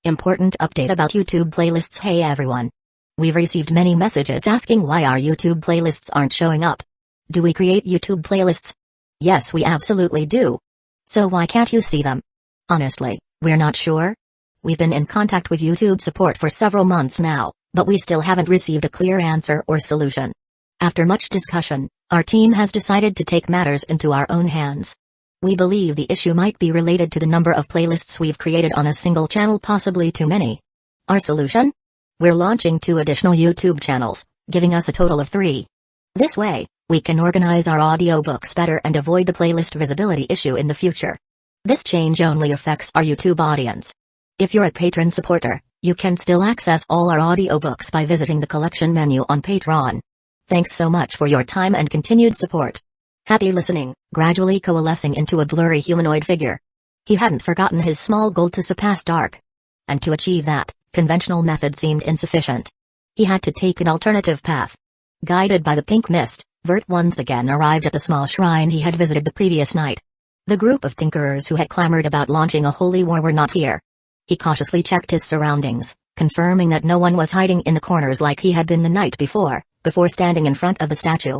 Important update about YouTube playlists. Hey everyone. We've received many messages asking why our YouTube playlists aren't showing up. Do we create YouTube playlists? Yes, we absolutely do. So why can't you see them? Honestly, we're not sure. We've been in contact with YouTube support for several months now, but we still haven't received a clear answer or solution. After much discussion, our team has decided to take matters into our own hands. We believe the issue might be related to the number of playlists we've created on a single channel, possibly too many. Our solution? We're launching 2 additional YouTube channels, giving us a total of 3. This way, we can organize our audiobooks better and avoid the playlist visibility issue in the future. This change only affects our YouTube audience. If you're a patron supporter, you can still access all our audiobooks by visiting the collection menu on Patreon. Thanks so much for your time and continued support. Happy listening, gradually coalescing into a blurry humanoid figure. He hadn't forgotten his small goal to surpass Dark. And to achieve that, conventional method seemed insufficient. He had to take an alternative path. Guided by the pink mist, Vert once again arrived at the small shrine he had visited the previous night. The group of tinkerers who had clamored about launching a holy war were not here. He cautiously checked his surroundings, confirming that no one was hiding in the corners like he had been the night before standing in front of the statue.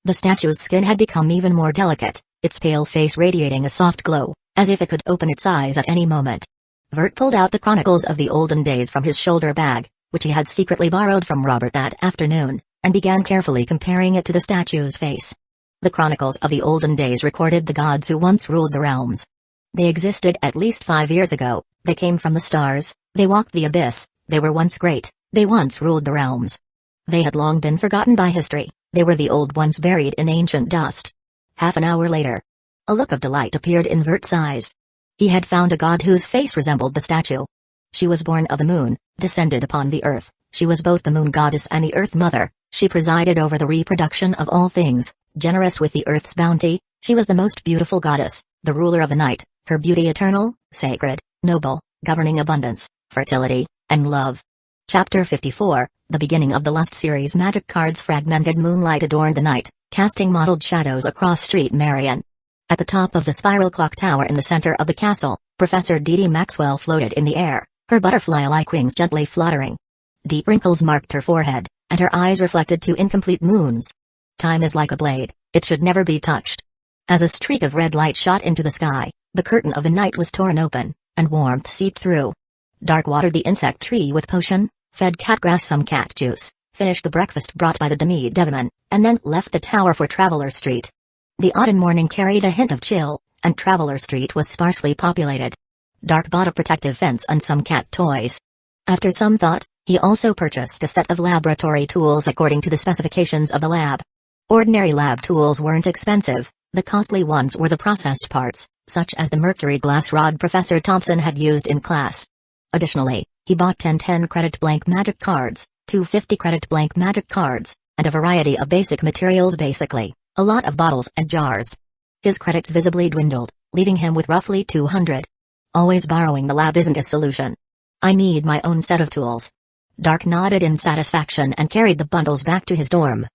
The statue's skin had become even more delicate, its pale face radiating a soft glow, as if it could open its eyes at any moment. Vert pulled out the Chronicles of the Olden Days from his shoulder bag, which he had secretly borrowed from Robert that afternoon, and began carefully comparing it to the statue's face. The Chronicles of the Olden Days recorded the gods who once ruled the realms. They existed at least 5 years ago, they came from the stars, they walked the abyss, they were once great, they once ruled the realms. They had long been forgotten by history. They were the old ones buried in ancient dust. Half an hour later, a look of delight appeared in Vert's eyes. He had found a god whose face resembled the statue. She was born of the moon, descended upon the earth, she was both the moon goddess and the earth mother, she presided over the reproduction of all things, generous with the earth's bounty, she was the most beautiful goddess, the ruler of the night, her beauty eternal, sacred, noble, governing abundance, fertility, and love. Chapter 54, the beginning of the Lust series. Magic cards. Fragmented moonlight adorned the night, casting mottled shadows across Street Marion. At the top of the spiral clock tower in the center of the castle, Professor Dee Dee Maxwell floated in the air, her butterfly-like wings gently fluttering. Deep wrinkles marked her forehead, and her eyes reflected 2 incomplete moons. Time is like a blade, it should never be touched. As a streak of red light shot into the sky, the curtain of the night was torn open, and warmth seeped through. Dark watered the insect tree with potion, fed catgrass some cat juice, finished the breakfast brought by the demi-devilman, and then left the tower for Traveler Street. The autumn morning carried a hint of chill, and Traveler Street was sparsely populated. Dark bought a protective fence and some cat toys. After some thought, he also purchased a set of laboratory tools according to the specifications of the lab. Ordinary lab tools weren't expensive, the costly ones were the processed parts, such as the mercury glass rod Professor Thompson had used in class. Additionally, he bought 10 10-credit blank magic cards, 2 50-credit blank magic cards, and a variety of basic materials, basically, a lot of bottles and jars. His credits visibly dwindled, leaving him with roughly 200. Always borrowing the lab isn't a solution. I need my own set of tools. Dark nodded in satisfaction and carried the bundles back to his dorm.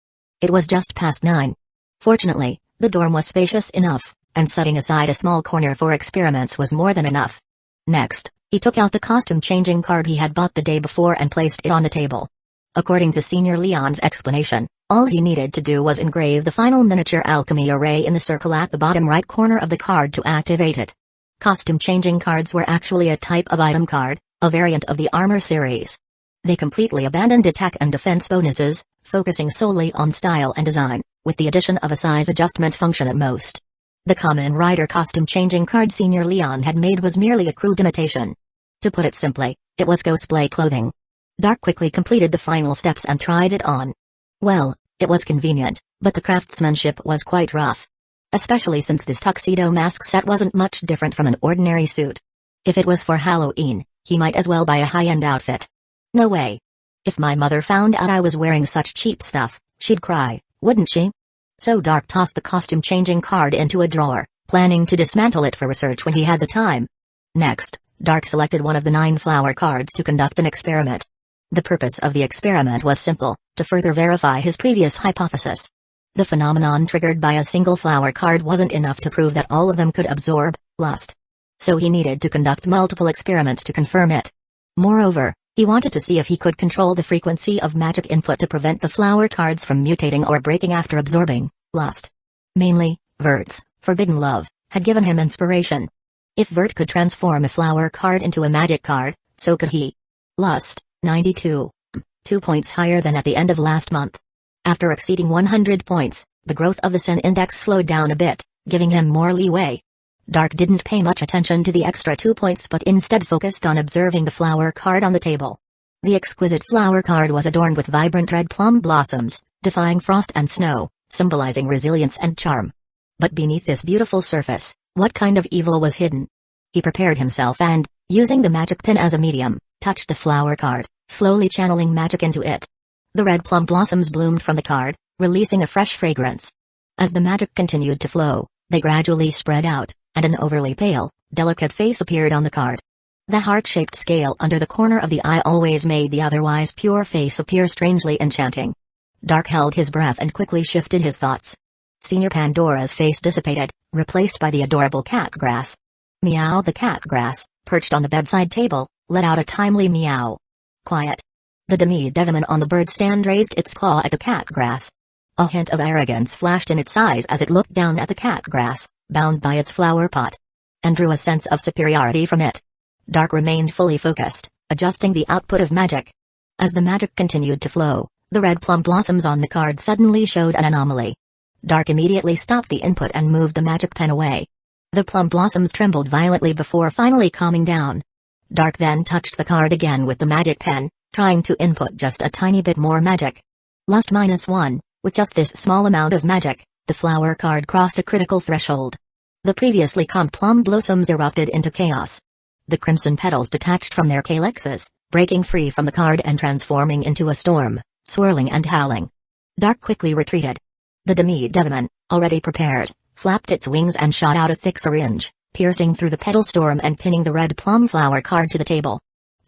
It was just past 9. Fortunately, the dorm was spacious enough, and setting aside a small corner for experiments was more than enough. Next, he took out the costume-changing card he had bought the day before and placed it on the table. According to Senior Leon's explanation, all he needed to do was engrave the final miniature alchemy array in the circle at the bottom right corner of the card to activate it. Costume-changing cards were actually a type of item card, a variant of the armor series. They completely abandoned attack and defense bonuses, focusing solely on style and design, with the addition of a size adjustment function at most. The Kamen Rider costume-changing card Senior Leon had made was merely a crude imitation. To put it simply, it was cosplay clothing. Dark quickly completed the final steps and tried it on. Well, it was convenient, but the craftsmanship was quite rough. Especially since this tuxedo mask set wasn't much different from an ordinary suit. If it was for Halloween, he might as well buy a high-end outfit. No way. If my mother found out I was wearing such cheap stuff, she'd cry, wouldn't she? So Dark tossed the costume-changing card into a drawer, planning to dismantle it for research when he had the time. Next, Dark selected one of the 9 flower cards to conduct an experiment. The purpose of the experiment was simple, to further verify his previous hypothesis. The phenomenon triggered by a single flower card wasn't enough to prove that all of them could absorb lust. So he needed to conduct multiple experiments to confirm it. Moreover, he wanted to see if he could control the frequency of magic input to prevent the flower cards from mutating or breaking after absorbing lust. Mainly, Vert's forbidden love had given him inspiration. If Vert could transform a flower card into a magic card, so could he. Lust, 92. 2 points higher than at the end of last month. After exceeding 100 points, the growth of the Sen index slowed down a bit, giving him more leeway. Dark didn't pay much attention to the extra 2 points but instead focused on observing the flower card on the table. The exquisite flower card was adorned with vibrant red plum blossoms, defying frost and snow, symbolizing resilience and charm. But beneath this beautiful surface, what kind of evil was hidden? He prepared himself and, using the magic pin as a medium, touched the flower card, slowly channeling magic into it. The red plum blossoms bloomed from the card, releasing a fresh fragrance. As the magic continued to flow, they gradually spread out, and an overly pale, delicate face appeared on the card. The heart-shaped scale under the corner of the eye always made the otherwise pure face appear strangely enchanting. Dark held his breath and quickly shifted his thoughts. Senior Pandora's face dissipated, replaced by the adorable catgrass. Meow the catgrass, perched on the bedside table, let out a timely meow. Quiet. The demi-devilman on the bird stand raised its claw at the catgrass. A hint of arrogance flashed in its eyes as it looked down at the catgrass, bound by its flower pot, and drew a sense of superiority from it. Dark remained fully focused, adjusting the output of magic. As the magic continued to flow, the red plum blossoms on the card suddenly showed an anomaly. Dark immediately stopped the input and moved the magic pen away. The plum blossoms trembled violently before finally calming down. Dark then touched the card again with the magic pen, trying to input just a tiny bit more magic. Lust -1, with just this small amount of magic, the flower card crossed a critical threshold. The previously calm plum blossoms erupted into chaos. The crimson petals detached from their calyxes, breaking free from the card and transforming into a storm, swirling and howling. Dark quickly retreated. The demi-devilman, already prepared, flapped its wings and shot out a thick syringe, piercing through the petal storm and pinning the red plum flower card to the table.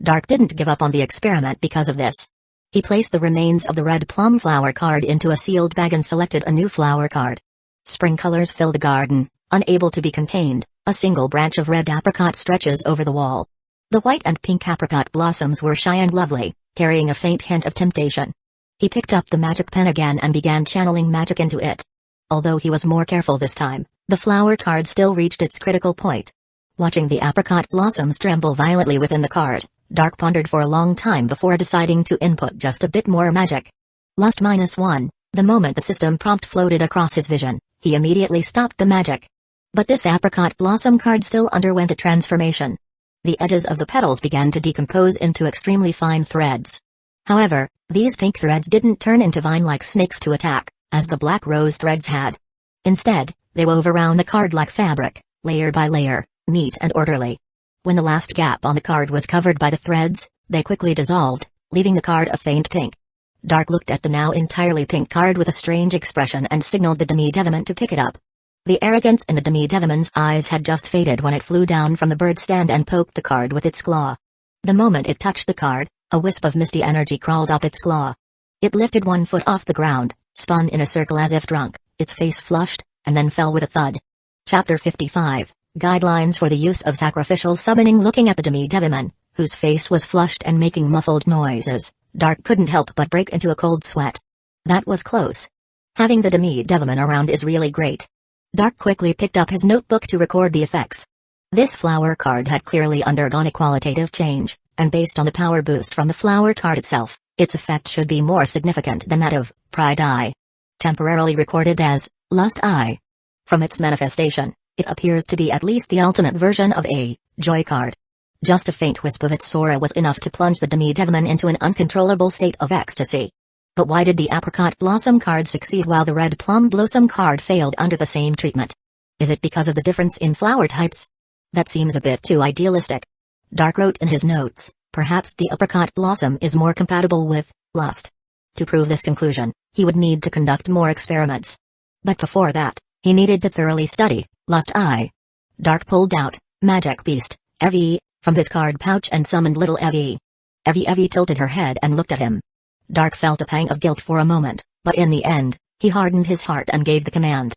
Dark didn't give up on the experiment because of this. He placed the remains of the red plum flower card into a sealed bag and selected a new flower card. Spring colors fill the garden, unable to be contained. A single branch of red apricot stretches over the wall. The white and pink apricot blossoms were shy and lovely, carrying a faint hint of temptation. He picked up the magic pen again and began channeling magic into it. Although he was more careful this time, the flower card still reached its critical point. Watching the apricot blossoms tremble violently within the card, Dark pondered for a long time before deciding to input just a bit more magic. Lust -1, the moment the system prompt floated across his vision, he immediately stopped the magic. But this apricot blossom card still underwent a transformation. The edges of the petals began to decompose into extremely fine threads. However, these pink threads didn't turn into vine-like snakes to attack, as the black rose threads had. Instead, they wove around the card like fabric, layer by layer, neat and orderly. When the last gap on the card was covered by the threads, they quickly dissolved, leaving the card a faint pink. Dark looked at the now entirely pink card with a strange expression and signaled the demi-devilman to pick it up. The arrogance in the demi-devilman's eyes had just faded when it flew down from the bird stand and poked the card with its claw. The moment it touched the card, a wisp of misty energy crawled up its claw. It lifted 1 foot off the ground, spun in a circle as if drunk, its face flushed, and then fell with a thud. Chapter 55, Guidelines for the Use of Sacrificial Summoning. Looking at the demi-devilman, whose face was flushed and making muffled noises, Dark couldn't help but break into a cold sweat. That was close. Having the demi-devilman around is really great. Dark quickly picked up his notebook to record the effects. This flower card had clearly undergone a qualitative change, and based on the power boost from the flower card itself, its effect should be more significant than that of Pride Eye. Temporarily recorded as Lust Eye. From its manifestation, it appears to be at least the ultimate version of a Joy card. Just a faint wisp of its aura was enough to plunge the demi-devilman into an uncontrollable state of ecstasy. But why did the apricot blossom card succeed while the red plum blossom card failed under the same treatment? Is it because of the difference in flower types? That seems a bit too idealistic. Dark wrote in his notes, perhaps the apricot blossom is more compatible with lust. To prove this conclusion, he would need to conduct more experiments. But before that, he needed to thoroughly study Lust Eye. Dark pulled out Magic Beast, Evie, from his card pouch and summoned little Evie. Evie tilted her head and looked at him. Dark felt a pang of guilt for a moment, but in the end, he hardened his heart and gave the command.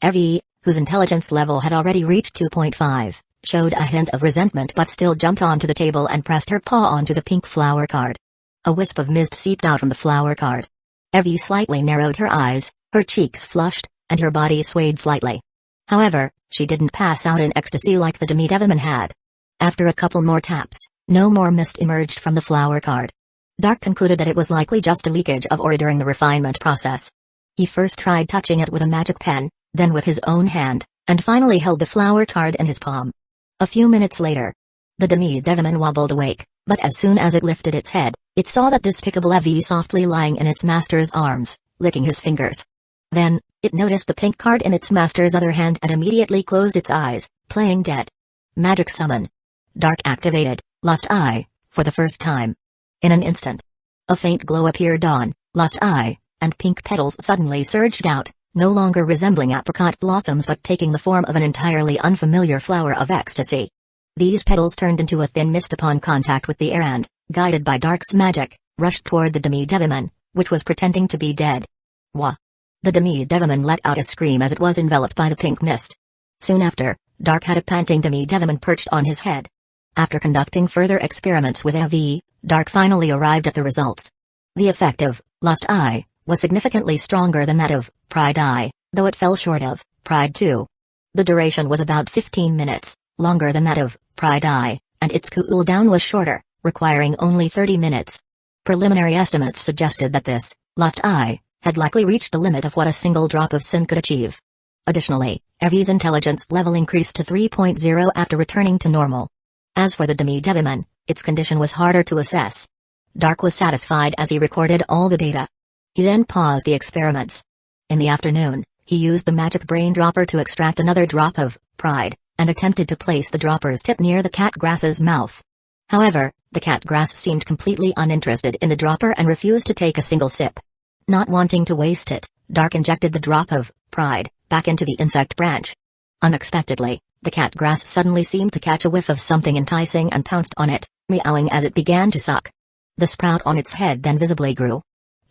Evie, whose intelligence level had already reached 2.5, showed a hint of resentment but still jumped onto the table and pressed her paw onto the pink flower card. A wisp of mist seeped out from the flower card. Evie slightly narrowed her eyes, her cheeks flushed, and her body swayed slightly. However, she didn't pass out in ecstasy like the demi-devimon had. After a couple more taps, no more mist emerged from the flower card. Dark concluded that it was likely just a leakage of ore during the refinement process. He first tried touching it with a magic pen, then with his own hand, and finally held the flower card in his palm. A few minutes later, the demi-devimon wobbled awake, but as soon as it lifted its head, it saw that despicable Evie softly lying in its master's arms, licking his fingers. Then, it noticed the pink card in its master's other hand and immediately closed its eyes, playing dead. Magic summon. Dark activated, Lost Eye, for the first time. In an instant, a faint glow appeared on Lost Eye, and pink petals suddenly surged out, no longer resembling apricot blossoms but taking the form of an entirely unfamiliar flower of ecstasy. These petals turned into a thin mist upon contact with the air and, guided by Dark's magic, rushed toward the demi-devimon, which was pretending to be dead. Wah! The demi-devimon let out a scream as it was enveloped by the pink mist. Soon after, Dark had a panting demi-devimon perched on his head. After conducting further experiments with Evie, Dark finally arrived at the results. The effect of Lost Eye was significantly stronger than that of Pride Eye, though it fell short of Pride 2. The duration was about 15 minutes, longer than that of Pride Eye, and its cooldown was shorter, requiring only 30 minutes. Preliminary estimates suggested that this Lost Eye had likely reached the limit of what a single drop of sin could achieve. Additionally, Evie's intelligence level increased to 3.0 after returning to normal. As for the demi-devimon, its condition was harder to assess. Dark was satisfied as he recorded all the data. He then paused the experiments. In the afternoon, he used the magic brain dropper to extract another drop of pride, and attempted to place the dropper's tip near the cat grass's mouth. However, the cat grass seemed completely uninterested in the dropper and refused to take a single sip. Not wanting to waste it, Dark injected the drop of pride back into the insect branch. Unexpectedly, the cat grass suddenly seemed to catch a whiff of something enticing and pounced on it, meowing as it began to suck. The sprout on its head then visibly grew.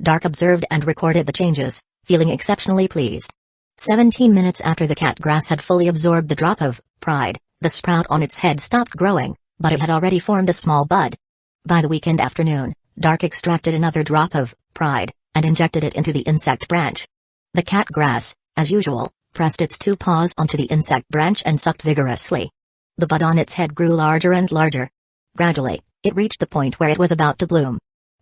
Dark observed and recorded the changes, feeling exceptionally pleased. 17 minutes after the cat grass had fully absorbed the drop of pride, the sprout on its head stopped growing, but it had already formed a small bud. By the weekend afternoon, Dark extracted another drop of pride, and injected it into the insect branch. The cat grass, as usual, pressed its two paws onto the insect branch and sucked vigorously. The bud on its head grew larger and larger. Gradually, it reached the point where it was about to bloom.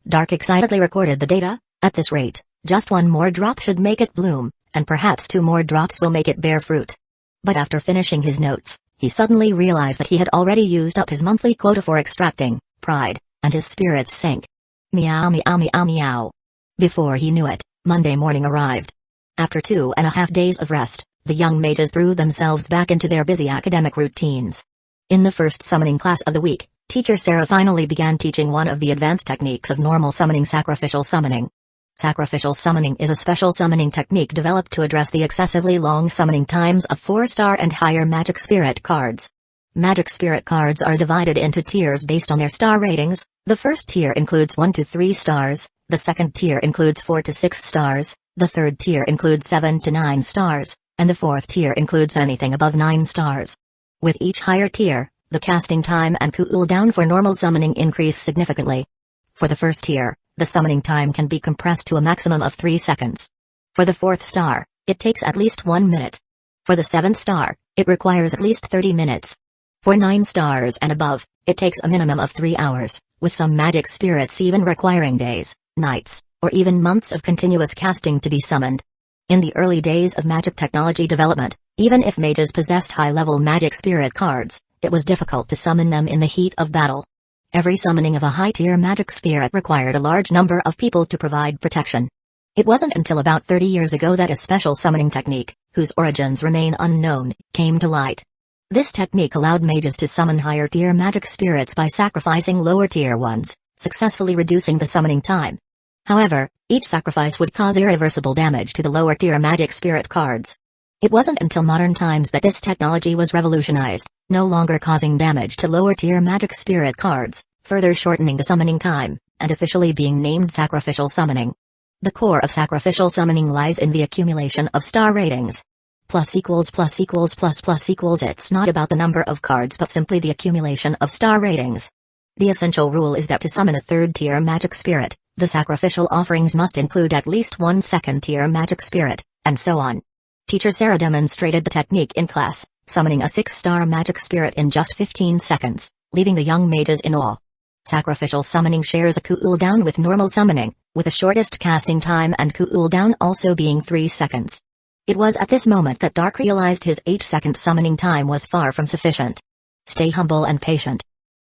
Dark excitedly recorded the data. At this rate, just one more drop should make it bloom, and perhaps 2 more drops will make it bear fruit. But after finishing his notes, he suddenly realized that he had already used up his monthly quota for extracting pride, and his spirits sank. Meow meow meow meow. Before he knew it, Monday morning arrived. After 2.5 days of rest, the young mages threw themselves back into their busy academic routines. In the first summoning class of the week, Teacher Sarah finally began teaching one of the advanced techniques of normal summoning: sacrificial summoning. Sacrificial summoning is a special summoning technique developed to address the excessively long summoning times of 4-star and higher magic spirit cards. Magic spirit cards are divided into tiers based on their star ratings. The first tier includes 1 to 3 stars, the second tier includes 4 to 6 stars, the third tier includes 7 to 9 stars, and the fourth tier includes anything above 9 stars. With each higher tier, the casting time and cooldown for normal summoning increase significantly. For the first tier, the summoning time can be compressed to a maximum of 3 seconds. For the 4th star, it takes at least 1 minute. For the 7th star, it requires at least 30 minutes. For 9 stars and above, it takes a minimum of 3 hours, with some magic spirits even requiring days, nights, or even months of continuous casting to be summoned. In the early days of magic technology development, even if mages possessed high-level magic spirit cards, it was difficult to summon them in the heat of battle. Every summoning of a high-tier magic spirit required a large number of people to provide protection. It wasn't until about 30 years ago that a special summoning technique, whose origins remain unknown, came to light. This technique allowed mages to summon higher-tier magic spirits by sacrificing lower-tier ones, successfully reducing the summoning time. However, each sacrifice would cause irreversible damage to the lower-tier magic spirit cards. It wasn't until modern times that this technology was revolutionized, no longer causing damage to lower-tier magic spirit cards, further shortening the summoning time, and officially being named sacrificial summoning. The core of sacrificial summoning lies in the accumulation of star ratings. Plus equals plus equals plus plus equals. It's not about the number of cards but simply the accumulation of star ratings. The essential rule is that to summon a third-tier magic spirit, the sacrificial offerings must include at least one second-tier magic spirit, and so on. Teacher Sarah demonstrated the technique in class, summoning a 6-star magic spirit in just 15 seconds, leaving the young mages in awe. Sacrificial summoning shares a cooldown with normal summoning, with the shortest casting time and cooldown also being 3 seconds. It was at this moment that Dark realized his 8-second summoning time was far from sufficient. Stay humble and patient.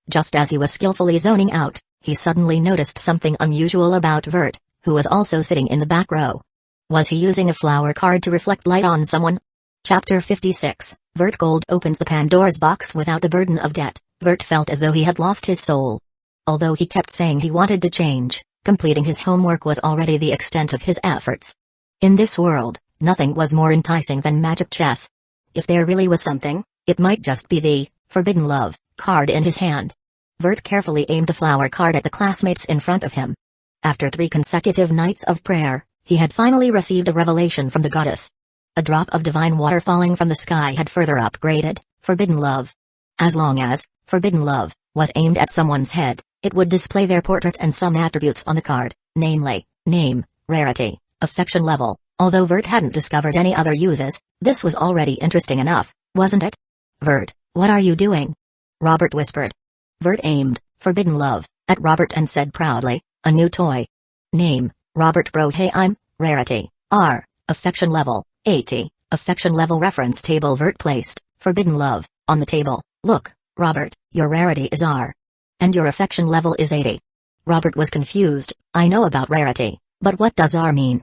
Just as he was skillfully zoning out, he suddenly noticed something unusual about Vert, who was also sitting in the back row. Was he using a flower card to reflect light on someone? Chapter 56, Vert Gold opens the Pandora's box without the burden of debt. Vert felt as though he had lost his soul. Although he kept saying he wanted to change, completing his homework was already the extent of his efforts. In this world, nothing was more enticing than magic chess. If there really was something, it might just be the forbidden love card in his hand. Vert carefully aimed the flower card at the classmates in front of him. After 3 consecutive nights of prayer, he had finally received a revelation from the goddess. A drop of divine water falling from the sky had further upgraded forbidden love. As long as forbidden love was aimed at someone's head, it would display their portrait and some attributes on the card, namely, name, rarity, affection level. Although Vert hadn't discovered any other uses, this was already interesting enough, wasn't it? Vert, what are you doing? Robert whispered. Vert aimed forbidden love at Robert and said proudly, a new toy. Name, Robert Bro. Hey, I'm rarity, R, affection level, 80, affection level reference table. Vert placed forbidden love on the table. Look, Robert, your rarity is R. And your affection level is 80. Robert was confused. I know about rarity, but what does R mean?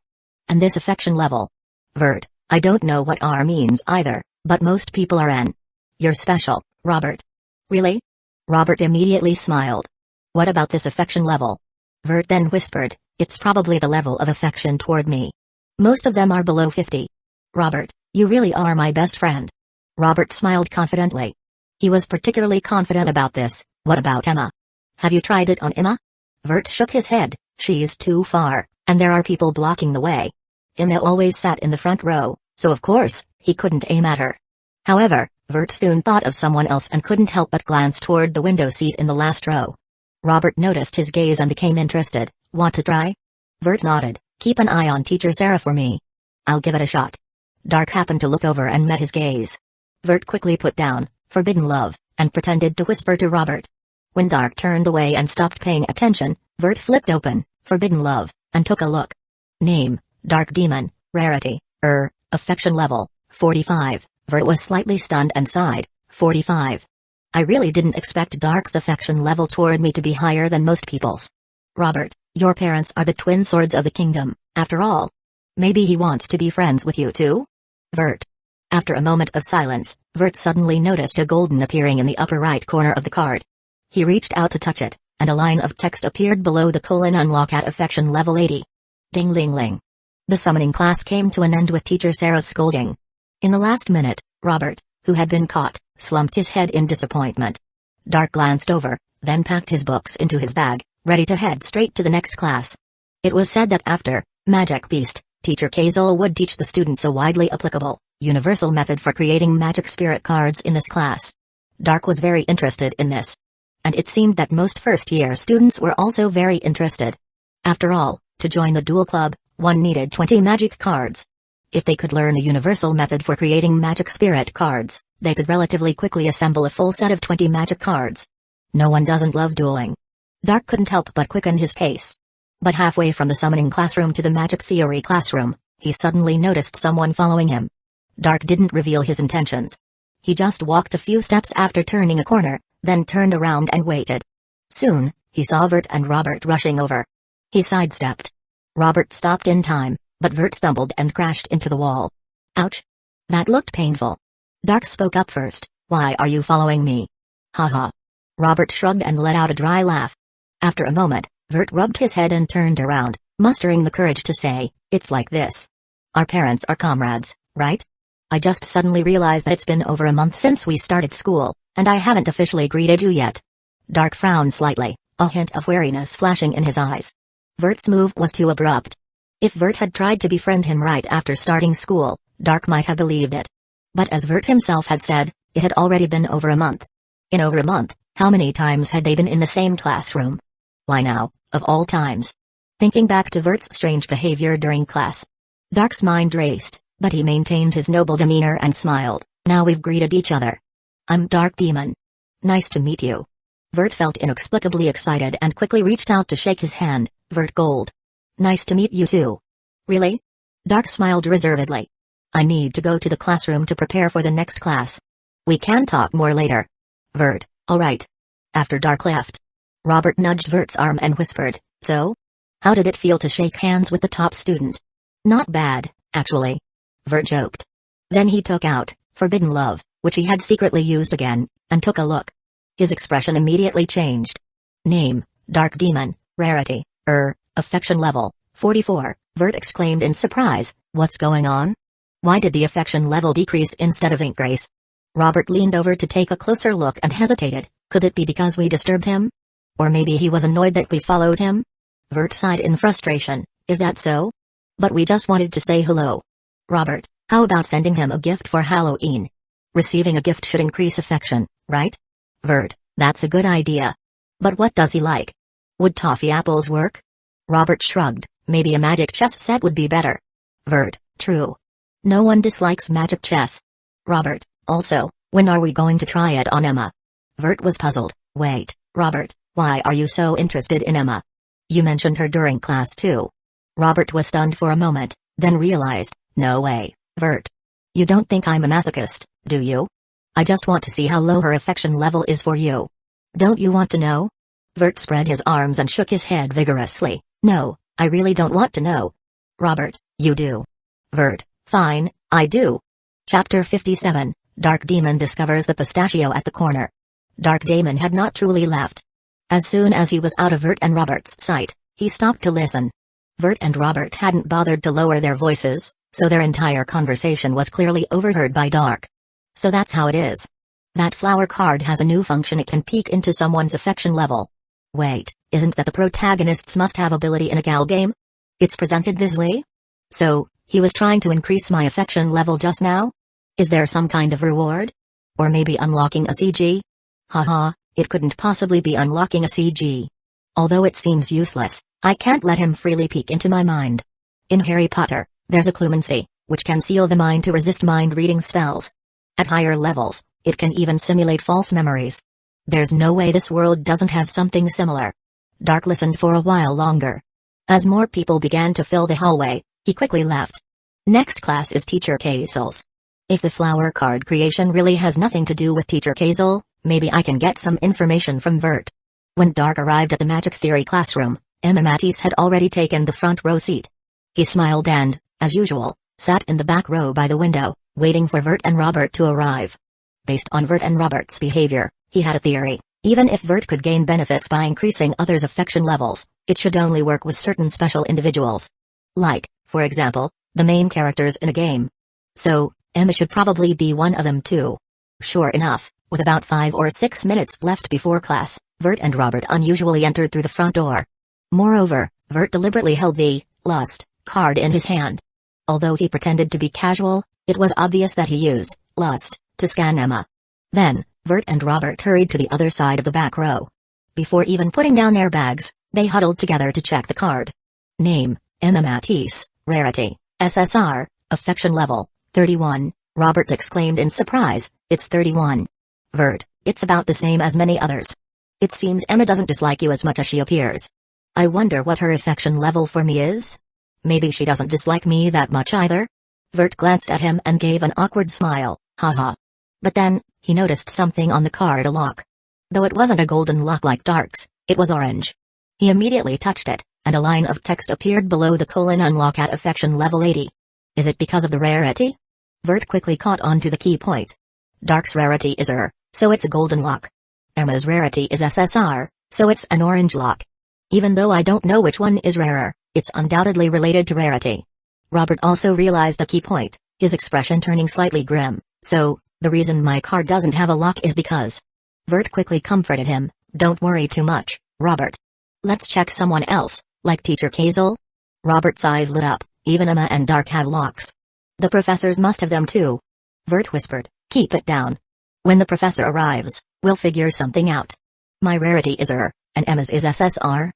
And this affection level? Vert, I don't know what R means either, but most people are N. You're special, Robert. Really? Robert immediately smiled. What about this affection level? Vert then whispered, it's probably the level of affection toward me. Most of them are below 50. Robert, you really are my best friend. Robert smiled confidently. He was particularly confident about this. What about Emma? Have you tried it on Emma? Vert shook his head. She's too far, and there are people blocking the way. Emma always sat in the front row, so of course, he couldn't aim at her. However, Vert soon thought of someone else and couldn't help but glance toward the window seat in the last row. Robert noticed his gaze and became interested. Want to try? Vert nodded. Keep an eye on Teacher Sarah for me. I'll give it a shot. Dark happened to look over and met his gaze. Vert quickly put down forbidden love and pretended to whisper to Robert. When Dark turned away and stopped paying attention, Vert flipped open forbidden love and took a look. Name, Dark Demon, rarity, affection level, 45. Vert was slightly stunned and sighed. 45. I really didn't expect Dark's affection level toward me to be higher than most people's. Robert, your parents are the twin swords of the kingdom, after all. Maybe he wants to be friends with you too? Vert. After a moment of silence, Vert suddenly noticed a golden appearing in the upper right corner of the card. He reached out to touch it, and a line of text appeared below the colon unlock at affection level 80. Ding ling ling. The summoning class came to an end with Teacher Sarah's scolding. In the last minute, Robert, who had been caught, slumped his head in disappointment. Dark glanced over, then packed his books into his bag, ready to head straight to the next class. It was said that after Magic Beast, Teacher Kazekage would teach the students a widely applicable, universal method for creating magic spirit cards in this class. Dark was very interested in this. And it seemed that most first-year students were also very interested. After all, to join the duel club, one needed 20 magic cards. If they could learn the universal method for creating magic spirit cards, they could relatively quickly assemble a full set of 20 magic cards. No one doesn't love dueling. Dark couldn't help but quicken his pace. But halfway from the summoning classroom to the magic theory classroom, he suddenly noticed someone following him. Dark didn't reveal his intentions. He just walked a few steps after turning a corner, then turned around and waited. Soon, he saw Vert and Robert rushing over. He sidestepped. Robert stopped in time, but Vert stumbled and crashed into the wall. Ouch! That looked painful. Dark spoke up first. Why are you following me? Haha. Robert shrugged and let out a dry laugh. After a moment, Vert rubbed his head and turned around, mustering the courage to say, it's like this. Our parents are comrades, right? I just suddenly realized that it's been over a month since we started school, and I haven't officially greeted you yet. Dark frowned slightly, a hint of wariness flashing in his eyes. Vert's move was too abrupt. If Vert had tried to befriend him right after starting school, Dark might have believed it, But as Vert himself had said, it had already been over a month. In over a month, how many times had they been in the same classroom? Why now, of all times? Thinking back to Vert's strange behavior during class, Dark's mind raced, but he maintained his noble demeanor and smiled. Now we've greeted each other. I'm Dark Demon. Nice to meet you. Vert felt inexplicably excited and quickly reached out to shake his hand. Vert Gold. Nice to meet you too. Really? Dark smiled reservedly. I need to go to the classroom to prepare for the next class. We can talk more later. Vert, alright. After Dark left, Robert nudged Vert's arm and whispered, so? How did it feel to shake hands with the top student? Not bad, actually. Vert joked. Then he took out Forbidden Love, which he had secretly used again, and took a look. His expression immediately changed. Name, Dark Demon, rarity, affection level, 44, Vert exclaimed in surprise, what's going on? Why did the affection level decrease instead of increase? Robert leaned over to take a closer look and hesitated. Could it be because we disturbed him? Or maybe he was annoyed that we followed him? Vert sighed in frustration. Is that so? But we just wanted to say hello. Robert, how about sending him a gift for Halloween? Receiving a gift should increase affection, right? Vert, that's a good idea. But what does he like? Would toffee apples work? Robert shrugged. Maybe a magic chess set would be better. Vert, true. No one dislikes magic chess. Robert, also, when are we going to try it on Emma? Vert was puzzled. Wait, Robert, why are you so interested in Emma? You mentioned her during class too. Robert was stunned for a moment, then realized, no way, Vert. You don't think I'm a masochist, do you? I just want to see how low her affection level is for you. Don't you want to know? Vert spread his arms and shook his head vigorously. No, I really don't want to know. Robert, you do. Vert, fine, I do. Chapter 57, Dark Demon discovers the pistachio at the corner. Dark Demon had not truly left. As soon as he was out of Vert and Robert's sight, he stopped to listen. Vert and Robert hadn't bothered to lower their voices, so their entire conversation was clearly overheard by Dark. So that's how it is. That flower card has a new function. It can peek into someone's affection level. Wait, isn't that the protagonists must have ability in a gal game? It's presented this way? So, he was trying to increase my affection level just now? Is there some kind of reward? Or maybe unlocking a CG? Haha, it couldn't possibly be unlocking a CG. Although it seems useless, I can't let him freely peek into my mind. In Harry Potter, there's a clumancy, which can seal the mind to resist mind-reading spells. At higher levels, it can even simulate false memories. There's no way this world doesn't have something similar. Dark listened for a while longer. As more people began to fill the hallway, he quickly left. Next class is Teacher Kazel's. If the flower card creation really has nothing to do with Teacher Kazel, maybe I can get some information from Vert. When Dark arrived at the magic theory classroom, Emma Matisse had already taken the front row seat. He smiled and, as usual, sat in the back row by the window, waiting for Vert and Robert to arrive. Based on Vert and Robert's behavior, he had a theory. Even if Vert could gain benefits by increasing others' affection levels, it should only work with certain special individuals. Like, for example, the main characters in a game. So, Emma should probably be one of them too. Sure enough, with about 5 or 6 minutes left before class, Vert and Robert unusually entered through the front door. Moreover, Vert deliberately held the Lust card in his hand. Although he pretended to be casual, it was obvious that he used Lust to scan Emma. Then, Vert and Robert hurried to the other side of the back row. Before even putting down their bags, they huddled together to check the card. Name, Emma Matisse, rarity, SSR, affection level, 31, Robert exclaimed in surprise, it's 31. Vert, it's about the same as many others. It seems Emma doesn't dislike you as much as she appears. I wonder what her affection level for me is? Maybe she doesn't dislike me that much either? Vert glanced at him and gave an awkward smile, haha. But then, he noticed something on the card, a lock. Though it wasn't a golden lock like Dark's, it was orange. He immediately touched it, and a line of text appeared below the colon unlock at affection level 80. Is it because of the rarity? Vert quickly caught on to the key point. Dark's rarity is so it's a golden lock. Emma's rarity is SSR, so it's an orange lock. Even though I don't know which one is rarer, it's undoubtedly related to rarity. Robert also realized a key point, his expression turning slightly grim. So, the reason my card doesn't have a lock is because... Vert quickly comforted him, don't worry too much, Robert. Let's check someone else, like Teacher Kazel. Robert's eyes lit up, even Emma and Dark have locks. The professors must have them too. Vert whispered, "Keep it down. When the professor arrives, we'll figure something out. My rarity is R, and Emma's is SSR."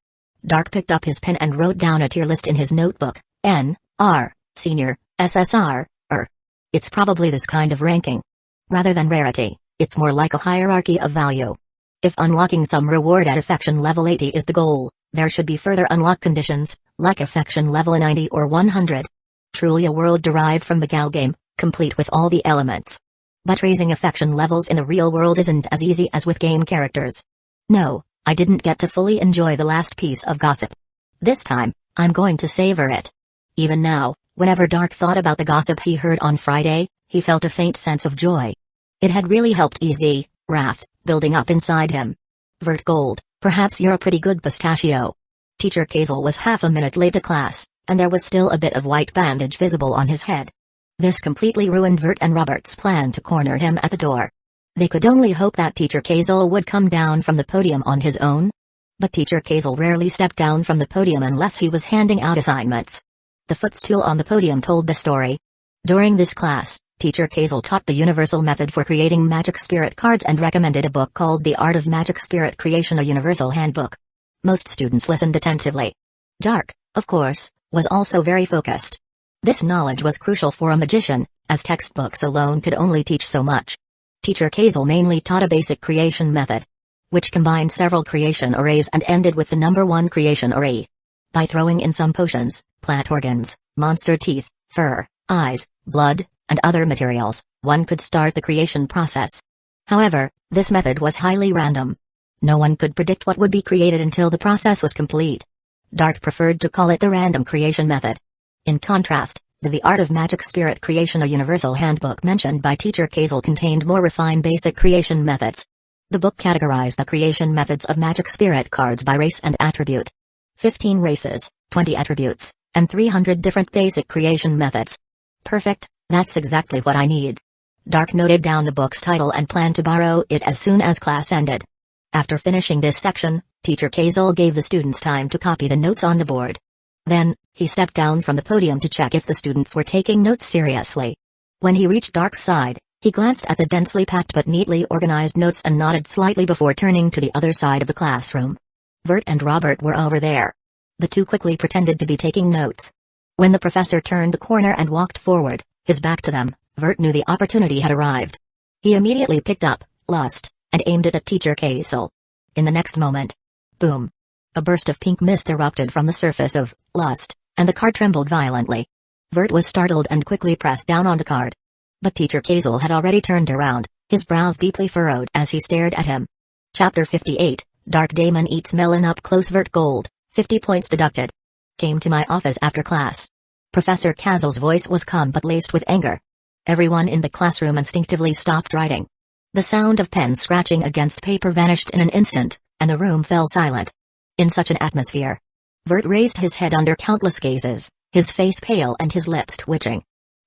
Dark picked up his pen and wrote down a tier list in his notebook. N, R, Senior, SSR, R. It's probably this kind of ranking. Rather than rarity, it's more like a hierarchy of value. If unlocking some reward at affection level 80 is the goal, there should be further unlock conditions, like affection level 90 or 100. Truly a world derived from the Gal game, complete with all the elements. But raising affection levels in the real world isn't as easy as with game characters. No, I didn't get to fully enjoy the last piece of gossip. This time, I'm going to savor it. Even now, whenever Dark thought about the gossip he heard on Friday, he felt a faint sense of joy. It had really helped ease the wrath building up inside him. Vert Gold, perhaps you're a pretty good pistachio. Teacher Kazel was half a minute late to class, and there was still a bit of white bandage visible on his head. This completely ruined Vert and Robert's plan to corner him at the door. They could only hope that Teacher Kazel would come down from the podium on his own. But Teacher Kazel rarely stepped down from the podium unless he was handing out assignments. The footstool on the podium told the story. During this class, Teacher Kazel taught the universal method for creating magic spirit cards and recommended a book called The Art of Magic Spirit Creation, a universal handbook. Most students listened attentively. Dark, of course, was also very focused. This knowledge was crucial for a magician, as textbooks alone could only teach so much. Teacher Kazel mainly taught a basic creation method, which combined several creation arrays and ended with the number 1 creation array. By throwing in some potions, plant organs, monster teeth, fur, eyes, blood, and other materials, one could start the creation process. However, this method was highly random. No one could predict what would be created until the process was complete. Dark preferred to call it the random creation method. In contrast, The Art of Magic Spirit Creation, a universal handbook mentioned by Teacher Kazel, contained more refined basic creation methods. The book categorized the creation methods of magic spirit cards by race and attribute. 15 races, 20 attributes, and 300 different basic creation methods. Perfect, that's exactly what I need. Dark noted down the book's title and planned to borrow it as soon as class ended. After finishing this section, Teacher Kazel gave the students time to copy the notes on the board. Then, he stepped down from the podium to check if the students were taking notes seriously. When he reached Dark's side, he glanced at the densely packed but neatly organized notes and nodded slightly before turning to the other side of the classroom. Vert and Robert were over there. The two quickly pretended to be taking notes. When the professor turned the corner and walked forward, his back to them, Vert knew the opportunity had arrived. He immediately picked up Lust and aimed it at Teacher Kazel. In the next moment, boom! A burst of pink mist erupted from the surface of Lust, and the card trembled violently. Vert was startled and quickly pressed down on the card. But Teacher Kazel had already turned around, his brows deeply furrowed as he stared at him. Chapter 58, Dark Daemon Eats Melon. Up close. Vert Gold, 50 points deducted. Came to my office after class. Professor Kazel's voice was calm but laced with anger. Everyone in the classroom instinctively stopped writing. The sound of pens scratching against paper vanished in an instant, and the room fell silent. In such an atmosphere, Vert raised his head under countless gazes, his face pale and his lips twitching.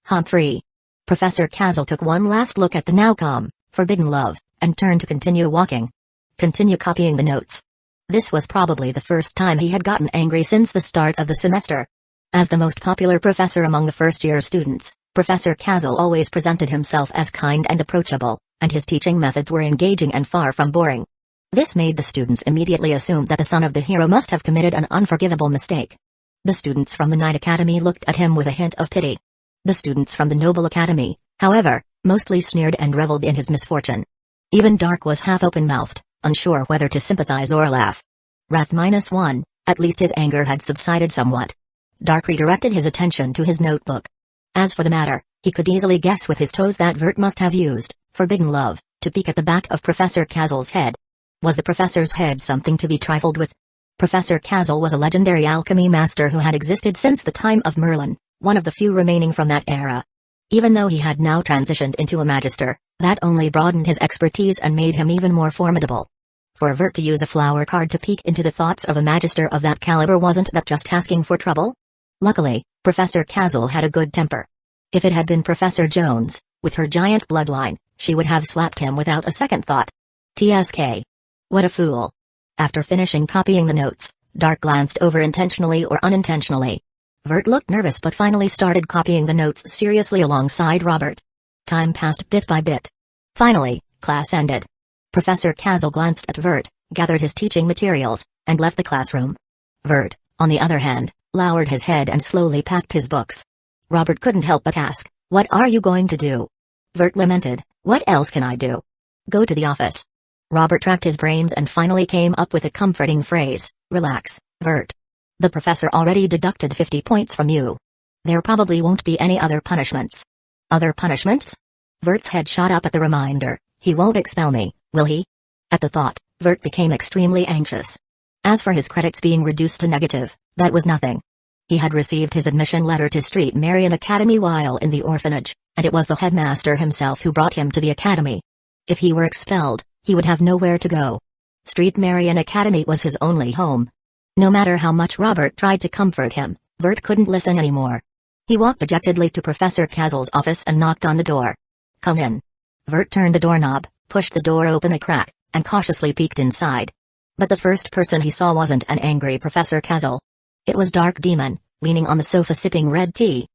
Humphrey. Professor Kazel took one last look at the now calm, forbidden love, and turned to continue walking. Continue copying the notes. This was probably the first time he had gotten angry since the start of the semester. As the most popular professor among the first-year students, Professor Kazel always presented himself as kind and approachable, and his teaching methods were engaging and far from boring. This made the students immediately assume that the son of the hero must have committed an unforgivable mistake. The students from the Knight Academy looked at him with a hint of pity. The students from the Noble Academy, however, mostly sneered and reveled in his misfortune. Even Dark was half open-mouthed, unsure whether to sympathize or laugh. Wrath -1, at least his anger had subsided somewhat. Dark redirected his attention to his notebook. As for the matter, he could easily guess with his toes that Vert must have used forbidden love to peek at the back of Professor Kazel's head. Was the professor's head something to be trifled with? Professor Kazel was a legendary alchemy master who had existed since the time of Merlin, one of the few remaining from that era. Even though he had now transitioned into a magister, that only broadened his expertise and made him even more formidable. For Vert to use a flower card to peek into the thoughts of a magister of that caliber, wasn't that just asking for trouble? Luckily, Professor Kazel had a good temper. If it had been Professor Jones, with her giant bloodline, she would have slapped him without a second thought. TSK. What a fool. After finishing copying the notes, Dark glanced over intentionally or unintentionally. Vert looked nervous but finally started copying the notes seriously alongside Robert. Time passed bit by bit. Finally, class ended. Professor Kazal glanced at Vert, gathered his teaching materials, and left the classroom. Vert, on the other hand, lowered his head and slowly packed his books. Robert couldn't help but ask, "What are you going to do?" Vert lamented, "What else can I do? Go to the office." Robert racked his brains and finally came up with a comforting phrase, "Relax, Vert. The professor already deducted 50 points from you. There probably won't be any other punishments." "Other punishments?" Vert's head shot up at the reminder. "He won't expel me, will he?" At the thought, Vert became extremely anxious. As for his credits being reduced to negative, that was nothing. He had received his admission letter to Street Marion Academy while in the orphanage, and it was the headmaster himself who brought him to the academy. If he were expelled, he would have nowhere to go. Street Marion Academy was his only home. No matter how much Robert tried to comfort him, Vert couldn't listen anymore. He walked dejectedly to Professor Kazal's office and knocked on the door. "Come in." Vert turned the doorknob, pushed the door open a crack, and cautiously peeked inside. But the first person he saw wasn't an angry Professor Kazal. It was Dark Demon, leaning on the sofa sipping red tea.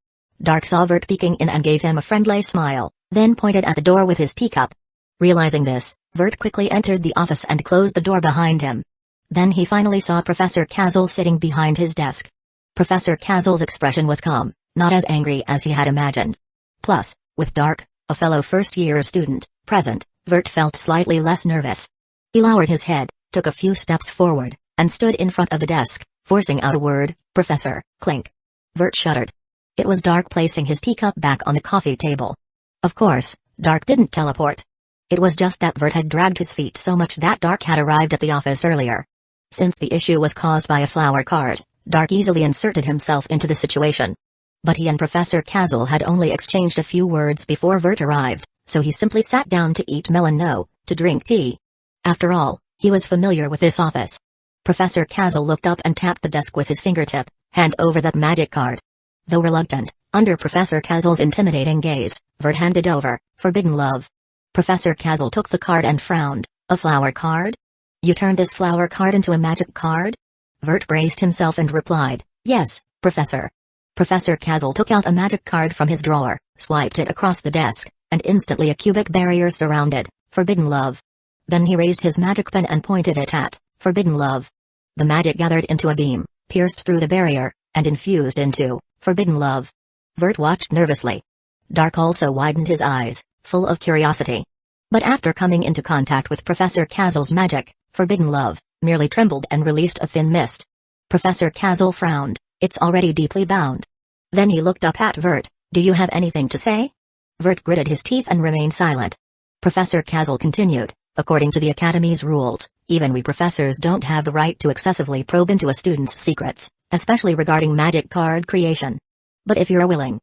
Dark saw Vert peeking in and gave him a friendly smile, then pointed at the door with his teacup. Realizing this, Vert quickly entered the office and closed the door behind him. Then he finally saw Professor Kazal sitting behind his desk. Professor Kazal's expression was calm, not as angry as he had imagined. Plus, with Dark, a fellow first-year student, present, Vert felt slightly less nervous. He lowered his head, took a few steps forward, and stood in front of the desk, forcing out a word, "Professor," clink. Vert shuddered. It was Dark placing his teacup back on the coffee table. Of course, Dark didn't teleport. It was just that Vert had dragged his feet so much that Dark had arrived at the office earlier. Since the issue was caused by a flower card, Dark easily inserted himself into the situation. But he and Professor Kazal had only exchanged a few words before Vert arrived, so he simply sat down to eat melon to drink tea. After all, he was familiar with this office. Professor Kazal looked up and tapped the desk with his fingertip. "Hand over that magic card." Though reluctant, under Professor Kazal's intimidating gaze, Vert handed over, "Forbidden Love." Professor Kazal took the card and frowned. "A flower card? You turned this flower card into a magic card?" Vert braced himself and replied, "Yes, Professor." Professor Kazal took out a magic card from his drawer, swiped it across the desk, and instantly a cubic barrier surrounded, "Forbidden Love." Then he raised his magic pen and pointed it at "Forbidden Love." The magic gathered into a beam, pierced through the barrier, and infused into "Forbidden Love." Vert watched nervously. Dark also widened his eyes, full of curiosity. But after coming into contact with Professor Kazal's magic, "Forbidden Love" merely trembled and released a thin mist. Professor Kazal frowned. "It's already deeply bound." Then he looked up at Vert. "Do you have anything to say?" Vert gritted his teeth and remained silent. Professor Kazal continued, "According to the Academy's rules, even we professors don't have the right to excessively probe into a student's secrets, especially regarding magic card creation. But if you're willing."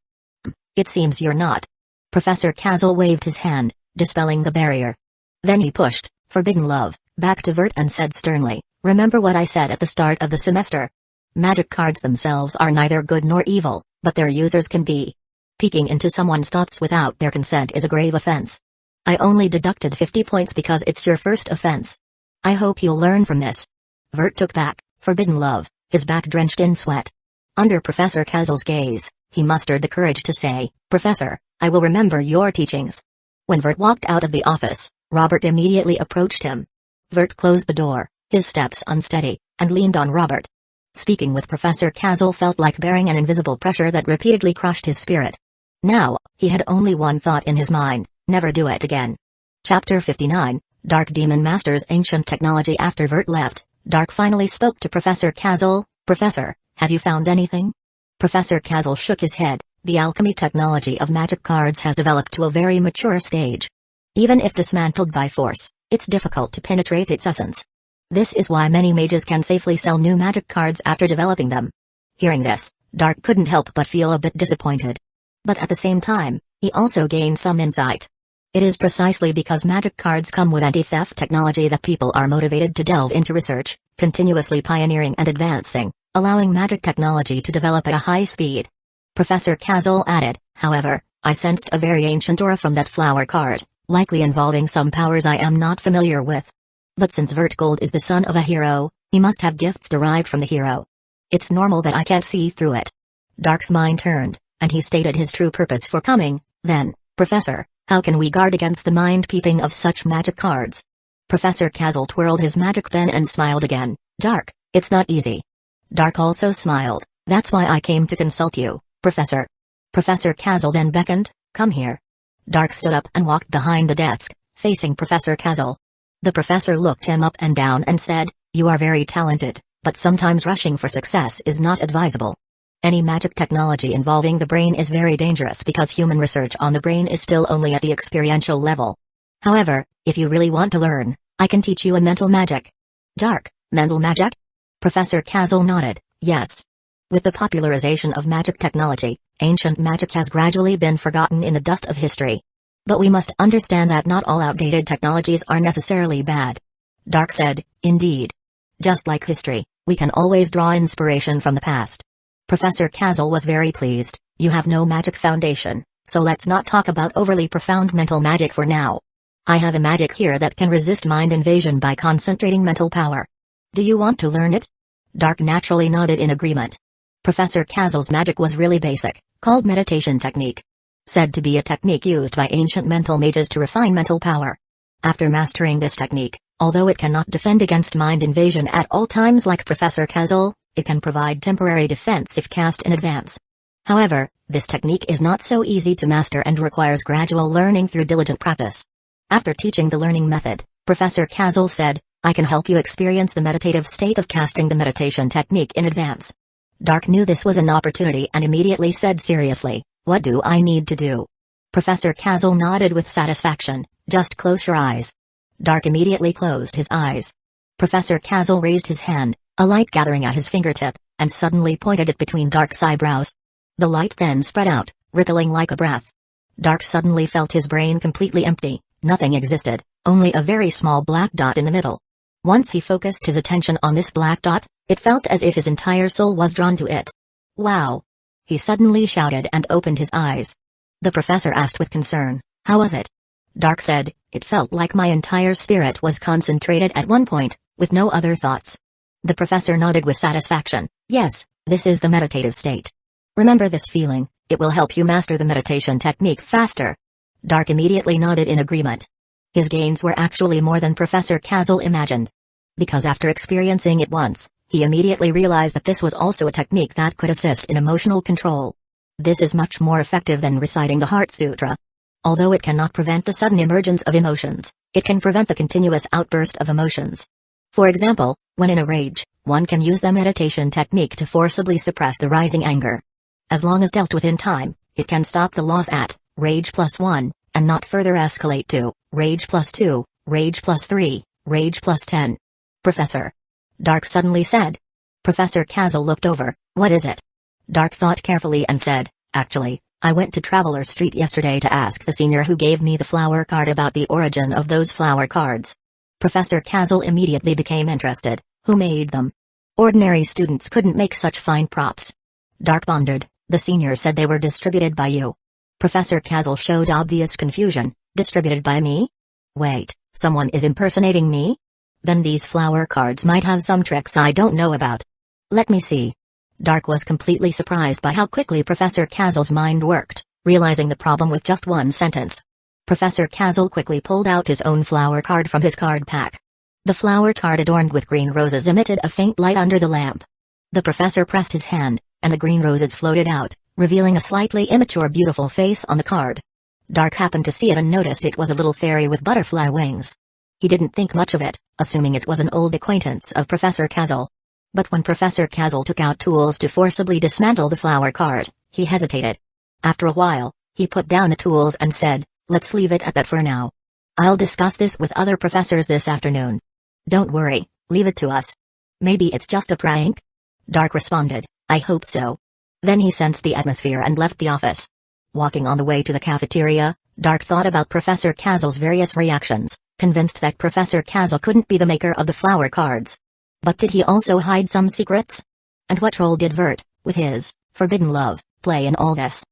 "It seems you're not." Professor Kazal waved his hand, dispelling the barrier. Then he pushed "Forbidden Love" back to Vert and said sternly, "Remember what I said at the start of the semester. Magic cards themselves are neither good nor evil, but their users can be. Peeking into someone's thoughts without their consent is a grave offense. I only deducted 50 points because it's your first offense. I hope you'll learn from this." Vert took back "Forbidden Love," his back drenched in sweat. Under Professor Kazal's gaze, he mustered the courage to say, "Professor, I will remember your teachings." When Vert walked out of the office, Robert immediately approached him. Vert closed the door, his steps unsteady, and leaned on Robert. Speaking with Professor Kazal felt like bearing an invisible pressure that repeatedly crushed his spirit. Now, he had only one thought in his mind: never do it again. Chapter 59, Dark Demon Masters Ancient Technology. After Vert left, Dark finally spoke to Professor Kazal. "Professor, have you found anything?" Professor Kazal shook his head. "The alchemy technology of magic cards has developed to a very mature stage. Even if dismantled by force, it's difficult to penetrate its essence. This is why many mages can safely sell new magic cards after developing them." Hearing this, Dark couldn't help but feel a bit disappointed. But at the same time, he also gained some insight. It is precisely because magic cards come with anti-theft technology that people are motivated to delve into research, continuously pioneering and advancing, allowing magic technology to develop at a high speed. Professor Kazal added, "However, I sensed a very ancient aura from that flower card, likely involving some powers I am not familiar with. But since Vert Gold is the son of a hero, he must have gifts derived from the hero. It's normal that I can't see through it." Dark's mind turned, and he stated his true purpose for coming. "Then, Professor, How can we guard against the mind-peeping of such magic cards? Professor Kazal twirled his magic pen and smiled again. Dark, it's not easy. Dark also smiled. That's why I came to consult you, Professor. Professor Kazal then beckoned, come here. Dark stood up and walked behind the desk, facing Professor Kazal. The professor looked him up and down and said, you are very talented, but sometimes rushing for success is not advisable. Any magic technology involving the brain is very dangerous because human research on the brain is still only at the experiential level. However, if you really want to learn, I can teach you a mental magic. Dark, mental magic? Professor Kazal nodded, yes. With the popularization of magic technology, ancient magic has gradually been forgotten in the dust of history. But we must understand that not all outdated technologies are necessarily bad. Dark said, indeed. Just like history, we can always draw inspiration from the past. Professor Kazal was very pleased. You have no magic foundation, so let's not talk about overly profound mental magic for now. I have a magic here that can resist mind invasion by concentrating mental power. Do you want to learn it? Dark naturally nodded in agreement. Professor Kazal's magic was really basic, called meditation technique. Said to be a technique used by ancient mental mages to refine mental power. After mastering this technique, although it cannot defend against mind invasion at all times like Professor Kazal, it can provide temporary defense if cast in advance. However, this technique is not so easy to master and requires gradual learning through diligent practice. After teaching the learning method, Professor Kazal said, I can help you experience the meditative state of casting the meditation technique in advance. Dark knew this was an opportunity and immediately said seriously, what do I need to do? Professor Kazal nodded with satisfaction, just close your eyes. Dark immediately closed his eyes. Professor Kazal raised his hand, a light gathering at his fingertip, and suddenly pointed it between Dark's eyebrows. The light then spread out, rippling like a breath. Dark suddenly felt his brain completely empty, nothing existed, only a very small black dot in the middle. Once he focused his attention on this black dot, it felt as if his entire soul was drawn to it. Wow! He suddenly shouted and opened his eyes. The professor asked with concern, how was it? Dark said, it felt like my entire spirit was concentrated at one point, with no other thoughts. The professor nodded with satisfaction, yes, this is the meditative state. Remember this feeling, it will help you master the meditation technique faster. Dark immediately nodded in agreement. His gains were actually more than Professor Kazal imagined. Because after experiencing it once, he immediately realized that this was also a technique that could assist in emotional control. This is much more effective than reciting the Heart Sutra. Although it cannot prevent the sudden emergence of emotions, it can prevent the continuous outburst of emotions. For example, when in a rage, one can use the meditation technique to forcibly suppress the rising anger. As long as dealt with in time, it can stop the loss at rage +1, and not further escalate to rage +2, rage +3, rage +10. Professor. Dark suddenly said. Professor Kazal looked over, what is it? Dark thought carefully and said, actually, I went to Traveler Street yesterday to ask the senior who gave me the flower card about the origin of those flower cards. Professor Kazal immediately became interested, who made them? Ordinary students couldn't make such fine props. Dark pondered, the senior said they were distributed by you. Professor Kazal showed obvious confusion, distributed by me? Wait, someone is impersonating me? Then these flower cards might have some tricks I don't know about. Let me see. Dark was completely surprised by how quickly Professor Kazal's mind worked, realizing the problem with just one sentence. Professor Kazal quickly pulled out his own flower card from his card pack. The flower card adorned with green roses emitted a faint light under the lamp. The professor pressed his hand, and the green roses floated out, revealing a slightly immature beautiful face on the card. Dark happened to see it and noticed it was a little fairy with butterfly wings. He didn't think much of it, assuming it was an old acquaintance of Professor Kazal. But when Professor Kazal took out tools to forcibly dismantle the flower card, he hesitated. After a while, he put down the tools and said, let's leave it at that for now. I'll discuss this with other professors this afternoon. Don't worry, leave it to us. Maybe it's just a prank? Dark responded, I hope so. Then he sensed the atmosphere and left the office. Walking on the way to the cafeteria, Dark thought about Professor Kazal's various reactions, convinced that Professor Kazal couldn't be the maker of the flower cards. But did he also hide some secrets? And what role did Vert, with his forbidden love, play in all this?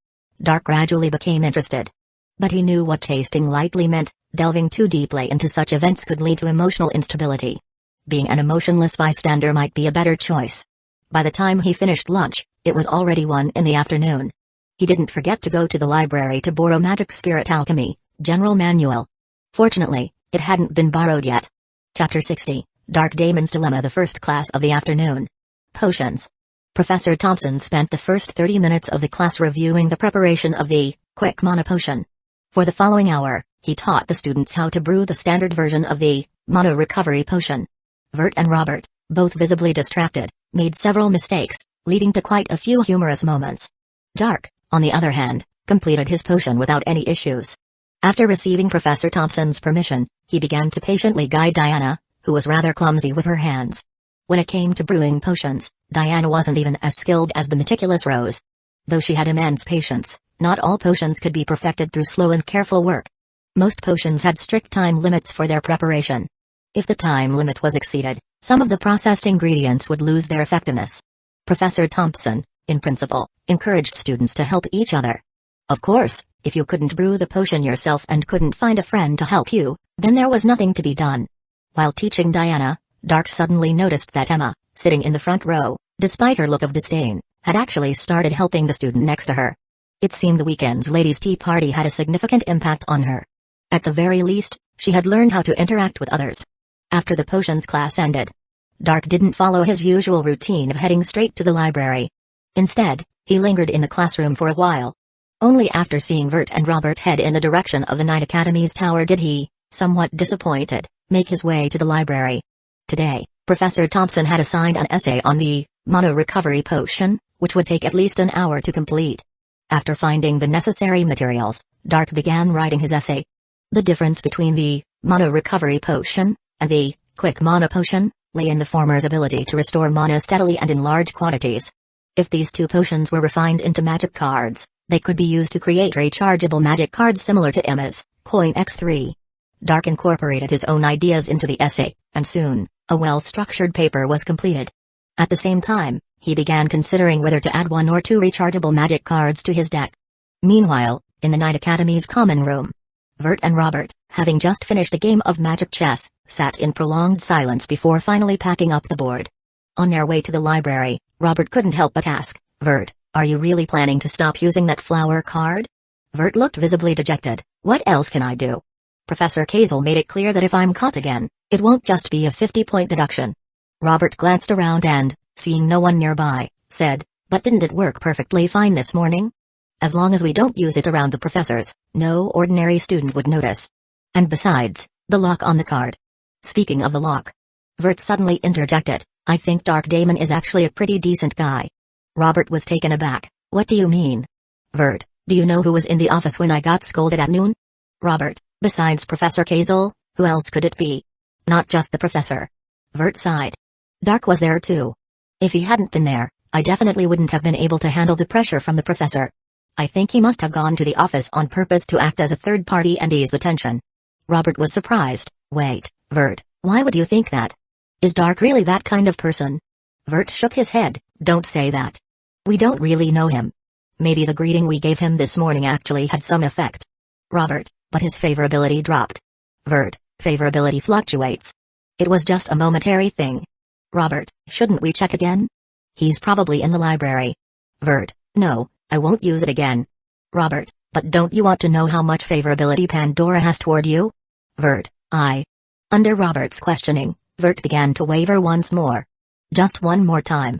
Dark gradually became interested. But he knew what tasting lightly meant, delving too deeply into such events could lead to emotional instability. Being an emotionless bystander might be a better choice. By the time he finished lunch, it was already 1 in the afternoon. He didn't forget to go to the library to borrow Magic Spirit Alchemy, General Manual. Fortunately, it hadn't been borrowed yet. Chapter 60, Dark Damon's Dilemma. The first class of the afternoon. Potions. Professor Thompson spent the first 30 minutes of the class reviewing the preparation of the quick mana potion. For the following hour, he taught the students how to brew the standard version of the mana recovery potion. Vert and Robert, both visibly distracted, made several mistakes, leading to quite a few humorous moments. Dark, on the other hand, completed his potion without any issues. After receiving Professor Thompson's permission, he began to patiently guide Diana, who was rather clumsy with her hands. When it came to brewing potions, Diana wasn't even as skilled as the meticulous Rose. Though she had immense patience, not all potions could be perfected through slow and careful work. Most potions had strict time limits for their preparation. If the time limit was exceeded, some of the processed ingredients would lose their effectiveness. Professor Thompson, in principle, encouraged students to help each other. Of course, if you couldn't brew the potion yourself and couldn't find a friend to help you, then there was nothing to be done. While teaching Diana, Dark suddenly noticed that Emma, sitting in the front row, despite her look of disdain, had actually started helping the student next to her. It seemed the weekend's ladies' tea party had a significant impact on her. At the very least, she had learned how to interact with others. After the potions class ended, Dark didn't follow his usual routine of heading straight to the library. Instead, he lingered in the classroom for a while. Only after seeing Vert and Robert head in the direction of the Night Academy's tower did he, somewhat disappointed, make his way to the library. Today, Professor Thompson had assigned an essay on the mana recovery potion, which would take at least an hour to complete. After finding the necessary materials, Dark began writing his essay. The difference between the mana recovery potion and the quick mana potion lay in the former's ability to restore mana steadily and in large quantities. If these two potions were refined into magic cards, they could be used to create rechargeable magic cards similar to Emma's Coin X3. Dark incorporated his own ideas into the essay, and soon, a well-structured paper was completed. At the same time, he began considering whether to add 1 or 2 rechargeable magic cards to his deck. Meanwhile, in the Night Academy's common room, Vert and Robert, having just finished a game of magic chess, sat in prolonged silence before finally packing up the board. On their way to the library, Robert couldn't help but ask, "Vert, are you really planning to stop using that flower card?" Vert looked visibly dejected. "What else can I do? Professor Kazel made it clear that if I'm caught again, it won't just be a 50-point deduction." Robert glanced around and, seeing no one nearby, said, "But didn't it work perfectly fine this morning? As long as we don't use it around the professors, no ordinary student would notice. And besides, the lock on the card." Speaking of the lock, Vert suddenly interjected, "I think Dark Damon is actually a pretty decent guy." Robert was taken aback. "What do you mean?" "Vert, do you know who was in the office when I got scolded at noon?" Robert, "Besides Professor Kazel, who else could it be?" "Not just the professor." Vert sighed. "Dark was there too. If he hadn't been there, I definitely wouldn't have been able to handle the pressure from the professor. I think he must have gone to the office on purpose to act as a third party and ease the tension." Robert was surprised. "Wait, Vert, why would you think that? Is Dark really that kind of person?" Vert shook his head. "Don't say that. We don't really know him. Maybe the greeting we gave him this morning actually had some effect." Robert, "But his favorability dropped." Vert, "Favorability fluctuates. It was just a momentary thing." Robert, "Shouldn't we check again? He's probably in the library." Vert, "No, I won't use it again." Robert, "But don't you want to know how much favorability Pandora has toward you?" Vert, "I." Under Robert's questioning, Vert began to waver once more. "Just one more time.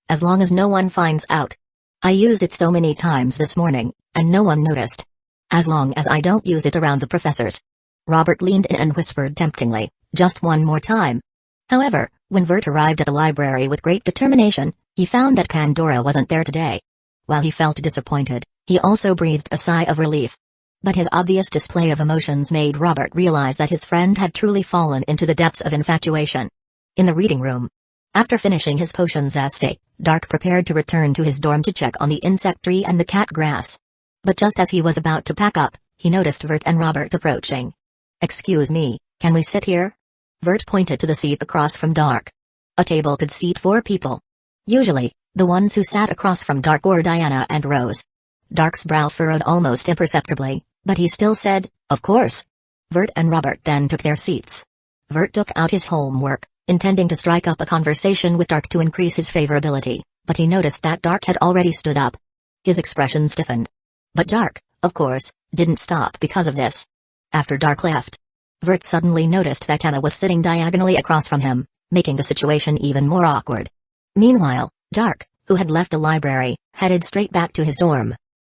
As long as no one finds out. I used it so many times this morning, and no one noticed. As long as I don't use it around the professors." Robert leaned in and whispered temptingly, "Just one more time." However, when Vert arrived at the library with great determination, he found that Pandora wasn't there today. While he felt disappointed, he also breathed a sigh of relief. But his obvious display of emotions made Robert realize that his friend had truly fallen into the depths of infatuation. In the reading room, after finishing his potions essay, Dark prepared to return to his dorm to check on the insect tree and the cat grass. But just as he was about to pack up, he noticed Vert and Robert approaching. "Excuse me, can we sit here?" Vert pointed to the seat across from Dark. A table could seat 4 people. Usually, the ones who sat across from Dark were Diana and Rose. Dark's brow furrowed almost imperceptibly, but he still said, "Of course." Vert and Robert then took their seats. Vert took out his homework, intending to strike up a conversation with Dark to increase his favorability, but he noticed that Dark had already stood up. His expression stiffened. But Dark, of course, didn't stop because of this. After Dark left, Vert suddenly noticed that Emma was sitting diagonally across from him, making the situation even more awkward. Meanwhile, Dark, who had left the library, headed straight back to his dorm.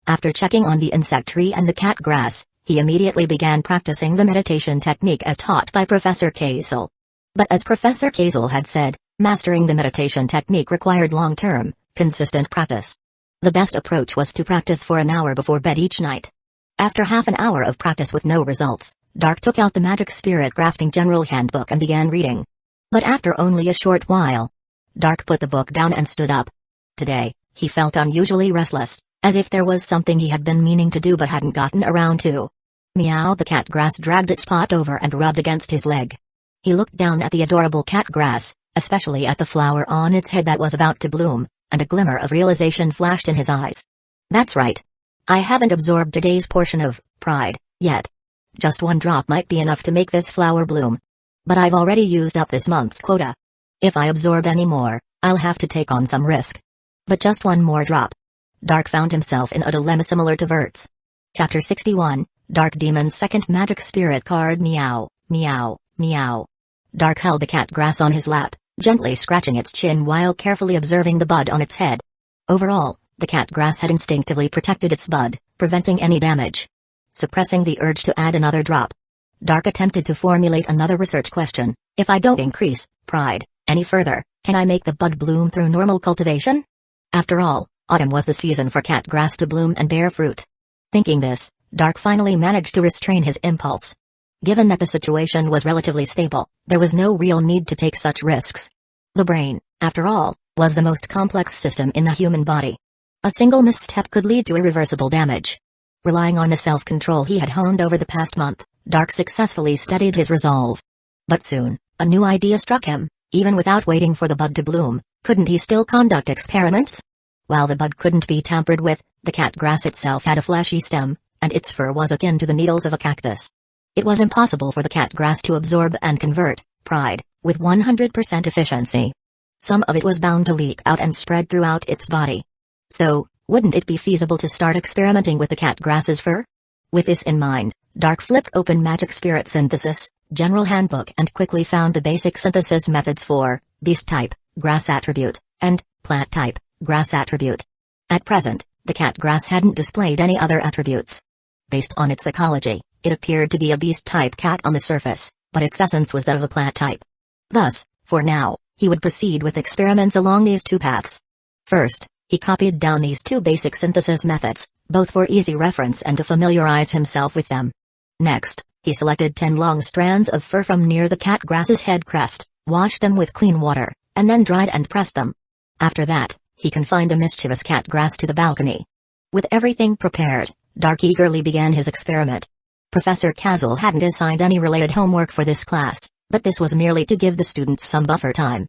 After checking on the insect tree and the cat grass, he immediately began practicing the meditation technique as taught by Professor Kazel. But as Professor Kazel had said, mastering the meditation technique required long-term, consistent practice. The best approach was to practice for an hour before bed each night. After half an hour of practice with no results, Dark took out the Magic Spirit Crafting General Handbook and began reading. But after only a short while, Dark put the book down and stood up. Today, he felt unusually restless, as if there was something he had been meaning to do but hadn't gotten around to. Meow. The cat grass dragged its paw over and rubbed against his leg. He looked down at the adorable cat grass, especially at the flower on its head that was about to bloom, and a glimmer of realization flashed in his eyes. That's right. I haven't absorbed today's portion of pride yet. Just one drop might be enough to make this flower bloom. But I've already used up this month's quota. If I absorb any more, I'll have to take on some risk. But just one more drop. Dark found himself in a dilemma similar to Vert's. Chapter 61, Dark Demon's Second Magic Spirit Card. Meow, meow, meow. Dark held the cat grass on his lap, gently scratching its chin while carefully observing the bud on its head. Overall, the cat grass had instinctively protected its bud, preventing any damage. Suppressing the urge to add another drop, Dark attempted to formulate another research question. If I don't increase pride any further, can I make the bud bloom through normal cultivation? After all, autumn was the season for cat grass to bloom and bear fruit. Thinking this, Dark finally managed to restrain his impulse. Given that the situation was relatively stable, there was no real need to take such risks. The brain, after all, was the most complex system in the human body. A single misstep could lead to irreversible damage. Relying on the self-control he had honed over the past month, Dark successfully steadied his resolve. But soon, a new idea struck him. Even without waiting for the bud to bloom, couldn't he still conduct experiments? While the bud couldn't be tampered with, the cat grass itself had a fleshy stem, and its fur was akin to the needles of a cactus. It was impossible for the cat grass to absorb and convert pride with 100% efficiency. Some of it was bound to leak out and spread throughout its body. So, wouldn't it be feasible to start experimenting with the cat grass's fur? With this in mind, Dark flipped open Magic Spirit Synthesis General Handbook and quickly found the basic synthesis methods for beast type, grass attribute, and plant type, grass attribute. At present, the cat grass hadn't displayed any other attributes. Based on its ecology, it appeared to be a beast type cat on the surface, but its essence was that of a plant type. Thus, for now, he would proceed with experiments along these two paths. First, he copied down these two basic synthesis methods, both for easy reference and to familiarize himself with them. Next, he selected 10 long strands of fur from near the cat grass's head crest, washed them with clean water, and then dried and pressed them. After that, he confined the mischievous cat grass to the balcony. With everything prepared, Dark eagerly began his experiment. Professor Kazel hadn't assigned any related homework for this class, but this was merely to give the students some buffer time.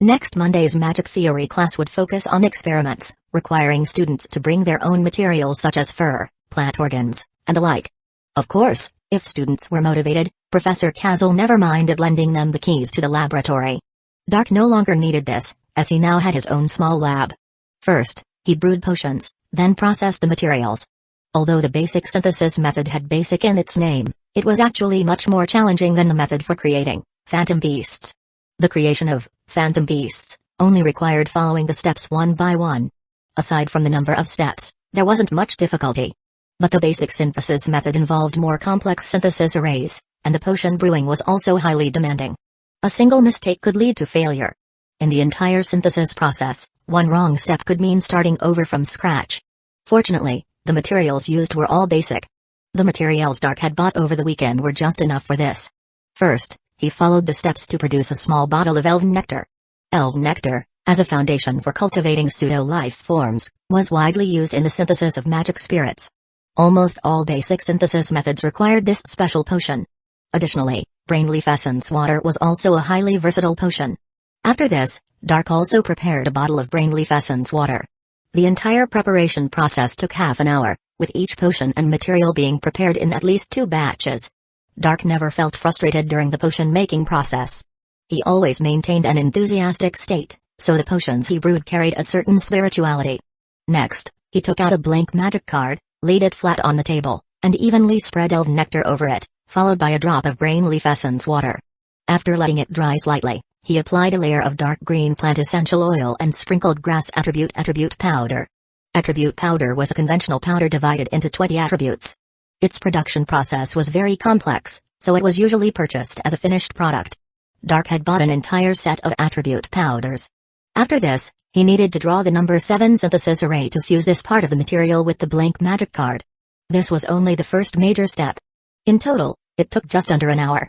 Next Monday's magic theory class would focus on experiments, requiring students to bring their own materials such as fur, plant organs, and the like. Of course, if students were motivated, Professor Kazel never minded lending them the keys to the laboratory. Dark no longer needed this, as he now had his own small lab. First, he brewed potions, then processed the materials. Although the basic synthesis method had basic in its name, it was actually much more challenging than the method for creating phantom beasts. The creation of phantom beasts only required following the steps one by one. Aside from the number of steps, there wasn't much difficulty. But the basic synthesis method involved more complex synthesis arrays, and the potion brewing was also highly demanding. A single mistake could lead to failure. In the entire synthesis process, one wrong step could mean starting over from scratch. Fortunately, the materials used were all basic. The materials Dark had bought over the weekend were just enough for this. First, he followed the steps to produce a small bottle of elven nectar. Elven nectar, as a foundation for cultivating pseudo-life forms, was widely used in the synthesis of magic spirits. Almost all basic synthesis methods required this special potion. Additionally, brainleaf essence water was also a highly versatile potion. After this, Dark also prepared a bottle of brainleaf essence water. The entire preparation process took half an hour, with each potion and material being prepared in at least 2 batches. Dark never felt frustrated during the potion-making process. He always maintained an enthusiastic state, so the potions he brewed carried a certain spirituality. Next, he took out a blank magic card, laid it flat on the table, and evenly spread elven nectar over it, followed by a drop of brain leaf essence water. After letting it dry slightly, he applied a layer of dark green plant essential oil and sprinkled grass attribute powder. Attribute powder was a conventional powder divided into 20 attributes. Its production process was very complex, so it was usually purchased as a finished product. Dark had bought an entire set of attribute powders. After this, he needed to draw the number 7 synthesis array to fuse this part of the material with the blank magic card. This was only the first major step. In total, it took just under an hour.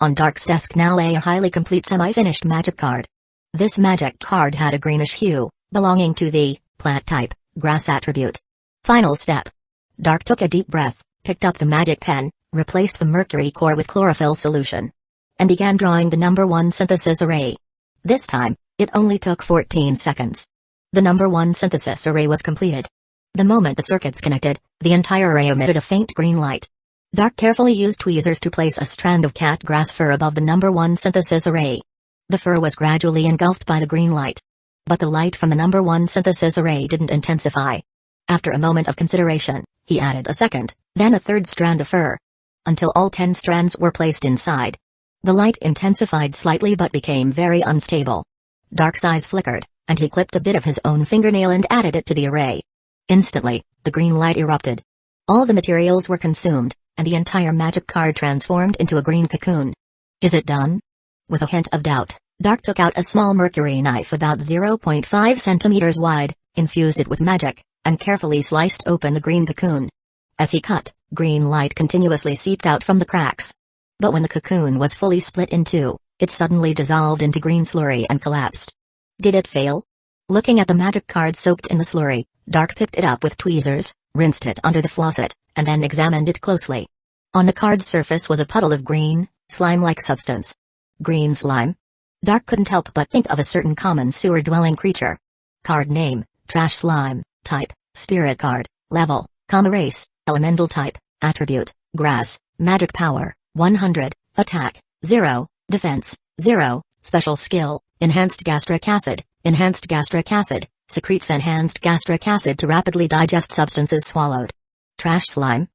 On Dark's desk now lay a highly complete semi-finished magic card. This magic card had a greenish hue, belonging to the plant type, grass attribute. Final step. Dark took a deep breath, picked up the magic pen, replaced the mercury core with chlorophyll solution, and began drawing the number 1 synthesis array. This time, it only took 14 seconds. The number 1 synthesis array was completed. The moment the circuits connected, the entire array emitted a faint green light. Dark carefully used tweezers to place a strand of cat grass fur above the number 1 synthesis array. The fur was gradually engulfed by the green light. But the light from the number 1 synthesis array didn't intensify. After a moment of consideration, he added a second, then a third strand of fur, until all 10 strands were placed inside. The light intensified slightly but became very unstable. Dark's eyes flickered, and he clipped a bit of his own fingernail and added it to the array. Instantly, the green light erupted. All the materials were consumed, and the entire magic card transformed into a green cocoon. Is it done? With a hint of doubt, Dark took out a small mercury knife about 0.5 centimeters wide, infused it with magic, and carefully sliced open the green cocoon. As he cut, green light continuously seeped out from the cracks. But when the cocoon was fully split in two, it suddenly dissolved into green slurry and collapsed. Did it fail? Looking at the magic card soaked in the slurry, Dark picked it up with tweezers, rinsed it under the faucet, and then examined it closely. On the card's surface was a puddle of green, slime-like substance. Green slime? Dark couldn't help but think of a certain common sewer-dwelling creature. Card name, trash slime, type, spirit card, level, race, elemental type, attribute, grass, magic power, 100, attack, 0, defense, 0, special skill, enhanced gastric acid, secretes enhanced gastric acid to rapidly digest substances swallowed. Trash slime?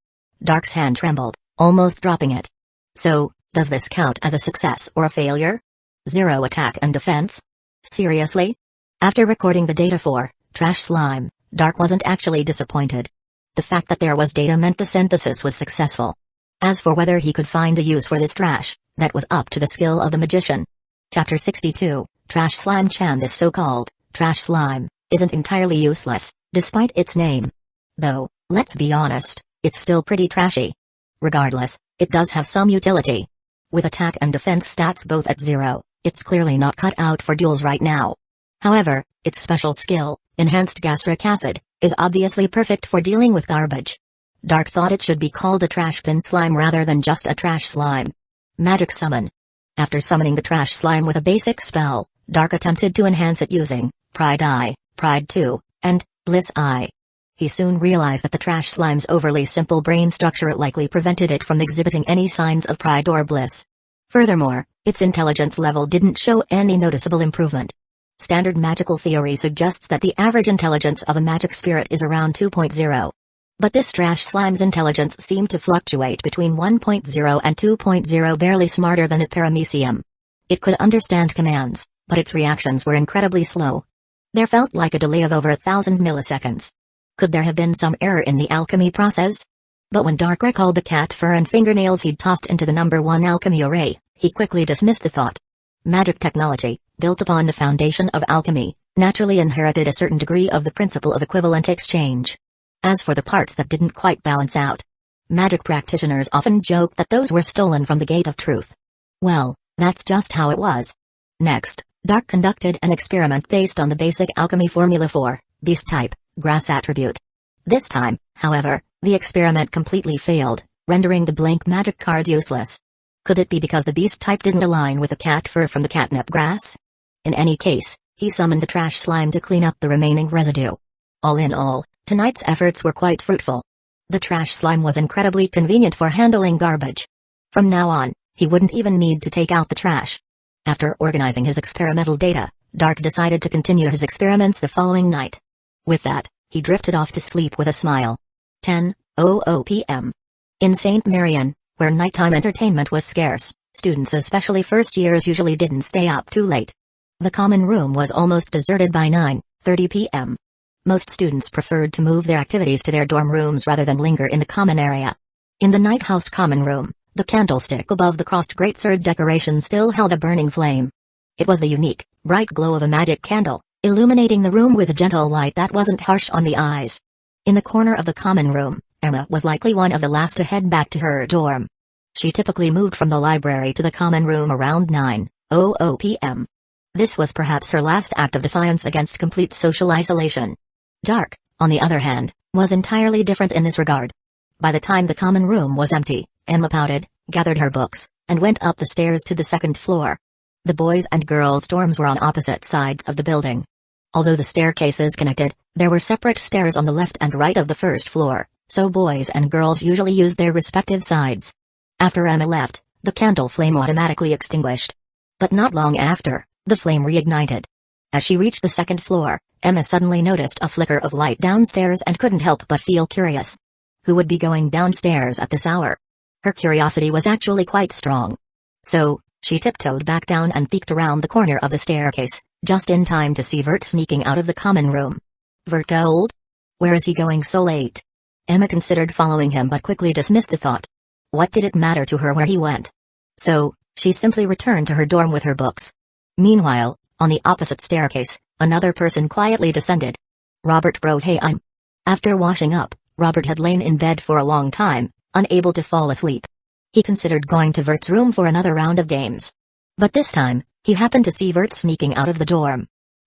Dark's hand trembled, almost dropping it. So, does this count as a success or a failure? 0 attack and defense? Seriously? After recording the data for trash slime, Dark wasn't actually disappointed. The fact that there was data meant the synthesis was successful. As for whether he could find a use for this trash, that was up to the skill of the magician. Chapter 62, Trash Slime Chan. This so-called trash slime isn't entirely useless, despite its name. Though, let's be honest, it's still pretty trashy. Regardless, it does have some utility. With attack and defense stats both at 0, it's clearly not cut out for duels right now. However, its special skill, enhanced gastric acid, is obviously perfect for dealing with garbage. Dark thought it should be called a trash bin slime rather than just a trash slime. Magic summon. After summoning the trash slime with a basic spell, Dark attempted to enhance it using Pride Eye, Pride 2, and Bliss Eye. He soon realized that the trash slime's overly simple brain structure likely prevented it from exhibiting any signs of pride or bliss. Furthermore, its intelligence level didn't show any noticeable improvement. Standard magical theory suggests that the average intelligence of a magic spirit is around 2.0. But this trash slime's intelligence seemed to fluctuate between 1.0 and 2.0, barely smarter than a paramecium. It could understand commands, but its reactions were incredibly slow. There felt like a delay of over 1,000 milliseconds. Could there have been some error in the alchemy process? But when Dark recalled the cat fur and fingernails he'd tossed into the number 1 alchemy array, he quickly dismissed the thought. Magic technology, built upon the foundation of alchemy, naturally inherited a certain degree of the principle of equivalent exchange. As for the parts that didn't quite balance out, magic practitioners often joked that those were stolen from the Gate of Truth. Well, that's just how it was. Next, Dark conducted an experiment based on the basic alchemy formula for beast type, grass attribute. This time, however, the experiment completely failed, rendering the blank magic card useless. Could it be because the beast type didn't align with the cat fur from the catnip grass? In any case, he summoned the trash slime to clean up the remaining residue. All in all, tonight's efforts were quite fruitful. The trash slime was incredibly convenient for handling garbage. From now on, he wouldn't even need to take out the trash. After organizing his experimental data, Dark decided to continue his experiments the following night. With that, he drifted off to sleep with a smile. 10:00 p.m. In St. Marion, Where nighttime entertainment was scarce, students especially first years usually didn't stay up too late. The common room was almost deserted by 9:30 p.m. Most students preferred to move their activities to their dorm rooms rather than linger in the common area. In the night house common room, the candlestick above the crossed greatsword decoration still held a burning flame. It was the unique, bright glow of a magic candle, illuminating the room with a gentle light that wasn't harsh on the eyes. In the corner of the common room, Emma was likely one of the last to head back to her dorm. She typically moved from the library to the common room around 9:00 p.m. This was perhaps her last act of defiance against complete social isolation. Dark, on the other hand, was entirely different in this regard. By the time the common room was empty, Emma pouted, gathered her books, and went up the stairs to the second floor. The boys' and girls' dorms were on opposite sides of the building. Although the staircases connected, there were separate stairs on the left and right of the first floor, so boys and girls usually used their respective sides. After Emma left, the candle flame automatically extinguished. But not long after, the flame reignited. As she reached the second floor, Emma suddenly noticed a flicker of light downstairs and couldn't help but feel curious. Who would be going downstairs at this hour? Her curiosity was actually quite strong. So, she tiptoed back down and peeked around the corner of the staircase, just in time to see Vert sneaking out of the common room. Vert Gold? Where is he going so late? Emma considered following him but quickly dismissed the thought. What did it matter to her where he went? So, she simply returned to her dorm with her books. Meanwhile, on the opposite staircase, another person quietly descended. Robert Broheim. After washing up, Robert had lain in bed for a long time, unable to fall asleep. He considered going to Vert's room for another round of games. But this time, he happened to see Vert sneaking out of the dorm.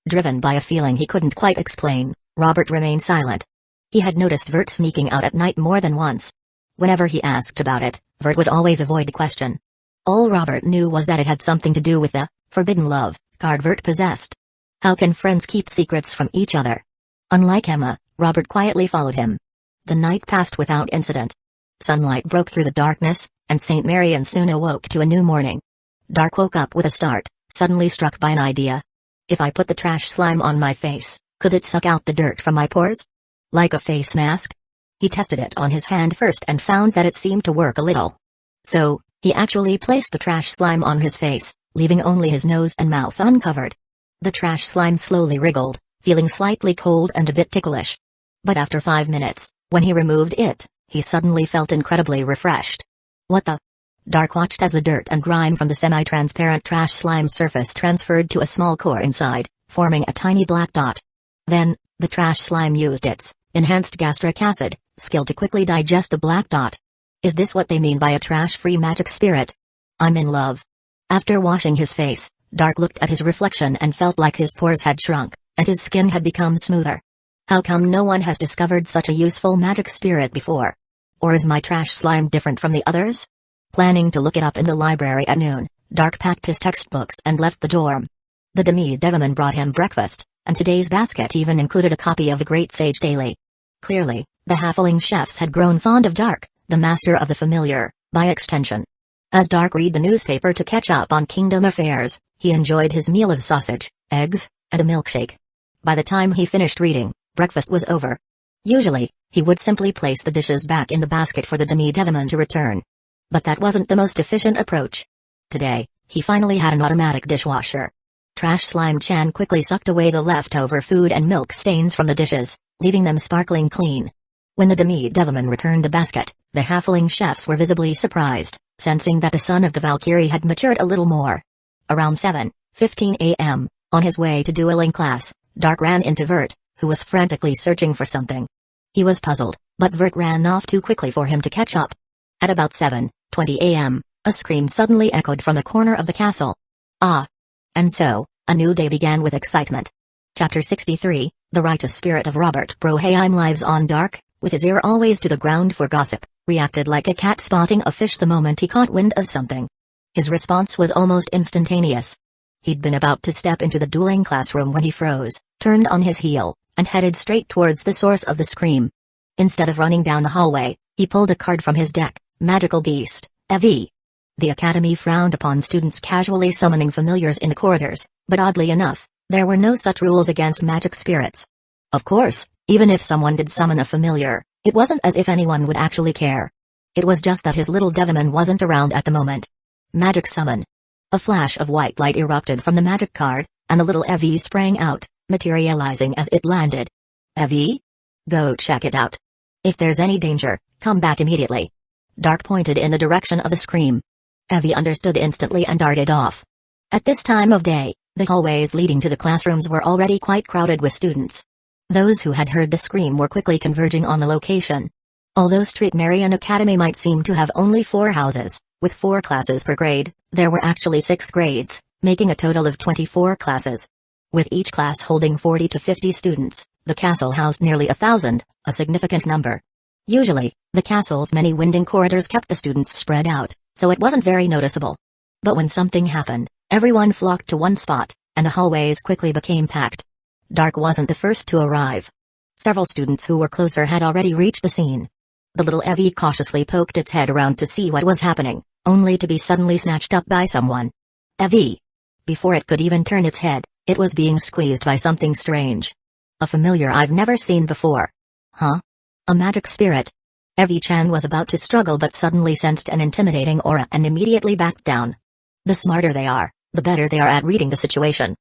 Driven by a feeling he couldn't quite explain, Robert remained silent. He had noticed Vert sneaking out at night more than once. Whenever he asked about it, Vert would always avoid the question. All Robert knew was that it had something to do with the forbidden love card Vert possessed. How can friends keep secrets from each other? Unlike Emma, Robert quietly followed him. The night passed without incident. Sunlight broke through the darkness, and St. Marian soon awoke to a new morning. Dark woke up with a start, suddenly struck by an idea. If I put the trash slime on my face, could it suck out the dirt from my pores? Like a face mask? He tested it on his hand first and found that it seemed to work a little. So, he actually placed the trash slime on his face, leaving only his nose and mouth uncovered. The trash slime slowly wriggled, feeling slightly cold and a bit ticklish. But after 5 minutes, when he removed it, he suddenly felt incredibly refreshed. What the? Dark watched as the dirt and grime from the semi-transparent trash slime surface transferred to a small core inside, forming a tiny black dot. Then, the trash slime used its enhanced gastric acid skill to quickly digest the black dot. Is this what they mean by a trash-free magic spirit? I'm in love. After washing his face, Dark looked at his reflection and felt like his pores had shrunk, and his skin had become smoother. How come no one has discovered such a useful magic spirit before? Or is my trash slime different from the others? Planning to look it up in the library at noon, Dark packed his textbooks and left the dorm. The demi-devilman brought him breakfast, and today's basket even included a copy of the Great Sage Daily. Clearly, the halfling chefs had grown fond of Dark, the master of the familiar, by extension. As Dark read the newspaper to catch up on kingdom affairs, he enjoyed his meal of sausage, eggs, and a milkshake. By the time he finished reading, breakfast was over. Usually, he would simply place the dishes back in the basket for the demi-devilman to return. But that wasn't the most efficient approach. Today, he finally had an automatic dishwasher. Trash Slime Chan quickly sucked away the leftover food and milk stains from the dishes, leaving them sparkling clean. When the demi-devilman returned the basket, the halfling chefs were visibly surprised, sensing that the son of the Valkyrie had matured a little more. Around 7:15 a.m., on his way to dueling class, Dark ran into Vert, who was frantically searching for something. He was puzzled, but Vert ran off too quickly for him to catch up. At about 7:20 a.m., a scream suddenly echoed from the corner of the castle. Ah! And so, a new day began with excitement. Chapter 63, The Righteous Spirit of Robert Broheim lives on. Dark, with his ear always to the ground for gossip, reacted like a cat spotting a fish the moment he caught wind of something. His response was almost instantaneous. He'd been about to step into the dueling classroom when he froze, turned on his heel, and headed straight towards the source of the scream. Instead of running down the hallway, he pulled a card from his deck, Magical Beast, EV. The academy frowned upon students casually summoning familiars in the corridors, but oddly enough, there were no such rules against magic spirits. Of course, even if someone did summon a familiar, it wasn't as if anyone would actually care. It was just that his little Devilman wasn't around at the moment. Magic summon. A flash of white light erupted from the magic card, and the little Evie sprang out, materializing as it landed. Evie? Go check it out. If there's any danger, come back immediately. Dark pointed in the direction of the scream. Evie understood instantly and darted off. At this time of day, the hallways leading to the classrooms were already quite crowded with students. Those who had heard the scream were quickly converging on the location. Although Street Marion Academy might seem to have only 4 houses, with 4 classes per grade, there were actually 6 grades, making a total of 24 classes. With each class holding 40 to 50 students, the castle housed nearly 1,000, a significant number. Usually, the castle's many winding corridors kept the students spread out, so it wasn't very noticeable. But when something happened, everyone flocked to one spot, and the hallways quickly became packed. Dark wasn't the first to arrive. Several students who were closer had already reached the scene. The little Evie cautiously poked its head around to see what was happening, only to be suddenly snatched up by someone. Evie! Before it could even turn its head, it was being squeezed by something strange. A familiar I've never seen before. Huh? A magic spirit. Evie-chan was about to struggle but suddenly sensed an intimidating aura and immediately backed down. The smarter they are, the better they are at reading the situation.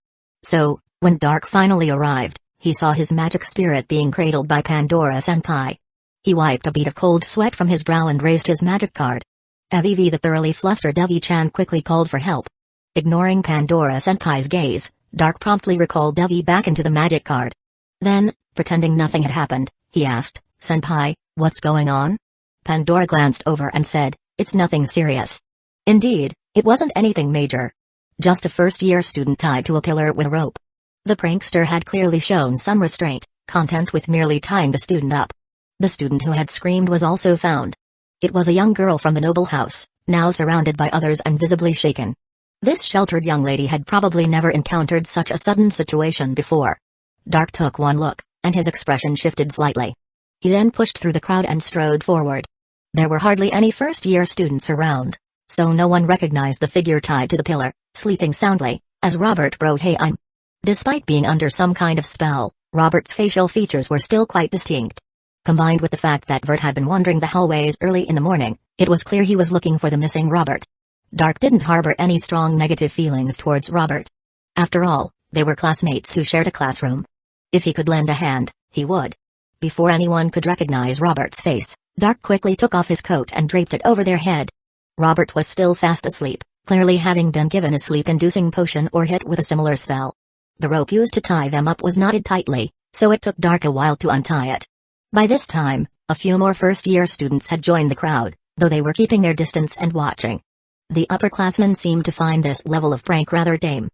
So, when Dark finally arrived, he saw his magic spirit being cradled by Pandora-senpai. He wiped a bead of cold sweat from his brow and raised his magic card. Evie, the thoroughly flustered Evie-chan, quickly called for help. Ignoring Pandora-senpai's gaze, Dark promptly recalled Evie back into the magic card. Then, pretending nothing had happened, he asked, "Senpai, what's going on?" Pandora glanced over and said, "It's nothing serious." Indeed, it wasn't anything major. Just a first-year student tied to a pillar with a rope. The prankster had clearly shown some restraint, content with merely tying the student up. The student who had screamed was also found. It was a young girl from the noble house, now surrounded by others and visibly shaken. This sheltered young lady had probably never encountered such a sudden situation before. Dark took one look, and his expression shifted slightly. He then pushed through the crowd and strode forward. There were hardly any first-year students around, so no one recognized the figure tied to the pillar, sleeping soundly, as Robert Broheim. Despite being under some kind of spell, Robert's facial features were still quite distinct. Combined with the fact that Vert had been wandering the hallways early in the morning, it was clear he was looking for the missing Robert. Dark didn't harbor any strong negative feelings towards Robert. After all, they were classmates who shared a classroom. If he could lend a hand, he would. Before anyone could recognize Robert's face, Dark quickly took off his coat and draped it over their head. Robert was still fast asleep, clearly having been given a sleep-inducing potion or hit with a similar spell. The rope used to tie them up was knotted tightly, so it took Dark a while to untie it. By this time, a few more first-year students had joined the crowd, though they were keeping their distance and watching. The upperclassmen seemed to find this level of prank rather tame.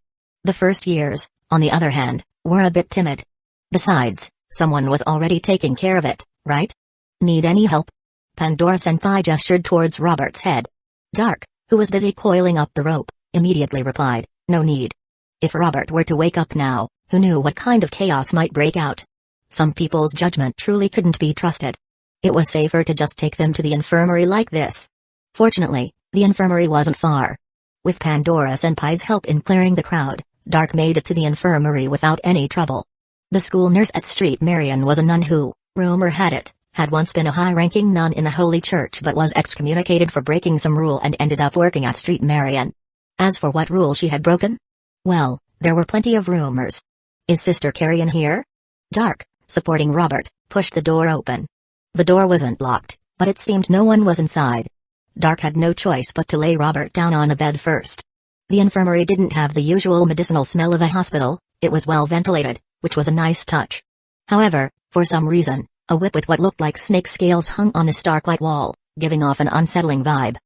The first years, on the other hand, were a bit timid. Besides, someone was already taking care of it, right? Need any help? Pandora-senpai gestured towards Robert's head. Dark, who was busy coiling up the rope, immediately replied, "No need." If Robert were to wake up now, who knew what kind of chaos might break out? Some people's judgment truly couldn't be trusted. It was safer to just take them to the infirmary like this. Fortunately, the infirmary wasn't far. With Pandora-senpai's help in clearing the crowd, Dark made it to the infirmary without any trouble. The school nurse at Street Marion was a nun who, rumor had it, had once been a high-ranking nun in the Holy Church but was excommunicated for breaking some rule and ended up working at Street Marion. As for what rule she had broken? Well, there were plenty of rumors. Is Sister Carrion here? Dark, supporting Robert, pushed the door open. The door wasn't locked, but it seemed no one was inside. Dark had no choice but to lay Robert down on a bed first. The infirmary didn't have the usual medicinal smell of a hospital, it was well ventilated, which was a nice touch. However, for some reason, a whip with what looked like snake scales hung on the stark white wall, giving off an unsettling vibe.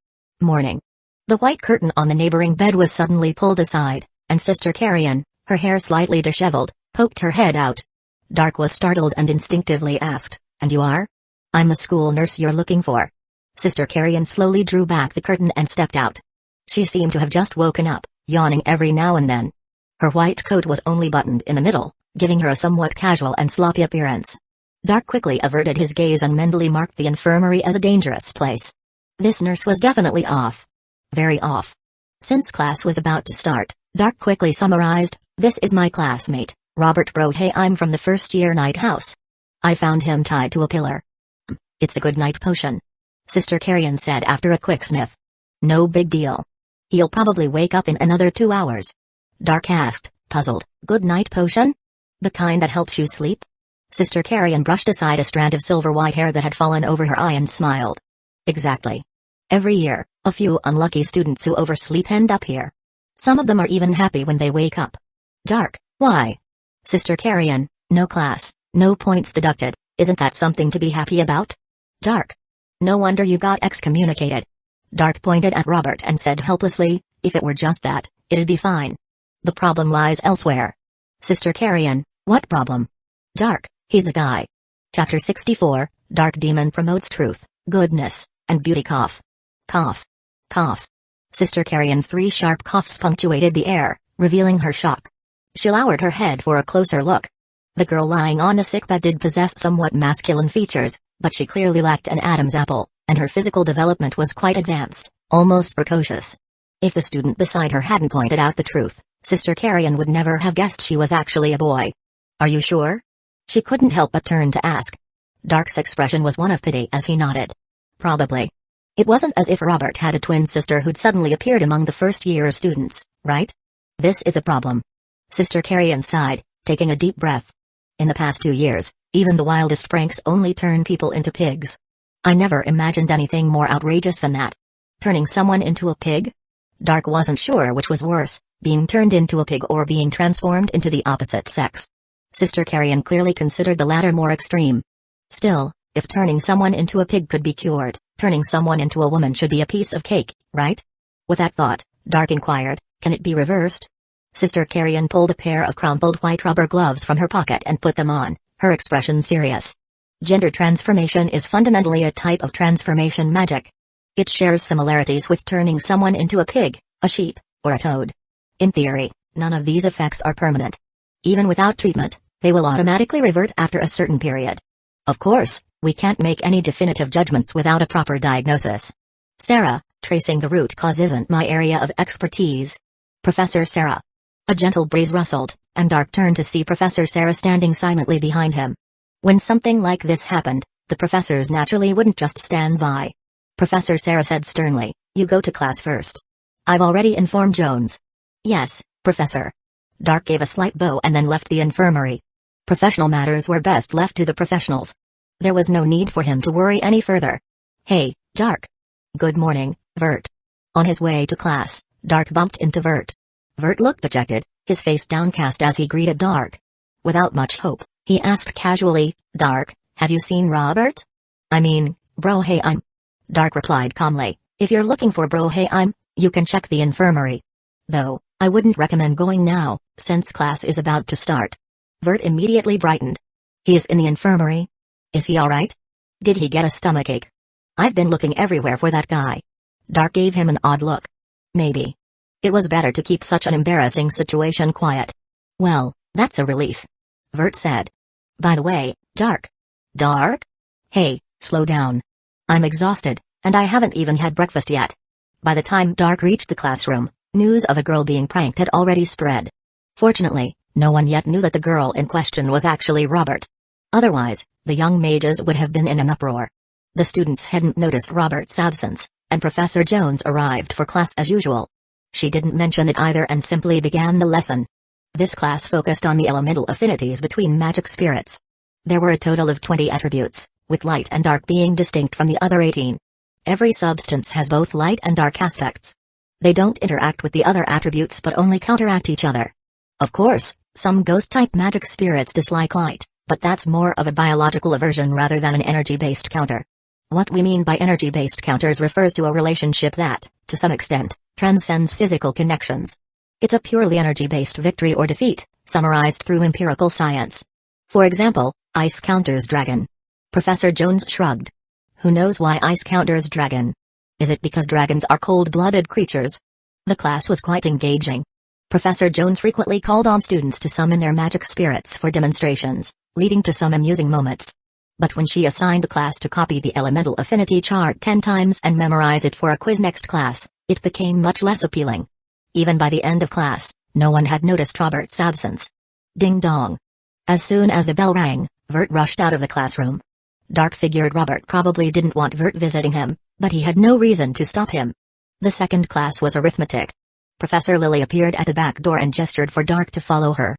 Morning. The white curtain on the neighboring bed was suddenly pulled aside, and Sister Carrion, her hair slightly disheveled, poked her head out. Dark was startled and instinctively asked, "And you are?" "I'm the school nurse you're looking for." Sister Carrion slowly drew back the curtain and stepped out. She seemed to have just woken up, yawning every now and then. Her white coat was only buttoned in the middle, giving her a somewhat casual and sloppy appearance. Dark quickly averted his gaze and mentally marked the infirmary as a dangerous place. This nurse was definitely off. Very off. Since class was about to start, Dark quickly summarized, "This is my classmate, Robert Broheim from the first-year night house. I found him tied to a pillar. It's a good night potion." Sister Carrion said after a quick sniff. No big deal. He'll probably wake up in another 2 hours. Dark asked, puzzled. Good night potion? The kind that helps you sleep? Sister Carrion brushed aside a strand of silver white hair that had fallen over her eye and smiled. Exactly. Every year, a few unlucky students who oversleep end up here. Some of them are even happy when they wake up. Dark, why? Sister Carrion, no class, no points deducted, isn't that something to be happy about? Dark. No wonder you got excommunicated. Dark pointed at Robert and said helplessly, if it were just that, it'd be fine. The problem lies elsewhere. Sister Carrion, what problem? Dark, he's a guy. Chapter 64, Dark Demon promotes truth, goodness, and beauty. Cough. Cough. Cough. Sister Carrion's 3 sharp coughs punctuated the air, revealing her shock. She lowered her head for a closer look. The girl lying on the sickbed did possess somewhat masculine features, but she clearly lacked an Adam's apple, and her physical development was quite advanced, almost precocious. If the student beside her hadn't pointed out the truth, Sister Carrion would never have guessed she was actually a boy. Are you sure? She couldn't help but turn to ask. Dark's expression was one of pity as he nodded. Probably. It wasn't as if Robert had a twin sister who'd suddenly appeared among the first-year students, right? This is a problem. Sister Carrion sighed, taking a deep breath. In the past 2 years, even the wildest pranks only turn people into pigs. I never imagined anything more outrageous than that. Turning someone into a pig? Dark wasn't sure which was worse, being turned into a pig or being transformed into the opposite sex. Sister Carrion clearly considered the latter more extreme. Still, if turning someone into a pig could be cured, turning someone into a woman should be a piece of cake, right? With that thought, Dark inquired, can it be reversed? Sister Carrion pulled a pair of crumpled white rubber gloves from her pocket and put them on, her expression serious. Gender transformation is fundamentally a type of transformation magic. It shares similarities with turning someone into a pig, a sheep, or a toad. In theory, none of these effects are permanent. Even without treatment, they will automatically revert after a certain period. Of course, we can't make any definitive judgments without a proper diagnosis. Sarah, tracing the root cause isn't my area of expertise. Professor Sarah. A gentle breeze rustled, and Dark turned to see Professor Sarah standing silently behind him. When something like this happened, the professors naturally wouldn't just stand by. Professor Sarah said sternly, you go to class first. I've already informed Jones. Yes, Professor. Dark gave a slight bow and then left the infirmary. Professional matters were best left to the professionals. There was no need for him to worry any further. Hey, Dark. Good morning, Vert. On his way to class, Dark bumped into Vert. Vert looked dejected, his face downcast as he greeted Dark. Without much hope, he asked casually, Dark, have you seen Robert? I mean, bro hey I'm. Dark replied calmly, if you're looking for bro hey I'm, you can check the infirmary. Though, I wouldn't recommend going now, since class is about to start. Vert immediately brightened. He's in the infirmary? Is he alright? Did he get a stomachache? I've been looking everywhere for that guy. Dark gave him an odd look. Maybe. It was better to keep such an embarrassing situation quiet. Well, that's a relief. Vert said. By the way, Dark. Dark? Hey, slow down. I'm exhausted, and I haven't even had breakfast yet. By the time Dark reached the classroom, news of a girl being pranked had already spread. Fortunately, no one yet knew that the girl in question was actually Robert. Otherwise, the young mages would have been in an uproar. The students hadn't noticed Robert's absence, and Professor Jones arrived for class as usual. She didn't mention it either and simply began the lesson. This class focused on the elemental affinities between magic spirits. There were a total of 20 attributes, with light and dark being distinct from the other 18. Every substance has both light and dark aspects. They don't interact with the other attributes but only counteract each other. Of course, some ghost-type magic spirits dislike light, but that's more of a biological aversion rather than an energy-based counter. What we mean by energy-based counters refers to a relationship that, to some extent, transcends physical connections. It's a purely energy-based victory or defeat, summarized through empirical science. For example, ice counters dragon. Professor Jones shrugged. Who knows why ice counters dragon? Is it because dragons are cold-blooded creatures? The class was quite engaging. Professor Jones frequently called on students to summon their magic spirits for demonstrations, leading to some amusing moments. But when she assigned the class to copy the elemental affinity chart 10 times and memorize it for a quiz next class, it became much less appealing. Even by the end of class, no one had noticed Robert's absence. Ding dong. As soon as the bell rang, Vert rushed out of the classroom. Dark figured Robert probably didn't want Vert visiting him, but he had no reason to stop him. The second class was arithmetic. Professor Lily appeared at the back door and gestured for Dark to follow her.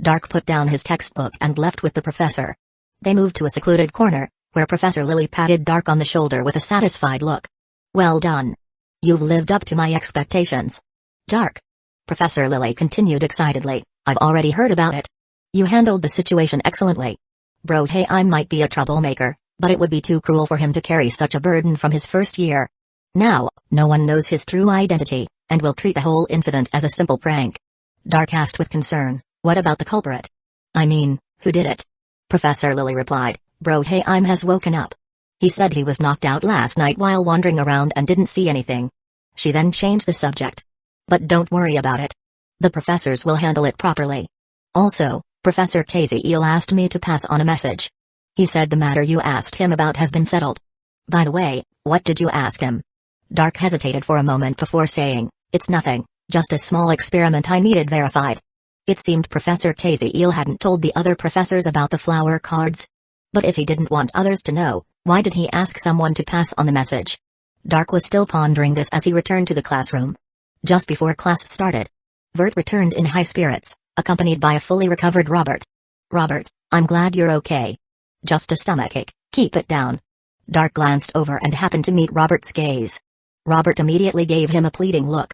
Dark put down his textbook and left with the professor. They moved to a secluded corner, where Professor Lily patted Dark on the shoulder with a satisfied look. "Well done. You've lived up to my expectations." "Dark," Professor Lily continued excitedly, "I've already heard about it. You handled the situation excellently. Bro, hey, I might be a troublemaker, but it would be too cruel for him to carry such a burden from his first year. Now, no one knows his true identity, and we'll treat the whole incident as a simple prank." Dark asked with concern, "What about the culprit? I mean, who did it?" Professor Lily replied, "Bro, hey, has woken up. He said he was knocked out last night while wandering around and didn't see anything." She then changed the subject. "But don't worry about it. The professors will handle it properly. Also, Professor Kazekage asked me to pass on a message. He said the matter you asked him about has been settled." "By the way, what did you ask him?" Dark hesitated for a moment before saying, "It's nothing, just a small experiment I needed verified." It seemed Professor Kazekage hadn't told the other professors about the flower cards. But if he didn't want others to know, why did he ask someone to pass on the message? Dark was still pondering this as he returned to the classroom. Just before class started, Vert returned in high spirits, accompanied by a fully recovered Robert. "Robert, I'm glad you're okay. Just a stomachache, keep it down." Dark glanced over and happened to meet Robert's gaze. Robert immediately gave him a pleading look.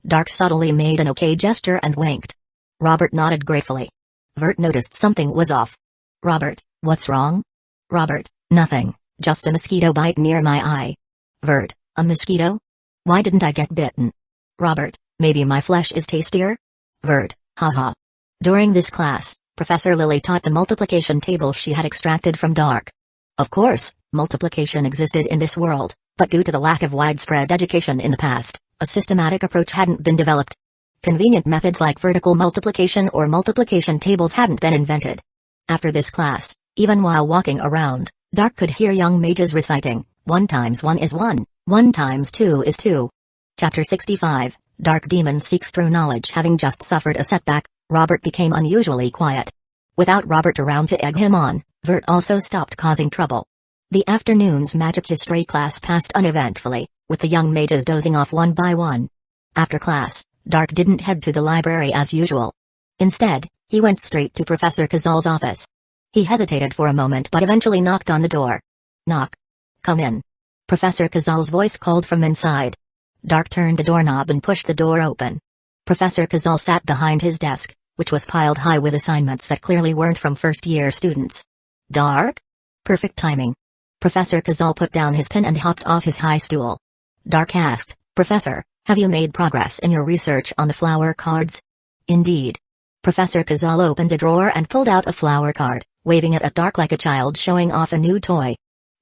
Dark subtly made an okay gesture and winked. Robert nodded gratefully. Vert noticed something was off. "Robert, what's wrong?" "Robert, nothing, just a mosquito bite near my eye." "Vert, a mosquito? Why didn't I get bitten?" "Robert, maybe my flesh is tastier?" "Vert, haha." During this class, Professor Lily taught the multiplication table she had extracted from Dark. Of course, multiplication existed in this world, but due to the lack of widespread education in the past, a systematic approach hadn't been developed. Convenient methods like vertical multiplication or multiplication tables hadn't been invented. After this class, even while walking around, Dark could hear young mages reciting, 1 times 1 is 1, 1 times 2 is 2. Chapter 65, Dark Demon Seeks Through Knowledge. Having just suffered a setback, Robert became unusually quiet. Without Robert around to egg him on, Vert also stopped causing trouble. The afternoon's magic history class passed uneventfully, with the young mages dozing off one by one. After class, Dark didn't head to the library as usual. Instead, he went straight to Professor Kazal's office. He hesitated for a moment but eventually knocked on the door. "Knock. Come in." Professor Kazal's voice called from inside. Dark turned the doorknob and pushed the door open. Professor Kazal sat behind his desk, which was piled high with assignments that clearly weren't from first-year students. "Dark?" Perfect timing. Professor Kazal put down his pen and hopped off his high stool. Dark asked, "Professor, have you made progress in your research on the flower cards?" "Indeed." Professor Kazal opened a drawer and pulled out a flower card, waving it at Dark like a child showing off a new toy.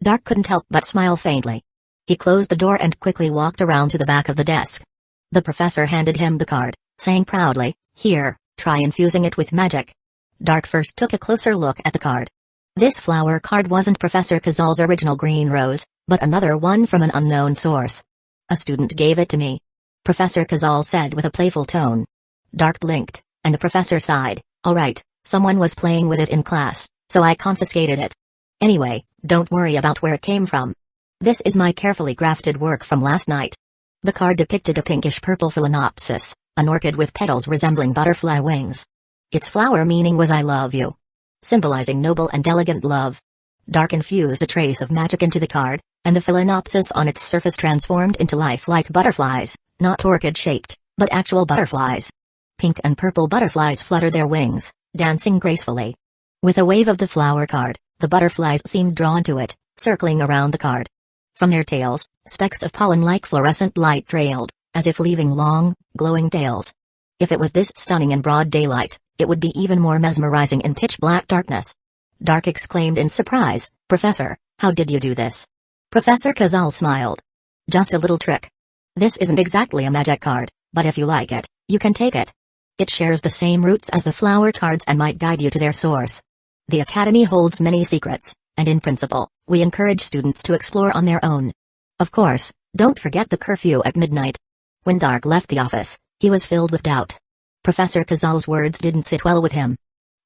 Dark couldn't help but smile faintly. He closed the door and quickly walked around to the back of the desk. The professor handed him the card, saying proudly, "Here, try infusing it with magic." Dark first took a closer look at the card. This flower card wasn't Professor Kazal's original green rose, but another one from an unknown source. "A student gave it to me," Professor Kazal said with a playful tone. Dark blinked, and the professor sighed, "All right, someone was playing with it in class, so I confiscated it. Anyway, don't worry about where it came from. This is my carefully crafted work from last night." The card depicted a pinkish-purple phalaenopsis, an orchid with petals resembling butterfly wings. Its flower meaning was "I love you," symbolizing noble and elegant love. Dark infused a trace of magic into the card, and the phalaenopsis on its surface transformed into lifelike butterflies, not orchid-shaped, but actual butterflies. Pink and purple butterflies fluttered their wings, dancing gracefully. With a wave of the flower card, the butterflies seemed drawn to it, circling around the card. From their tails, specks of pollen-like fluorescent light trailed, as if leaving long, glowing tails. If it was this stunning in broad daylight, it would be even more mesmerizing in pitch-black darkness. Dark exclaimed in surprise, "Professor, how did you do this?" Professor Kazal smiled. "Just a little trick. This isn't exactly a magic card, but if you like it, you can take it. It shares the same roots as the flower cards and might guide you to their source. The Academy holds many secrets, and in principle, we encourage students to explore on their own. Of course, don't forget the curfew at midnight." When Dark left the office, he was filled with doubt. Professor Kazal's words didn't sit well with him.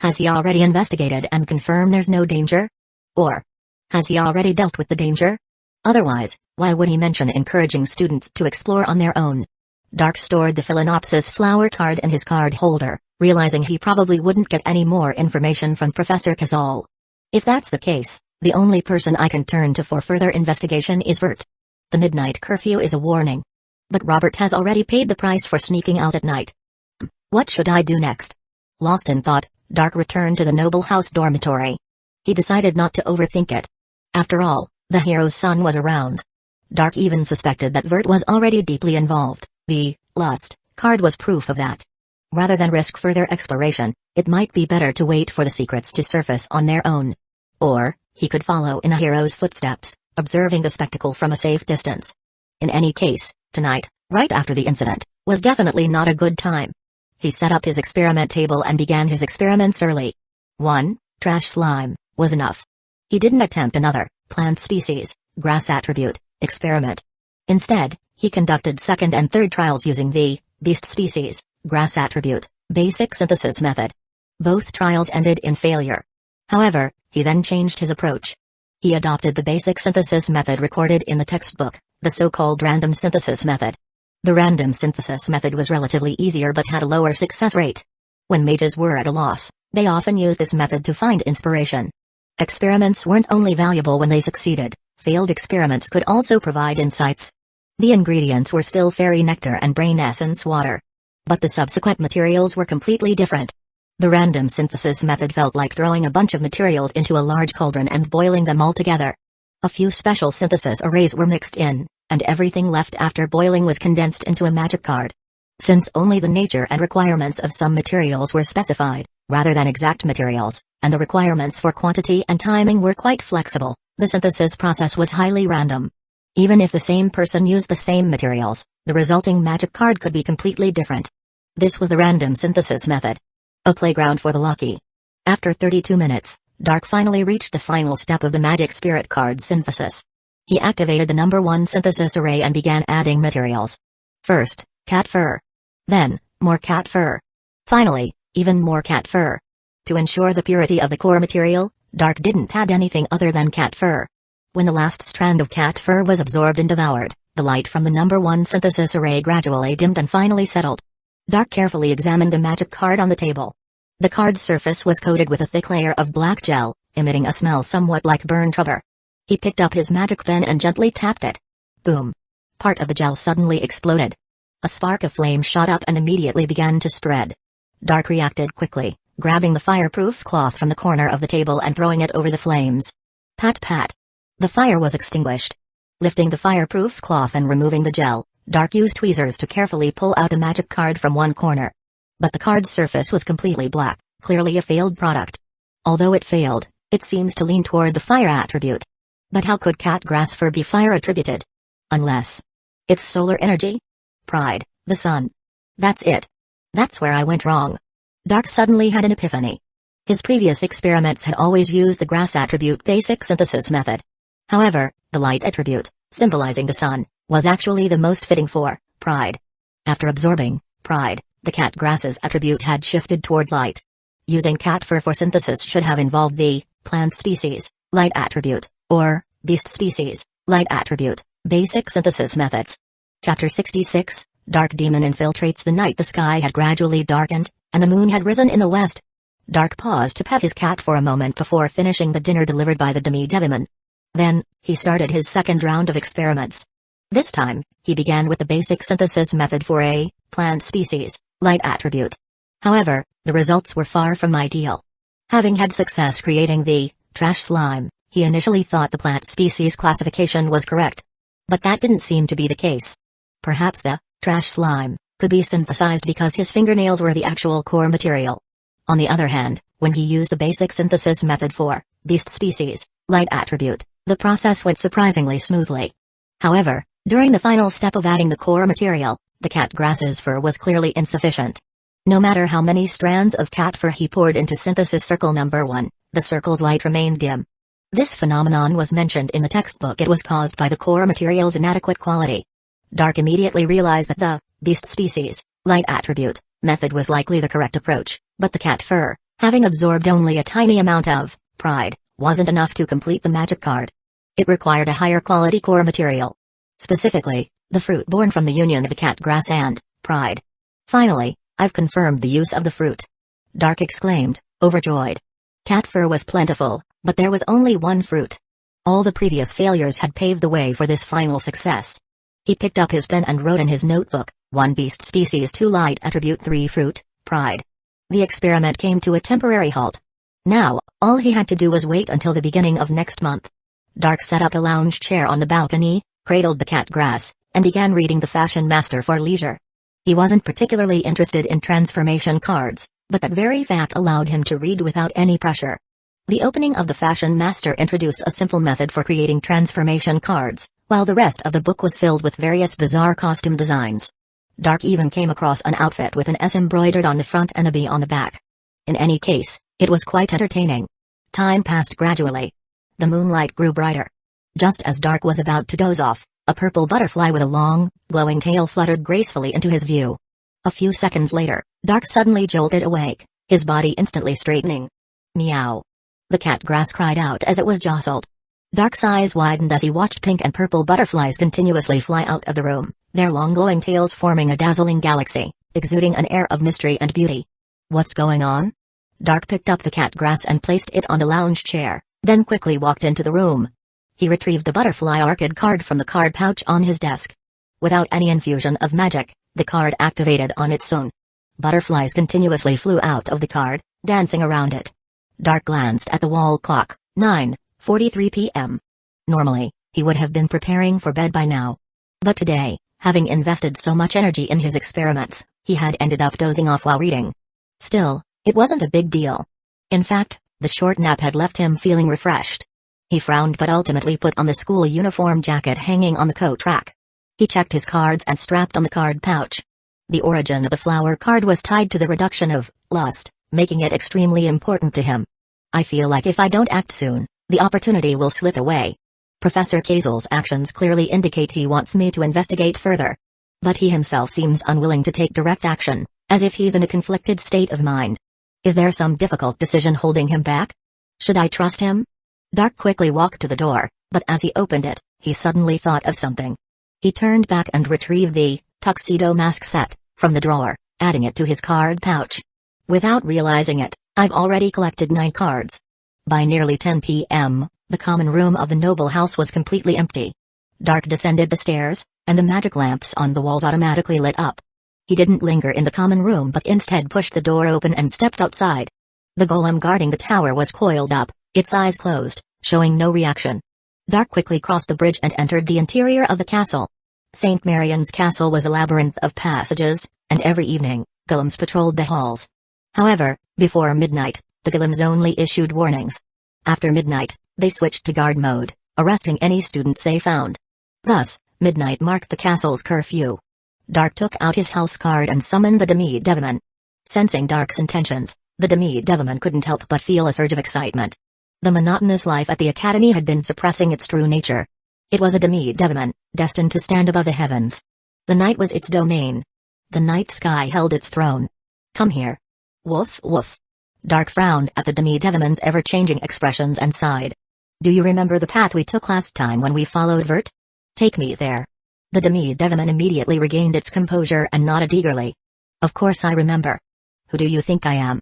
Has he already investigated and confirmed there's no danger? Or Has he already dealt with the danger? Otherwise, why would he mention encouraging students to explore on their own? Dark stored the Philonopsis flower card in his card holder, realizing he probably wouldn't get any more information from Professor Kazal. If that's the case, the only person I can turn to for further investigation is Vert. The midnight curfew is a warning. But Robert has already paid the price for sneaking out at night. What should I do next? Lost in thought, Dark returned to the Noble House dormitory. He decided not to overthink it. After all, the hero's son was around. Dark even suspected that Vert was already deeply involved. The Lust card was proof of that. Rather than risk further exploration, it might be better to wait for the secrets to surface on their own. Or, he could follow in the hero's footsteps, observing the spectacle from a safe distance. In any case, tonight, right after the incident, was definitely not a good time. He set up his experiment table and began his experiments early. 1. Trash slime was enough. He didn't attempt another plant species, grass attribute, experiment. Instead, he conducted second and third trials using the beast species, grass attribute, basic synthesis method. Both trials ended in failure. However, he then changed his approach. He adopted the basic synthesis method recorded in the textbook, the so-called random synthesis method. The random synthesis method was relatively easier but had a lower success rate. When mages were at a loss, they often used this method to find inspiration. Experiments weren't only valuable when they succeeded, failed experiments could also provide insights. The ingredients were still fairy nectar and brain essence water. But the subsequent materials were completely different. The random synthesis method felt like throwing a bunch of materials into a large cauldron and boiling them all together. A few special synthesis arrays were mixed in, and everything left after boiling was condensed into a magic card. Since only the nature and requirements of some materials were specified, rather than exact materials, and the requirements for quantity and timing were quite flexible, the synthesis process was highly random. Even if the same person used the same materials, the resulting magic card could be completely different. This was the random synthesis method. A playground for the lucky. After 32 minutes, Dark finally reached the final step of the magic spirit card synthesis. He activated the number 1 synthesis array and began adding materials. First, cat fur. Then, more cat fur. Finally, even more cat fur. To ensure the purity of the core material, Dark didn't add anything other than cat fur. When the last strand of cat fur was absorbed and devoured, the light from the number 1 synthesis array gradually dimmed and finally settled. Dark carefully examined the magic card on the table. The card's surface was coated with a thick layer of black gel, emitting a smell somewhat like burnt rubber. He picked up his magic pen and gently tapped it. Boom! Part of the gel suddenly exploded. A spark of flame shot up and immediately began to spread. Dark reacted quickly, grabbing the fireproof cloth from the corner of the table and throwing it over the flames. Pat pat. The fire was extinguished. Lifting the fireproof cloth and removing the gel, Dark used tweezers to carefully pull out a magic card from one corner. But the card's surface was completely black, clearly a failed product. Although it failed, it seems to lean toward the fire attribute. But how could cat grass fur be fire attributed? Unless it's solar energy? Pride, the sun. That's it. That's where I went wrong. Dark suddenly had an epiphany. His previous experiments had always used the grass attribute basic synthesis method. However, the light attribute, symbolizing the sun, was actually the most fitting for pride. After absorbing pride, the cat grass's attribute had shifted toward light. Using cat fur for synthesis should have involved the plant species, light attribute, or beast species, light attribute, basic synthesis methods. Chapter 66, Dark Demon infiltrates the night. The sky had gradually darkened, and the moon had risen in the west. Dark paused to pet his cat for a moment before finishing the dinner delivered by the demi-demon. Then, he started his second round of experiments. This time, he began with the basic synthesis method for a plant species, light attribute. However, the results were far from ideal. Having had success creating the trash slime, he initially thought the plant species classification was correct. But that didn't seem to be the case. Perhaps the trash slime could be synthesized because his fingernails were the actual core material. On the other hand, when he used the basic synthesis method for beast species, light attribute, the process went surprisingly smoothly. However, during the final step of adding the core material, the cat grass's fur was clearly insufficient. No matter how many strands of cat fur he poured into synthesis circle number 1, the circle's light remained dim. This phenomenon was mentioned in the textbook. It was caused by the core material's inadequate quality. Dark immediately realized that the beast species, light attribute, method was likely the correct approach, but the cat fur, having absorbed only a tiny amount of pride, wasn't enough to complete the magic card. It required a higher quality core material. Specifically, the fruit born from the union of the cat grass and pride. Finally, I've confirmed the use of the fruit. Dark exclaimed, overjoyed. Cat fur was plentiful, but there was only one fruit. All the previous failures had paved the way for this final success. He picked up his pen and wrote in his notebook, 1 beast species 2 light attribute 3 fruit, pride. The experiment came to a temporary halt. Now, all he had to do was wait until the beginning of next month. Dark set up a lounge chair on the balcony, cradled the cat grass, and began reading the Fashion Master for leisure. He wasn't particularly interested in transformation cards, but that very fact allowed him to read without any pressure. The opening of the Fashion Master introduced a simple method for creating transformation cards, while the rest of the book was filled with various bizarre costume designs. Dark even came across an outfit with an S embroidered on the front and a B on the back. In any case, it was quite entertaining. Time passed gradually. The moonlight grew brighter. Just as Dark was about to doze off, a purple butterfly with a long, glowing tail fluttered gracefully into his view. A few seconds later, Dark suddenly jolted awake, his body instantly straightening. Meow. The cat grass cried out as it was jostled. Dark's eyes widened as he watched pink and purple butterflies continuously fly out of the room, their long glowing tails forming a dazzling galaxy, exuding an air of mystery and beauty. What's going on? Dark picked up the cat grass and placed it on the lounge chair, then quickly walked into the room. He retrieved the butterfly orchid card from the card pouch on his desk. Without any infusion of magic, the card activated on its own. Butterflies continuously flew out of the card, dancing around it. Dark glanced at the wall clock, 9:43 p.m. Normally, he would have been preparing for bed by now. But today, having invested so much energy in his experiments, he had ended up dozing off while reading. Still, it wasn't a big deal. In fact, the short nap had left him feeling refreshed. He frowned but ultimately put on the school uniform jacket hanging on the coat rack. He checked his cards and strapped on the card pouch. The origin of the flower card was tied to the reduction of lust, making it extremely important to him. I feel like if I don't act soon, the opportunity will slip away. Professor Kazel's actions clearly indicate he wants me to investigate further. But he himself seems unwilling to take direct action, as if he's in a conflicted state of mind. Is there some difficult decision holding him back? Should I trust him? Dark quickly walked to the door, but as he opened it, he suddenly thought of something. He turned back and retrieved the tuxedo mask set from the drawer, adding it to his card pouch. Without realizing it, I've already collected 9 cards. By nearly 10 p.m., the common room of the noble house was completely empty. Dark descended the stairs, and the magic lamps on the walls automatically lit up. He didn't linger in the common room but instead pushed the door open and stepped outside. The golem guarding the tower was coiled up, its eyes closed, showing no reaction. Dark quickly crossed the bridge and entered the interior of the castle. St. Marian's castle was a labyrinth of passages, and every evening, golems patrolled the halls. However, before midnight, the golems only issued warnings. After midnight, they switched to guard mode, arresting any students they found. Thus, midnight marked the castle's curfew. Dark took out his house card and summoned the demi-devilman. Sensing Dark's intentions, the demi-devilman couldn't help but feel a surge of excitement. The monotonous life at the academy had been suppressing its true nature. It was a demi-devilman, destined to stand above the heavens. The night was its domain. The night sky held its throne. Come here. Woof woof. Dark frowned at the demi-devilman's ever-changing expressions and sighed. Do you remember the path we took last time when we followed Vert? Take me there. The demi-devilman immediately regained its composure and nodded eagerly. Of course I remember. Who do you think I am?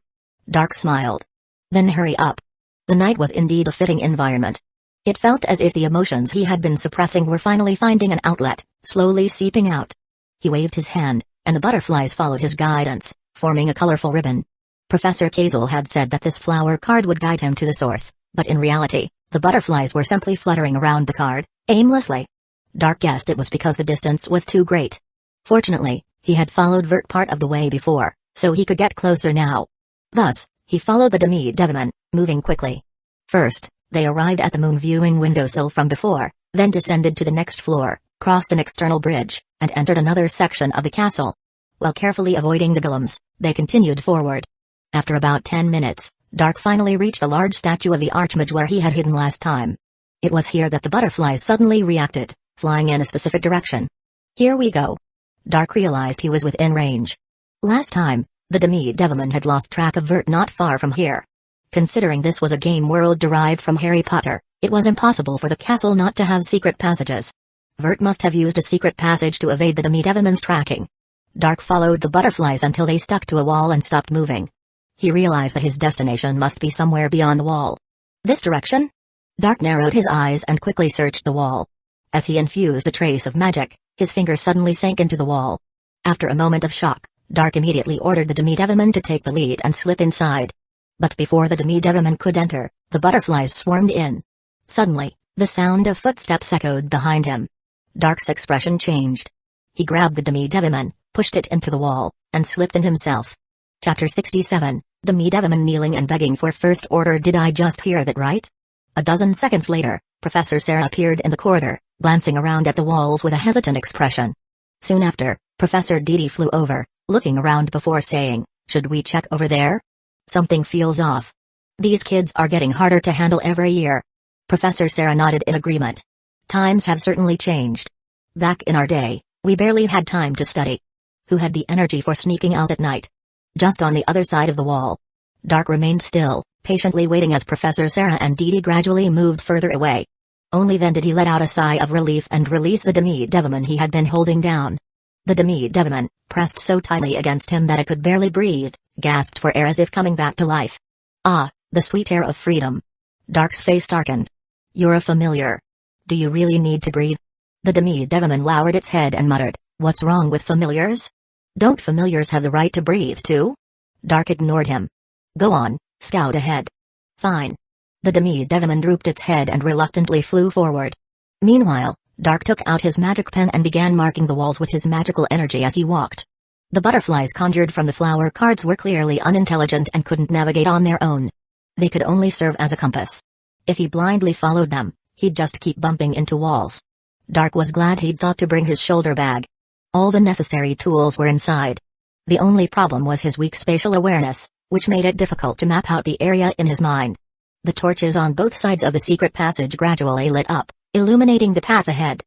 Dark smiled. Then hurry up. The night was indeed a fitting environment. It felt as if the emotions he had been suppressing were finally finding an outlet, slowly seeping out. He waved his hand, and the butterflies followed his guidance, forming a colorful ribbon. Professor Kazel had said that this flower card would guide him to the source, but in reality, the butterflies were simply fluttering around the card, aimlessly. Dark guessed it was because the distance was too great. Fortunately, he had followed Vert part of the way before, so he could get closer now. Thus, he followed the demi-devilman, moving quickly. First, they arrived at the moon viewing windowsill from before, then descended to the next floor, crossed an external bridge, and entered another section of the castle. While carefully avoiding the golems, they continued forward. After about 10 minutes, Dark finally reached the large statue of the Archmage where he had hidden last time. It was here that the butterflies suddenly reacted, flying in a specific direction. Here we go. Dark realized he was within range. Last time, the demi-devilman had lost track of Vert not far from here. Considering this was a game world derived from Harry Potter, it was impossible for the castle not to have secret passages. Vert must have used a secret passage to evade the Demi-Devilman's tracking. Dark followed the butterflies until they stuck to a wall and stopped moving. He realized that his destination must be somewhere beyond the wall. This direction? Dark narrowed his eyes and quickly searched the wall. As he infused a trace of magic, his finger suddenly sank into the wall. After a moment of shock, Dark immediately ordered the Demi-Devilman to take the lead and slip inside. But before the Demi-Devilman could enter, the butterflies swarmed in. Suddenly, the sound of footsteps echoed behind him. Dark's expression changed. He grabbed the Demi-Devilman, pushed it into the wall, and slipped in himself. Chapter 67, Demi-Devilman kneeling and begging for first order. Did I just hear that right? A dozen seconds later, Professor Sarah appeared in the corridor, glancing around at the walls with a hesitant expression. Soon after, Professor Didi flew over, looking around before saying, "Should we check over there? Something feels off. These kids are getting harder to handle every year." Professor Sarah nodded in agreement. Times have certainly changed. Back in our day, we barely had time to study. Who had the energy for sneaking out at night? Just on the other side of the wall. Dark remained still, patiently waiting as Professor Sarah and Didi gradually moved further away. Only then did he let out a sigh of relief and release the Demi-Devilman he had been holding down. The Demi-Devilman, pressed so tightly against him that it could barely breathe, gasped for air as if coming back to life. Ah, the sweet air of freedom. Dark's face darkened. "You're a familiar. Do you really need to breathe?" The Demi-Devilman lowered its head and muttered, "What's wrong with familiars? Don't familiars have the right to breathe too?" Dark ignored him. "Go on, scout ahead." "Fine." The Demi-Devilman drooped its head and reluctantly flew forward. Meanwhile, Dark took out his magic pen and began marking the walls with his magical energy as he walked. The butterflies conjured from the flower cards were clearly unintelligent and couldn't navigate on their own. They could only serve as a compass. If he blindly followed them, he'd just keep bumping into walls. Dark was glad he'd thought to bring his shoulder bag. All the necessary tools were inside. The only problem was his weak spatial awareness, which made it difficult to map out the area in his mind. The torches on both sides of the secret passage gradually lit up, illuminating the path ahead.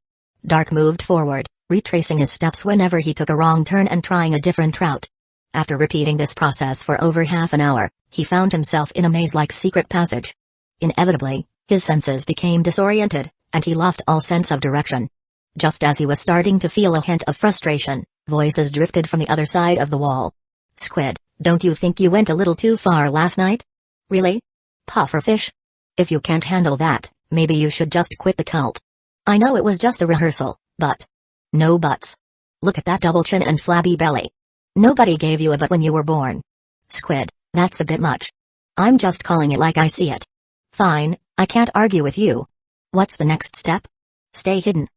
Dark moved forward, retracing his steps whenever he took a wrong turn and trying a different route. After repeating this process for over half an hour, he found himself in a maze-like secret passage. Inevitably, his senses became disoriented, and he lost all sense of direction. Just as he was starting to feel a hint of frustration, voices drifted from the other side of the wall. "Squid, don't you think you went a little too far last night? Really? Pufferfish? If you can't handle that, maybe you should just quit the cult. I know it was just a rehearsal, but..." "No buts. Look at that double chin and flabby belly. Nobody gave you a butt when you were born. Squid, that's a bit much. I'm just calling it like I see it." "Fine, I can't argue with you. What's the next step?" "Stay hidden.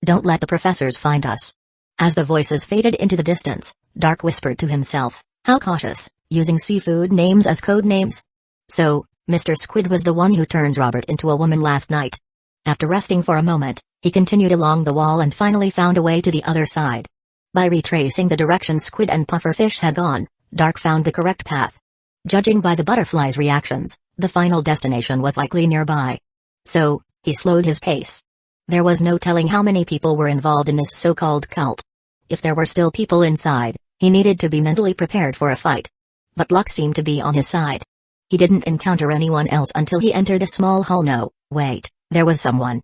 Don't let the professors find us." As the voices faded into the distance, Dark whispered to himself, "How cautious, using seafood names as code names." So, Mr. Squid was the one who turned Robert into a woman last night. After resting for a moment, he continued along the wall and finally found a way to the other side. By retracing the direction Squid and Pufferfish had gone, Dark found the correct path. Judging by the butterflies' reactions, the final destination was likely nearby. So, he slowed his pace. There was no telling how many people were involved in this so-called cult. If there were still people inside, he needed to be mentally prepared for a fight. But luck seemed to be on his side. He didn't encounter anyone else until he entered a small hall. No, wait, there was someone.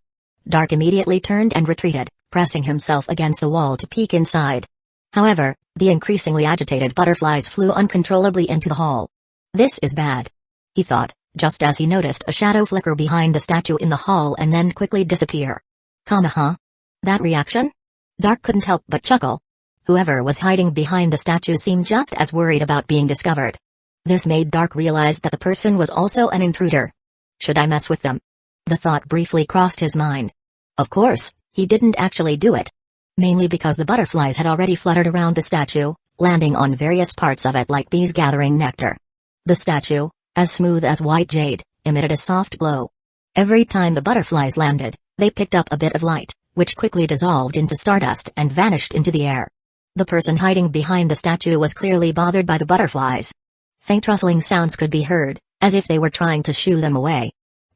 Dark immediately turned and retreated, pressing himself against the wall to peek inside. However, the increasingly agitated butterflies flew uncontrollably into the hall. "This is bad," he thought, just as he noticed a shadow flicker behind the statue in the hall and then quickly disappear. Huh? That reaction? Dark couldn't help but chuckle. Whoever was hiding behind the statue seemed just as worried about being discovered. This made Dark realize that the person was also an intruder. Should I mess with them? The thought briefly crossed his mind. Of course, he didn't actually do it. Mainly because the butterflies had already fluttered around the statue, landing on various parts of it like bees gathering nectar. The statue, as smooth as white jade, emitted a soft glow. Every time the butterflies landed, they picked up a bit of light, which quickly dissolved into stardust and vanished into the air. The person hiding behind the statue was clearly bothered by the butterflies. Faint rustling sounds could be heard, as if they were trying to shoo them away.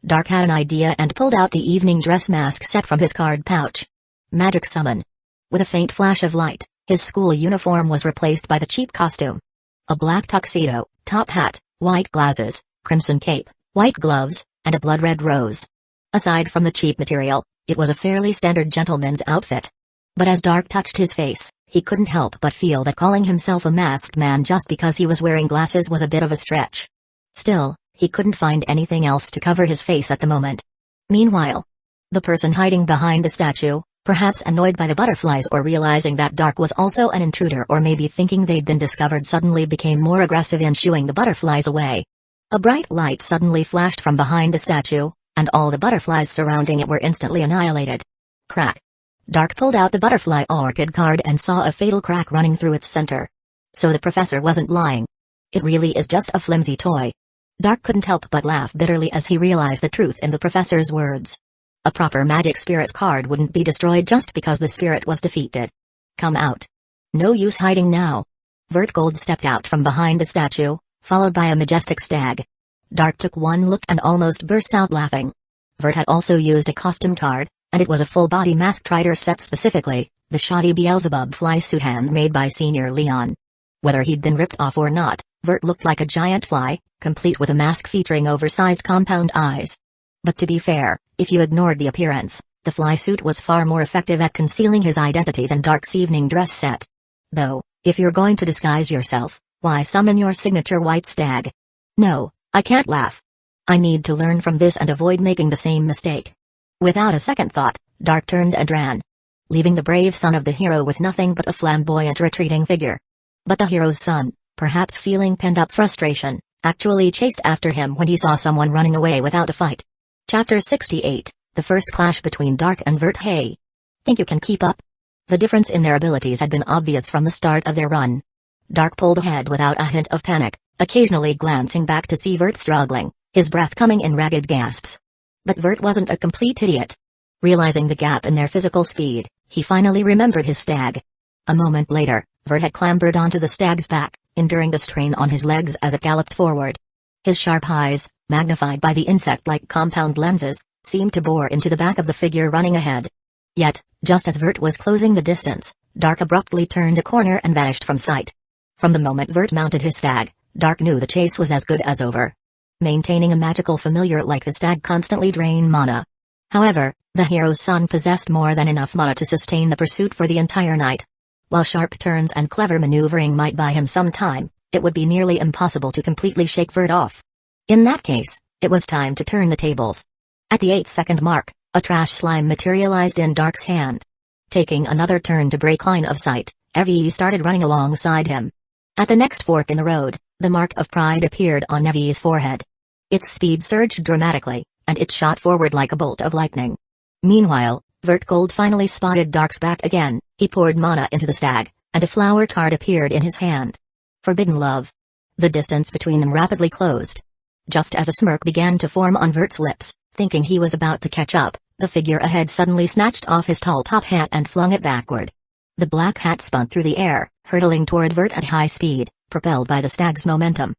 Dark had an idea and pulled out the evening dress mask set from his card pouch. Magic summon. With a faint flash of light, his school uniform was replaced by the cheap costume. A black tuxedo, top hat, white glasses, crimson cape, white gloves, and a blood-red rose. Aside from the cheap material, it was a fairly standard gentleman's outfit. But as Dark touched his face, he couldn't help but feel that calling himself a masked man just because he was wearing glasses was a bit of a stretch. Still, he couldn't find anything else to cover his face at the moment. Meanwhile, the person hiding behind the statue, perhaps annoyed by the butterflies or realizing that Dark was also an intruder or maybe thinking they'd been discovered, suddenly became more aggressive in shooing the butterflies away. A bright light suddenly flashed from behind the statue, and all the butterflies surrounding it were instantly annihilated. Crack. Dark pulled out the butterfly orchid card and saw a fatal crack running through its center. So the professor wasn't lying. It really is just a flimsy toy. Dark couldn't help but laugh bitterly as he realized the truth in the professor's words. A proper magic spirit card wouldn't be destroyed just because the spirit was defeated. Come out. No use hiding now. Vert Gold stepped out from behind the statue, followed by a majestic stag. Dark took one look and almost burst out laughing. Vert had also used a costume card, and it was a full-body masked rider set specifically, the shoddy Beelzebub fly suit handmade by Senior Leon. Whether he'd been ripped off or not, Vert looked like a giant fly, complete with a mask featuring oversized compound eyes. But to be fair, if you ignored the appearance, the fly suit was far more effective at concealing his identity than Dark's evening dress set. Though, if you're going to disguise yourself, why summon your signature white stag? No, I can't laugh. I need to learn from this and avoid making the same mistake. Without a second thought, Dark turned and ran, leaving the brave son of the hero with nothing but a flamboyant retreating figure. But the hero's son, perhaps feeling pent-up frustration, actually chased after him when he saw someone running away without a fight. Chapter 68, The First Clash Between Dark and Vert. Hey! Think you can keep up? The difference in their abilities had been obvious from the start of their run. Dark pulled ahead without a hint of panic, occasionally glancing back to see Vert struggling, his breath coming in ragged gasps. But Vert wasn't a complete idiot. Realizing the gap in their physical speed, he finally remembered his stag. A moment later, Vert had clambered onto the stag's back, enduring the strain on his legs as it galloped forward. His sharp eyes, magnified by the insect-like compound lenses, seemed to bore into the back of the figure running ahead. Yet, just as Vert was closing the distance, Dark abruptly turned a corner and vanished from sight. From the moment Vert mounted his stag, Dark knew the chase was as good as over. Maintaining a magical familiar like the stag constantly drained mana. However, the hero's son possessed more than enough mana to sustain the pursuit for the entire night. While sharp turns and clever maneuvering might buy him some time, it would be nearly impossible to completely shake Vert off. In that case, it was time to turn the tables. At the 8-second mark, a trash slime materialized in Dark's hand. Taking another turn to break line of sight, Evie started running alongside him. At the next fork in the road, the mark of pride appeared on Evie's forehead. Its speed surged dramatically, and it shot forward like a bolt of lightning. Meanwhile, Vert Gold finally spotted Dark's back again. He poured mana into the stag, and a flower card appeared in his hand. Forbidden Love. The distance between them rapidly closed. Just as a smirk began to form on Vert's lips, thinking he was about to catch up, the figure ahead suddenly snatched off his tall top hat and flung it backward. The black hat spun through the air, hurtling toward Vert at high speed, propelled by the stag's momentum.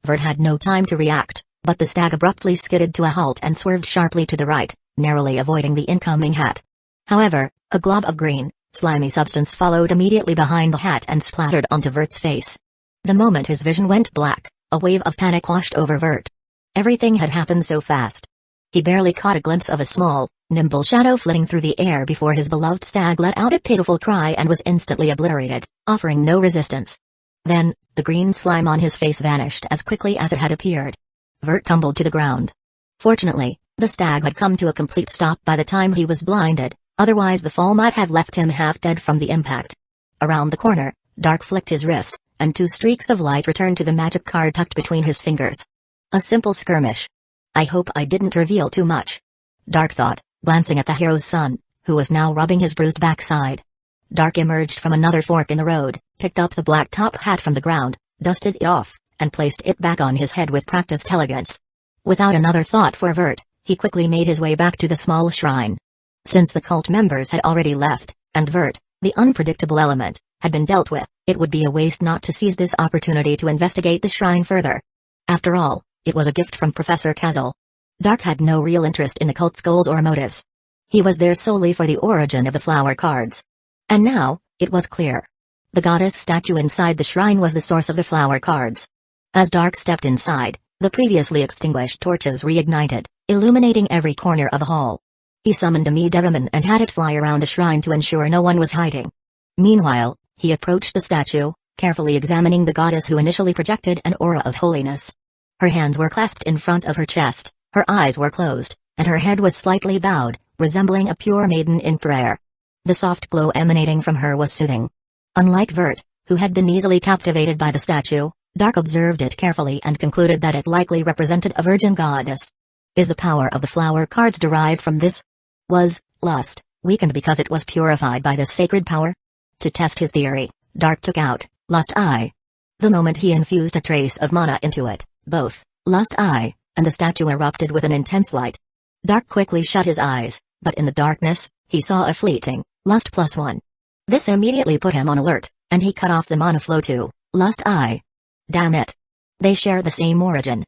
Vert had no time to react, but the stag abruptly skidded to a halt and swerved sharply to the right, narrowly avoiding the incoming hat. However, a glob of green, slimy substance followed immediately behind the hat and splattered onto Vert's face. The moment his vision went black, a wave of panic washed over Vert. Everything had happened so fast. He barely caught a glimpse of a small, nimble shadow flitting through the air before his beloved stag let out a pitiful cry and was instantly obliterated, offering no resistance. Then, the green slime on his face vanished as quickly as it had appeared. Vert tumbled to the ground. Fortunately, the stag had come to a complete stop by the time he was blinded, otherwise the fall might have left him half dead from the impact. Around the corner, Dark flicked his wrist, and 2 streaks of light returned to the magic card tucked between his fingers. A simple skirmish. I hope I didn't reveal too much. Dark thought, glancing at the hero's son, who was now rubbing his bruised backside. Dark emerged from another fork in the road, picked up the black top hat from the ground, dusted it off, and placed it back on his head with practiced elegance. Without another thought for Vert, he quickly made his way back to the small shrine. Since the cult members had already left, and Vert, the unpredictable element, had been dealt with, it would be a waste not to seize this opportunity to investigate the shrine further. After all, it was a gift from Professor Kazel. Dark had no real interest in the cult's goals or motives. He was there solely for the origin of the flower cards. And now, it was clear. The goddess statue inside the shrine was the source of the flower cards. As Dark stepped inside, The previously extinguished torches reignited, illuminating every corner of the hall. He summoned a Devaman and had it fly around the shrine to ensure no one was hiding. Meanwhile, he approached the statue, carefully examining the goddess who initially projected an aura of holiness. Her hands were clasped in front of her chest, her eyes were closed, and her head was slightly bowed, resembling a pure maiden in prayer. The soft glow emanating from her was soothing. Unlike Vert, who had been easily captivated by the statue, Dark observed it carefully and concluded that it likely represented a virgin goddess. Is the power of the flower cards derived from this? Was lust weakened because it was purified by this sacred power? To test his theory, Dark took out Lust Eye. The moment he infused a trace of mana into it, both Lust Eye and the statue erupted with an intense light. Dark quickly shut his eyes, but in the darkness, he saw a fleeting Lust +1. This immediately put him on alert, and he cut off the mana flow to Lust Eye. Damn it. They share the same origin.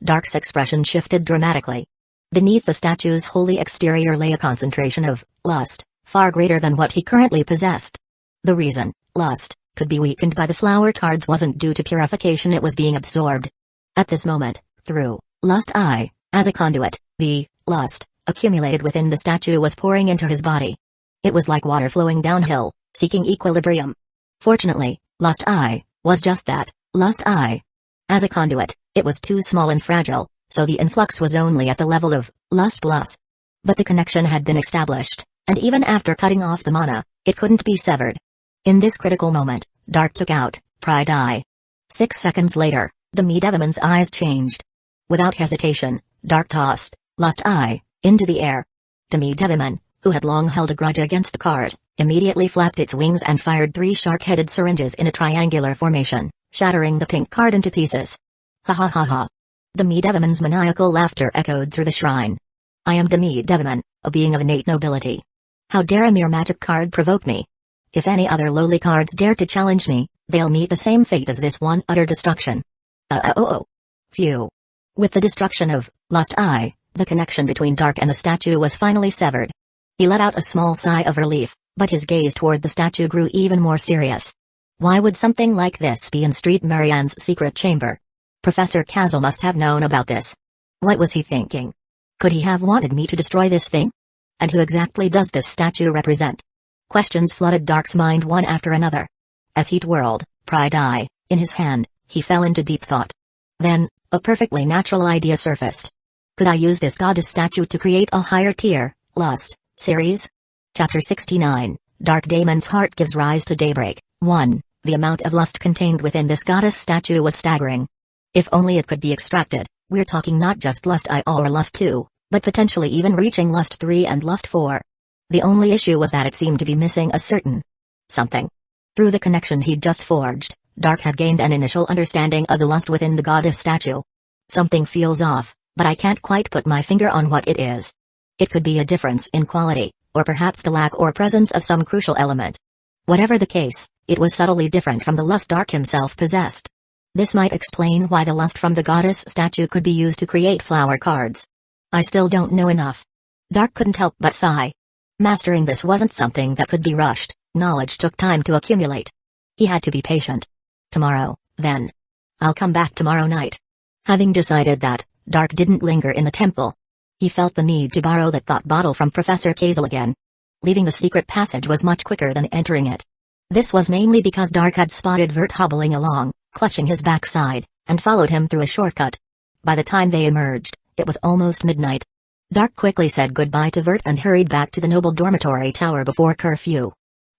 Dark's expression shifted dramatically. Beneath the statue's holy exterior lay a concentration of lust, far greater than what he currently possessed. The reason lust could be weakened by the flower cards wasn't due to purification, it was being absorbed. At this moment, through Lust Eye, as a conduit, the lust accumulated within the statue was pouring into his body. It was like water flowing downhill, seeking equilibrium. Fortunately, Lust Eye was just that, Lust Eye. As a conduit, it was too small and fragile, so the influx was only at the level of Lust Plus. But the connection had been established, and even after cutting off the mana, it couldn't be severed. In this critical moment, Dark took out Pride Eye. 6 seconds later, the Devaman's eyes changed. Without hesitation, Dark tossed Lust Eye into the air. The Devaman, who had long held a grudge against the card, immediately flapped its wings and fired 3 shark-headed syringes in a triangular formation, shattering the pink card into pieces. Ha ha ha ha. The Devaman's maniacal laughter echoed through the shrine. I am the Devaman, a being of innate nobility. How dare a mere magic card provoke me? If any other lowly cards dare to challenge me, they'll meet the same fate as this one, utter destruction. Phew. With the destruction of Lust Eye, the connection between Dark and the statue was finally severed. He let out a small sigh of relief, but his gaze toward the statue grew even more serious. Why would something like this be in Street Marianne's secret chamber? Professor Kazel must have known about this. What was he thinking? Could he have wanted me to destroy this thing? And who exactly does this statue represent? Questions flooded Dark's mind one after another. As he twirled Pride Eye in his hand, he fell into deep thought. Then, a perfectly natural idea surfaced. Could I use this goddess statue to create a higher tier, Lust, series? Chapter 69, Dark Daemon's Heart Gives Rise to Daybreak. 1. The amount of lust contained within this goddess statue was staggering. If only it could be extracted, we're talking not just Lust I or Lust 2, but potentially even reaching Lust 3 and Lust 4. The only issue was that it seemed to be missing a certain something. Through the connection he'd just forged, Dark had gained an initial understanding of the lust within the goddess statue. Something feels off, but I can't quite put my finger on what it is. It could be a difference in quality, or perhaps the lack or presence of some crucial element. Whatever the case, it was subtly different from the lust Dark himself possessed. This might explain why the lust from the goddess statue could be used to create flower cards. I still don't know enough. Dark couldn't help but sigh. Mastering this wasn't something that could be rushed, knowledge took time to accumulate. He had to be patient. Tomorrow, then. I'll come back tomorrow night. Having decided that, Dark didn't linger in the temple. He felt the need to borrow that thought bottle from Professor Kazel again. Leaving the secret passage was much quicker than entering it. This was mainly because Dark had spotted Vert hobbling along, clutching his backside, and followed him through a shortcut. By the time they emerged, it was almost midnight. Dark quickly said goodbye to Vert and hurried back to the noble dormitory tower before curfew.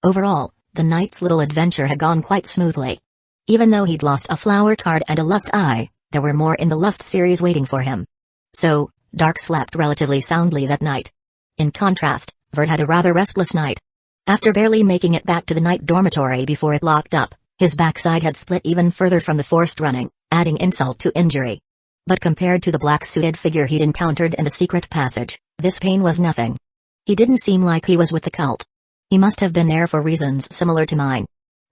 Overall, the night's little adventure had gone quite smoothly. Even though he'd lost a flower card and a lust eye, there were more in the lust series waiting for him. So, Dark slept relatively soundly that night. In contrast, Vert had a rather restless night. After barely making it back to the night dormitory before it locked up, his backside had split even further from the forced running, adding insult to injury. But compared to the black-suited figure he'd encountered in the secret passage, this pain was nothing. He didn't seem like he was with the cult. He must have been there for reasons similar to mine.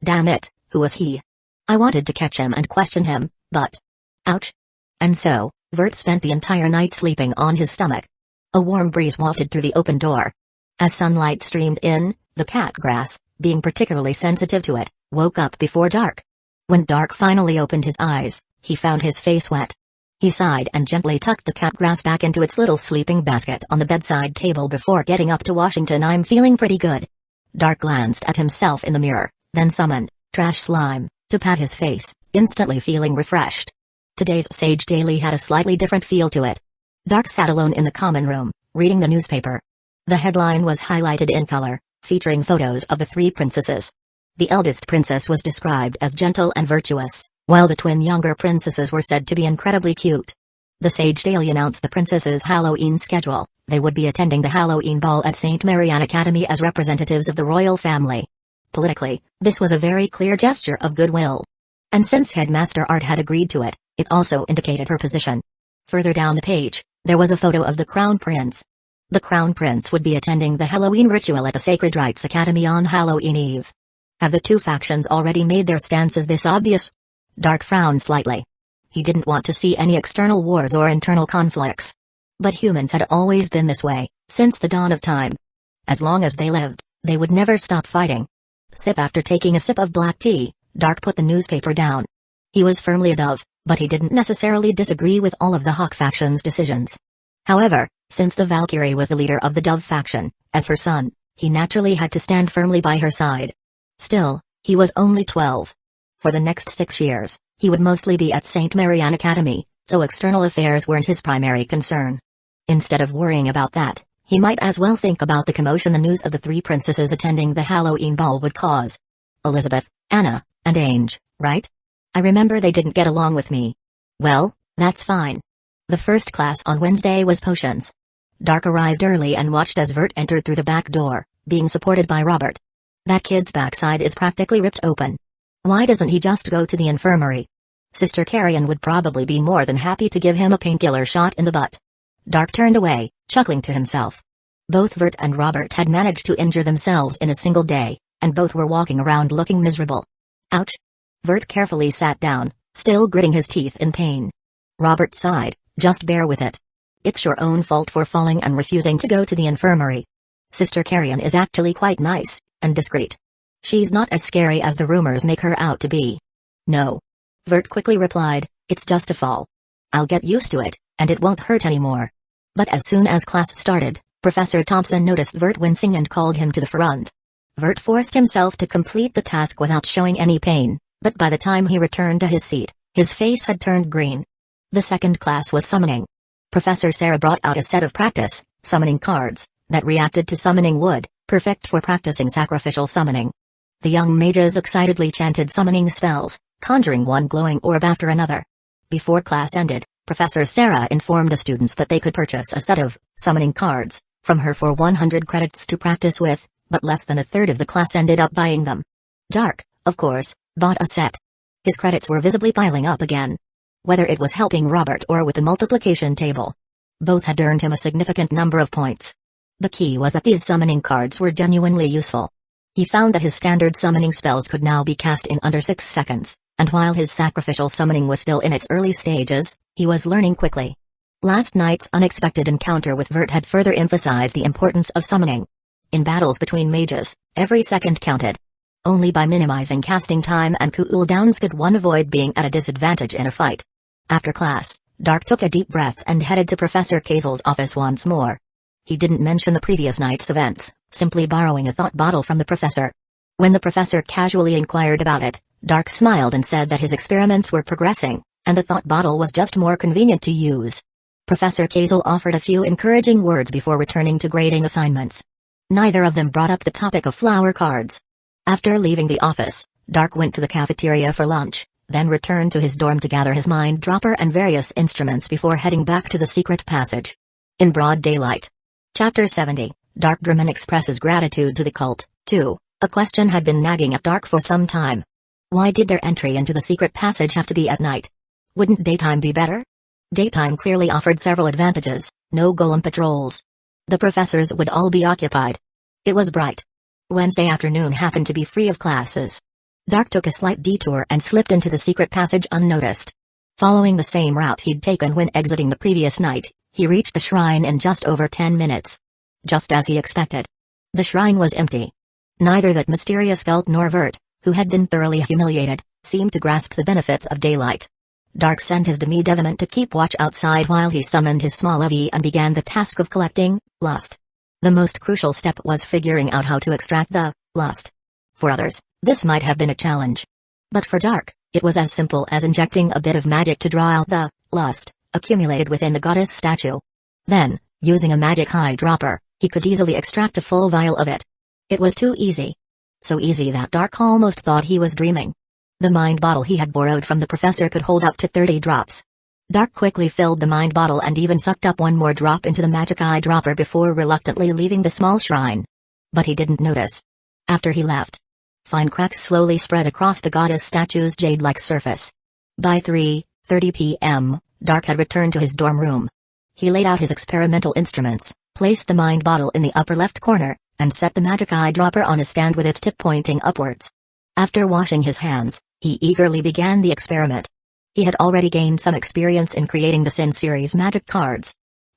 Damn it, who was he? I wanted to catch him and question him, but... Ouch. And so, Vert spent the entire night sleeping on his stomach. A warm breeze wafted through the open door. As sunlight streamed in, the cat grass, being particularly sensitive to it, woke up before Dark. When Dark finally opened his eyes, he found his face wet. He sighed and gently tucked the cat grass back into its little sleeping basket on the bedside table before getting up to Washington. I'm feeling pretty good. Dark glanced at himself in the mirror, then summoned Trash Slime to pat his face, instantly feeling refreshed. Today's Sage Daily had a slightly different feel to it. Dark sat alone in the common room, reading the newspaper. The headline was highlighted in color, featuring photos of the three princesses. The eldest princess was described as gentle and virtuous, while the twin younger princesses were said to be incredibly cute. The Sage Daily announced the princesses' Halloween schedule. They would be attending the Halloween ball at St. Marianne Academy as representatives of the royal family. Politically, this was a very clear gesture of goodwill. And since Headmaster Art had agreed to it, it also indicated her position. Further down the page, there was a photo of the Crown Prince. The Crown Prince would be attending the Halloween ritual at the Sacred Rites Academy on Halloween Eve. Have the two factions already made their stances this obvious? Dark frowned slightly. He didn't want to see any external wars or internal conflicts. But humans had always been this way, since the dawn of time. As long as they lived, they would never stop fighting. Sip after taking a sip of black tea, Dark put the newspaper down. He was firmly a Dove, but he didn't necessarily disagree with all of the Hawk faction's decisions. However, since the Valkyrie was the leader of the Dove faction, as her son, he naturally had to stand firmly by her side. Still, he was only 12. For the next 6 years, he would mostly be at St. Marianne Academy, so external affairs weren't his primary concern. Instead of worrying about that, he might as well think about the commotion the news of the three princesses attending the Halloween ball would cause. Elizabeth, Anna, and Ange, right? I remember they didn't get along with me. Well, that's fine. The first class on Wednesday was potions. Dark arrived early and watched as Vert entered through the back door, being supported by Robert. That kid's backside is practically ripped open. Why doesn't he just go to the infirmary? Sister Carrion would probably be more than happy to give him a painkiller shot in the butt. Dark turned away, chuckling to himself. Both Vert and Robert had managed to injure themselves in a single day, and both were walking around looking miserable. Ouch. Vert carefully sat down, still gritting his teeth in pain. Robert sighed, just bear with it. It's your own fault for falling and refusing to go to the infirmary. Sister Carrion is actually quite nice, and discreet. She's not as scary as the rumors make her out to be. No. Vert quickly replied, it's just a fall. I'll get used to it, and it won't hurt anymore. But as soon as class started, Professor Thompson noticed Vert wincing and called him to the front. Vert forced himself to complete the task without showing any pain, but by the time he returned to his seat, his face had turned green. The second class was summoning. Professor Sarah brought out a set of practice summoning cards that reacted to summoning wood, perfect for practicing sacrificial summoning. The young mages excitedly chanted summoning spells, conjuring one glowing orb after another. Before class ended, Professor Sarah informed the students that they could purchase a set of summoning cards from her for 100 credits to practice with, but less than a third of the class ended up buying them. Dark, of course, bought a set. His credits were visibly piling up again. Whether it was helping Robert or with the multiplication table, both had earned him a significant number of points. The key was that these summoning cards were genuinely useful. He found that his standard summoning spells could now be cast in under 6 seconds, and while his sacrificial summoning was still in its early stages, he was learning quickly. Last night's unexpected encounter with Vert had further emphasized the importance of summoning. In battles between mages, every second counted. Only by minimizing casting time and cooldowns could one avoid being at a disadvantage in a fight. After class, Dark took a deep breath and headed to Professor Kazel's office once more. He didn't mention the previous night's events, simply borrowing a thought bottle from the professor. When the professor casually inquired about it, Dark smiled and said that his experiments were progressing, and the thought bottle was just more convenient to use. Professor Kazel offered a few encouraging words before returning to grading assignments. Neither of them brought up the topic of flower cards. After leaving the office, Dark went to the cafeteria for lunch, then returned to his dorm to gather his mind dropper and various instruments before heading back to the secret passage. In broad daylight. Chapter 70, Dark Drummond expresses gratitude to the cult. 2. A question had been nagging at Dark for some time. Why did their entry into the secret passage have to be at night? Wouldn't daytime be better? Daytime clearly offered several advantages: no golem patrols. The professors would all be occupied. It was bright. Wednesday afternoon happened to be free of classes. Dark took a slight detour and slipped into the secret passage unnoticed. Following the same route he'd taken when exiting the previous night, he reached the shrine in just over 10 minutes. Just as he expected. The shrine was empty. Neither that mysterious cult nor Vert, who had been thoroughly humiliated, seemed to grasp the benefits of daylight. Dark sent his demi-devil to keep watch outside while he summoned his small Evi and began the task of collecting lust. The most crucial step was figuring out how to extract the lust. For others, this might have been a challenge. But for Dark, it was as simple as injecting a bit of magic to draw out the lust accumulated within the goddess statue. Then, using a magic eyedropper, he could easily extract a full vial of it. It was too easy. So easy that Dark almost thought he was dreaming. The mind bottle he had borrowed from the professor could hold up to 30 drops. Dark quickly filled the mind bottle and even sucked up one more drop into the magic eyedropper before reluctantly leaving the small shrine. But he didn't notice. After he left, fine cracks slowly spread across the goddess statue's jade-like surface. By 3:30 p.m., Dark had returned to his dorm room. He laid out his experimental instruments, placed the mind bottle in the upper left corner, and set the magic eyedropper on a stand with its tip pointing upwards. After washing his hands, he eagerly began the experiment. He had already gained some experience in creating the Sin series magic cards.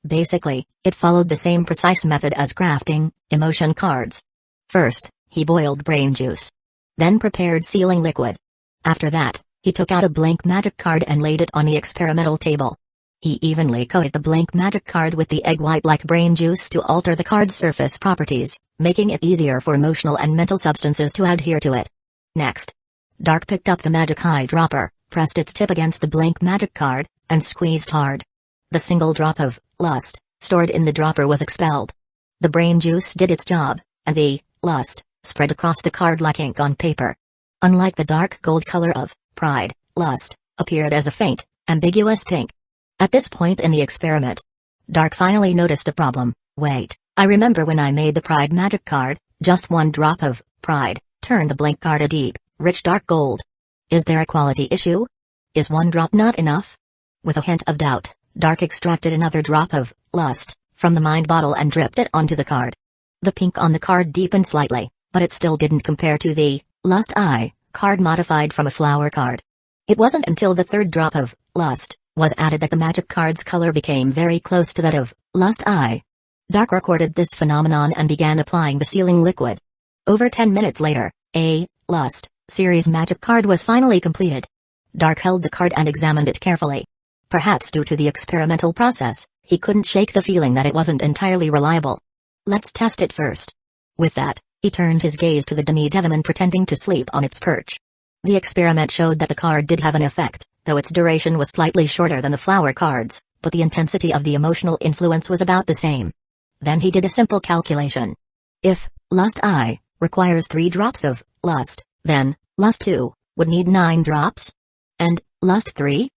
Basically, it followed the same precise method as crafting emotion cards. First, he boiled brain juice. Then prepared sealing liquid. After that, he took out a blank magic card and laid it on the experimental table. He evenly coated the blank magic card with the egg white like brain juice to alter the card's surface properties, making it easier for emotional and mental substances to adhere to it. Next, Dark picked up the magic eyedropper, pressed its tip against the blank magic card, and squeezed hard. The single drop of lust stored in the dropper was expelled. The brain juice did its job, and the lust spread across the card like ink on paper. Unlike the dark gold color of pride, lust appeared as a faint, ambiguous pink. At this point in the experiment, Dark finally noticed a problem. Wait, I remember when I made the pride magic card, just one drop of pride turned the blank card a deep, rich dark gold. Is there a quality issue? Is one drop not enough? With a hint of doubt, Dark extracted another drop of lust from the mind bottle and dripped it onto the card. The pink on the card deepened slightly, but it still didn't compare to the lust eye card modified from a flower card. It wasn't until the third drop of lust was added that the magic card's color became very close to that of lust eye. Dark recorded this phenomenon and began applying the sealing liquid. Over 10 minutes later, a lust series magic card was finally completed. Dark held the card and examined it carefully. Perhaps due to the experimental process, he couldn't shake the feeling that it wasn't entirely reliable. Let's test it first. With that, he turned his gaze to the demi-devil pretending to sleep on its perch. The experiment showed that the card did have an effect, though its duration was slightly shorter than the flower cards, but the intensity of the emotional influence was about the same. Then he did a simple calculation. If lust I requires 3 drops of lust, then lust 2 would need 9 drops. And lust 3?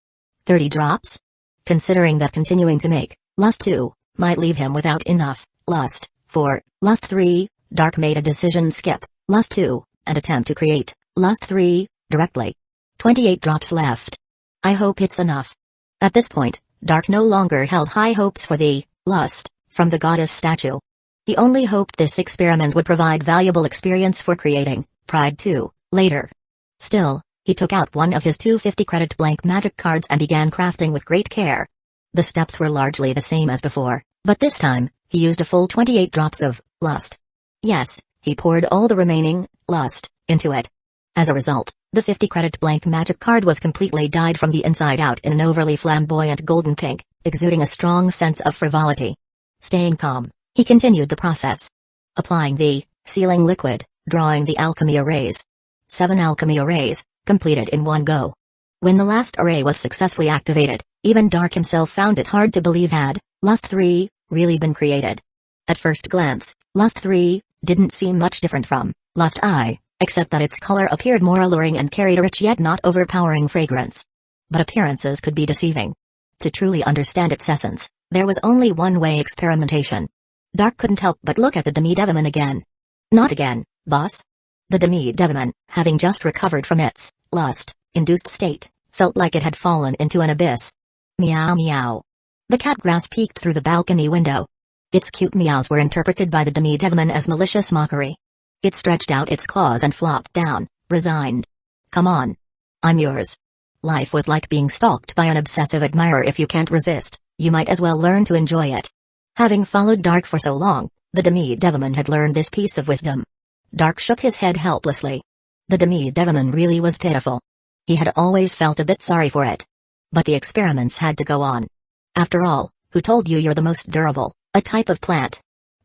30 drops? Considering that continuing to make lust 2 might leave him without enough lust for lust 3, Dark made a decision: skip lust 2 and attempt to create lust 3 directly. 28 drops left. I hope it's enough. At this point, Dark no longer held high hopes for the lust from the goddess statue. He only hoped this experiment would provide valuable experience for creating Pride 2 later. Still, he took out one of his 250-credit blank magic cards and began crafting with great care. The steps were largely the same as before, but this time, he used a full 28 drops of lust. Yes, he poured all the remaining lust into it. As a result, the 50-credit blank magic card was completely dyed from the inside out in an overly flamboyant golden pink, exuding a strong sense of frivolity. Staying calm, he continued the process. Applying the sealing liquid, drawing the alchemy arrays. 7 alchemy arrays, completed in one go. When the last array was successfully activated, even Dark himself found it hard to believe had Lust 3 really been created. At first glance, Lust 3 didn't seem much different from Lust I, except that its color appeared more alluring and carried a rich yet not overpowering fragrance. But appearances could be deceiving. To truly understand its essence, there was only one way: experimentation. Dark couldn't help but look at the demi-devil again. Not again, boss. The demi-devil, having just recovered from its lust-induced state, felt like it had fallen into an abyss. Meow meow. The cat grouse peeked through the balcony window. Its cute meows were interpreted by the demi-devil as malicious mockery. It stretched out its claws and flopped down, resigned. Come on. I'm yours. Life was like being stalked by an obsessive admirer. If you can't resist, you might as well learn to enjoy it. Having followed Dark for so long, the demi-devil had learned this piece of wisdom. Dark shook his head helplessly. The demi-devil really was pitiful. He had always felt a bit sorry for it. But the experiments had to go on. After all, who told you you're the most durable, a type of plant?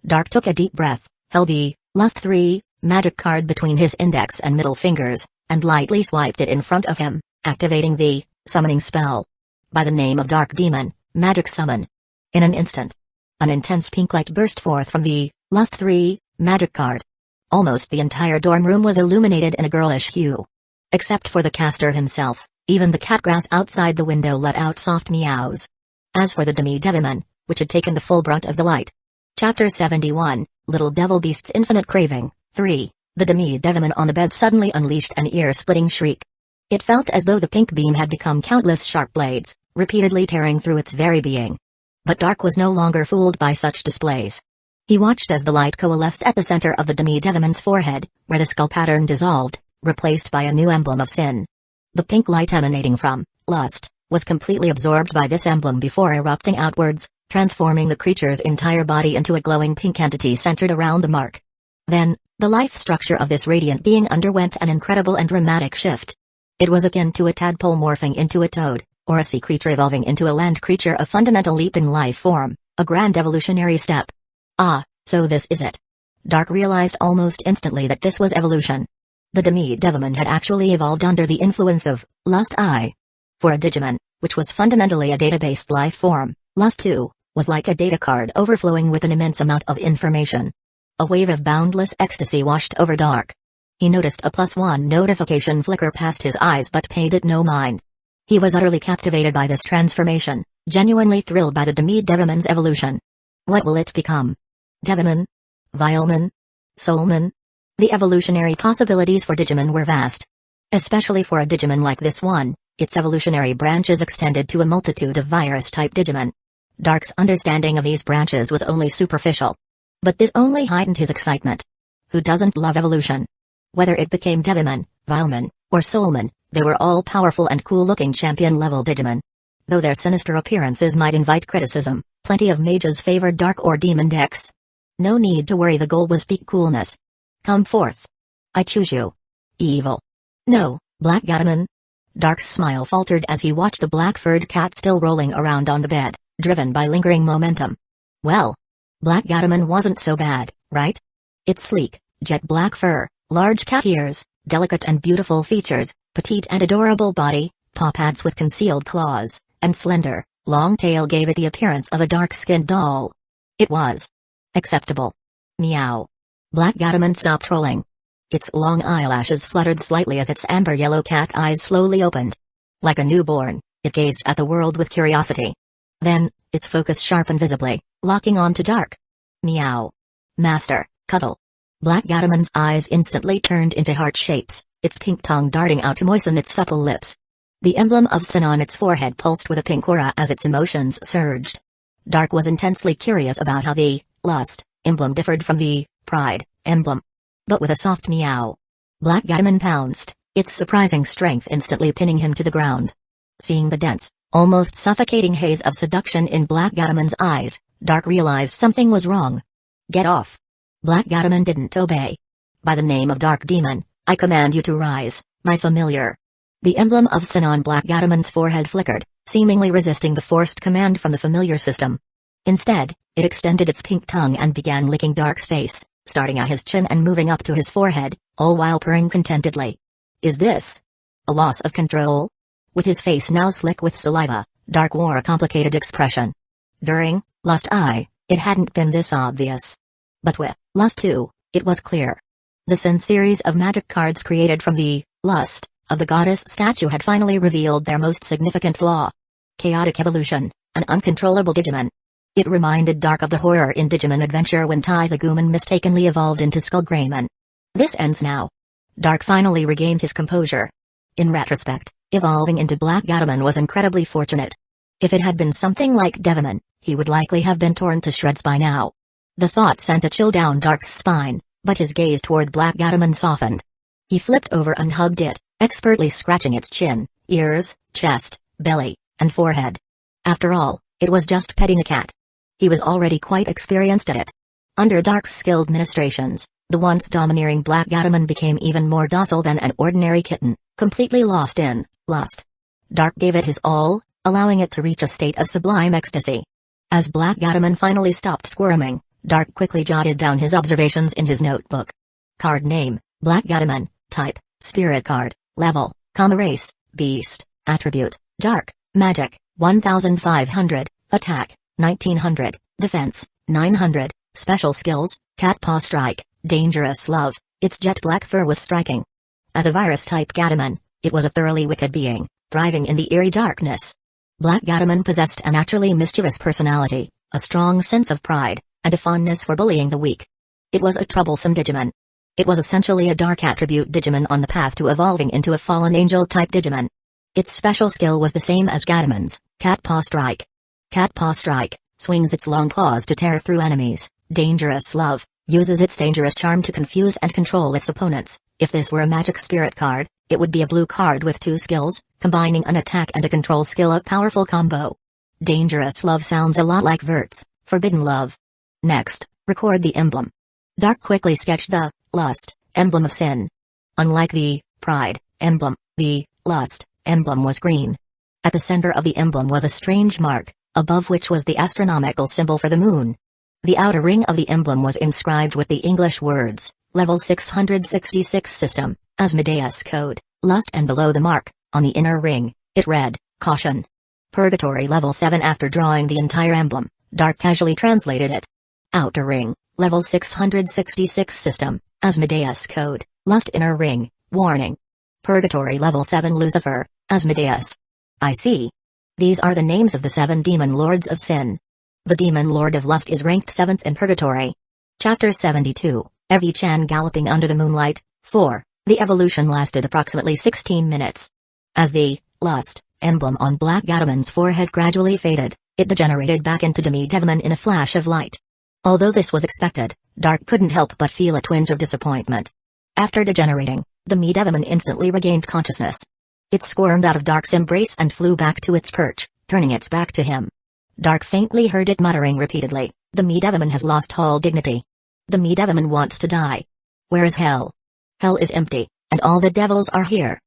Dark took a deep breath, held the Lust 3 magic card between his index and middle fingers, and lightly swiped it in front of him, activating the summoning spell. By the name of Dark Demon, Magic Summon. In an instant, an intense pink light burst forth from the Lust 3 magic card. Almost the entire dorm room was illuminated in a girlish hue. Except for the caster himself, even the catgrass outside the window let out soft meows. As for the demi-devimon, which had taken the full brunt of the light. Chapter 71, Little Devil Beast's Infinite Craving, 3. The demi-devimon on the bed suddenly unleashed an ear-splitting shriek. It felt as though the pink beam had become countless sharp blades, repeatedly tearing through its very being. But Dark was no longer fooled by such displays. He watched as the light coalesced at the center of the demi-devimon's forehead, where the skull pattern dissolved, replaced by a new emblem of sin. The pink light emanating from Lust was completely absorbed by this emblem before erupting outwards, transforming the creature's entire body into a glowing pink entity centered around the mark. Then, the life structure of this radiant being underwent an incredible and dramatic shift. It was akin to a tadpole morphing into a toad, or a sea creature evolving into a land creature, a fundamental leap in life form, a grand evolutionary step. Ah, so this is it. Dark realized almost instantly that this was evolution. The demi-devimon had actually evolved under the influence of Lust I. For a Digimon, which was fundamentally a data-based life form, Lust 2 was like a data card overflowing with an immense amount of information. A wave of boundless ecstasy washed over Dark. He noticed a +1 notification flicker past his eyes but paid it no mind. He was utterly captivated by this transformation, genuinely thrilled by the demi-devimon's evolution. What will it become? Devimon? Vilemon? Soulmon? The evolutionary possibilities for Digimon were vast. Especially for a Digimon like this one, its evolutionary branches extended to a multitude of virus-type Digimon. Dark's understanding of these branches was only superficial. But this only heightened his excitement. Who doesn't love evolution? Whether it became Devimon, Vilemon, or Soulmon, they were all powerful and cool-looking champion-level Digimon. Though their sinister appearances might invite criticism, plenty of mages favored Dark or Demon decks. No need to worry, the goal was peak coolness. Come forth. I choose you. Evil. No, Black Gatomon. Dark's smile faltered as he watched the black-furred cat still rolling around on the bed, driven by lingering momentum. Well, Black Gatomon wasn't so bad, right? Its sleek, jet black fur, large cat ears, delicate and beautiful features, petite and adorable body, paw pads with concealed claws, and slender, long tail gave it the appearance of a dark-skinned doll. It was acceptable. Meow. Black Gatomon stopped trolling. Its long eyelashes fluttered slightly as its amber-yellow cat eyes slowly opened. Like a newborn, it gazed at the world with curiosity. Then, its focus sharpened visibly, locking on to Dark. Meow. Master, cuddle. Black Gatomon's eyes instantly turned into heart shapes, its pink tongue darting out to moisten its supple lips. The emblem of sin on its forehead pulsed with a pink aura as its emotions surged. Dark was intensely curious about how the Lust emblem differed from the Pride emblem. But with a soft meow, Black Gatomon pounced, its surprising strength instantly pinning him to the ground. Seeing the dense, almost suffocating haze of seduction in Black Gatomon's eyes, Dark realized something was wrong. Get off. Black Gatomon didn't obey. By the name of Dark Demon, I command you to rise, my familiar. The emblem of sin on Black Gatomon's forehead flickered, seemingly resisting the forced command from the familiar system. Instead, it extended its pink tongue and began licking Dark's face, starting at his chin and moving up to his forehead, all while purring contentedly. Is this a loss of control? With his face now slick with saliva, Dark wore a complicated expression. During Lust I, it hadn't been this obvious. But with Lust 2, it was clear. The Sin series of magic cards created from the Lust of the goddess statue had finally revealed their most significant flaw. Chaotic evolution, an uncontrollable Digimon. It reminded Dark of the horror in Digimon Adventure when Taizaguman mistakenly evolved into Skullgreymon. This ends now. Dark finally regained his composure. In retrospect, evolving into Black Gatomon was incredibly fortunate. If it had been something like Devimon, he would likely have been torn to shreds by now. The thought sent a chill down Dark's spine, but his gaze toward Black Gatomon softened. He flipped over and hugged it, expertly scratching its chin, ears, chest, belly, and forehead. After all, it was just petting a cat. He was already quite experienced at it. Under Dark's skilled ministrations, the once domineering Black Gatomon became even more docile than an ordinary kitten, completely lost in Lust. Dark gave it his all, allowing it to reach a state of sublime ecstasy. As Black Gatomon finally stopped squirming, Dark quickly jotted down his observations in his notebook. Card name, Black Gatomon, type, spirit card, level, race, beast, attribute, dark, magic, 1500, attack, 1900, defense, 900, special skills, cat paw strike, dangerous love, its jet black fur was striking. As a virus-type Gatomon, it was a thoroughly wicked being, thriving in the eerie darkness. Black Gatomon possessed a naturally mischievous personality, a strong sense of pride, and a fondness for bullying the weak. It was a troublesome Digimon. It was essentially a dark attribute Digimon on the path to evolving into a fallen angel-type Digimon. Its special skill was the same as Gatomon's, Cat Paw Strike. Cat Paw Strike swings its long claws to tear through enemies. Dangerous Love uses its dangerous charm to confuse and control its opponents. If this were a magic spirit card, it would be a blue card with 2 skills, combining an attack and a control skill, a powerful combo. Dangerous Love sounds a lot like Vert's Forbidden Love. Next, record the emblem. Dark quickly sketched the Lust emblem of Sin. Unlike the Pride emblem, the Lust emblem was green. At the center of the emblem was a strange mark, above which was the astronomical symbol for the moon. The outer ring of the emblem was inscribed with the English words, Level 666 System, Asmodeus Code, Lust, and below the mark, on the inner ring, it read, Caution. Purgatory Level 7. After drawing the entire emblem, Dark casually translated it. Outer ring, Level 666 System, Asmodeus Code, Lust, inner ring, Warning. Purgatory Level 7 Lucifer, Asmodeus. I see. These are the names of the 7 demon lords of sin. The demon lord of lust is ranked 7th in Purgatory. Chapter 72, Evi-chan galloping under the moonlight. 4. The evolution lasted approximately 16 minutes. As the Lust emblem on Black Gatomon's forehead gradually faded, it degenerated back into Demi-Devimon in a flash of light. Although this was expected, Dark couldn't help but feel a twinge of disappointment. After degenerating, Demi-Devimon instantly regained consciousness. It squirmed out of Dark's embrace and flew back to its perch, turning its back to him. Dark faintly heard it muttering repeatedly, Demi-Devimon has lost all dignity. Demi-Devimon wants to die. Where is hell? Hell is empty, and all the devils are here.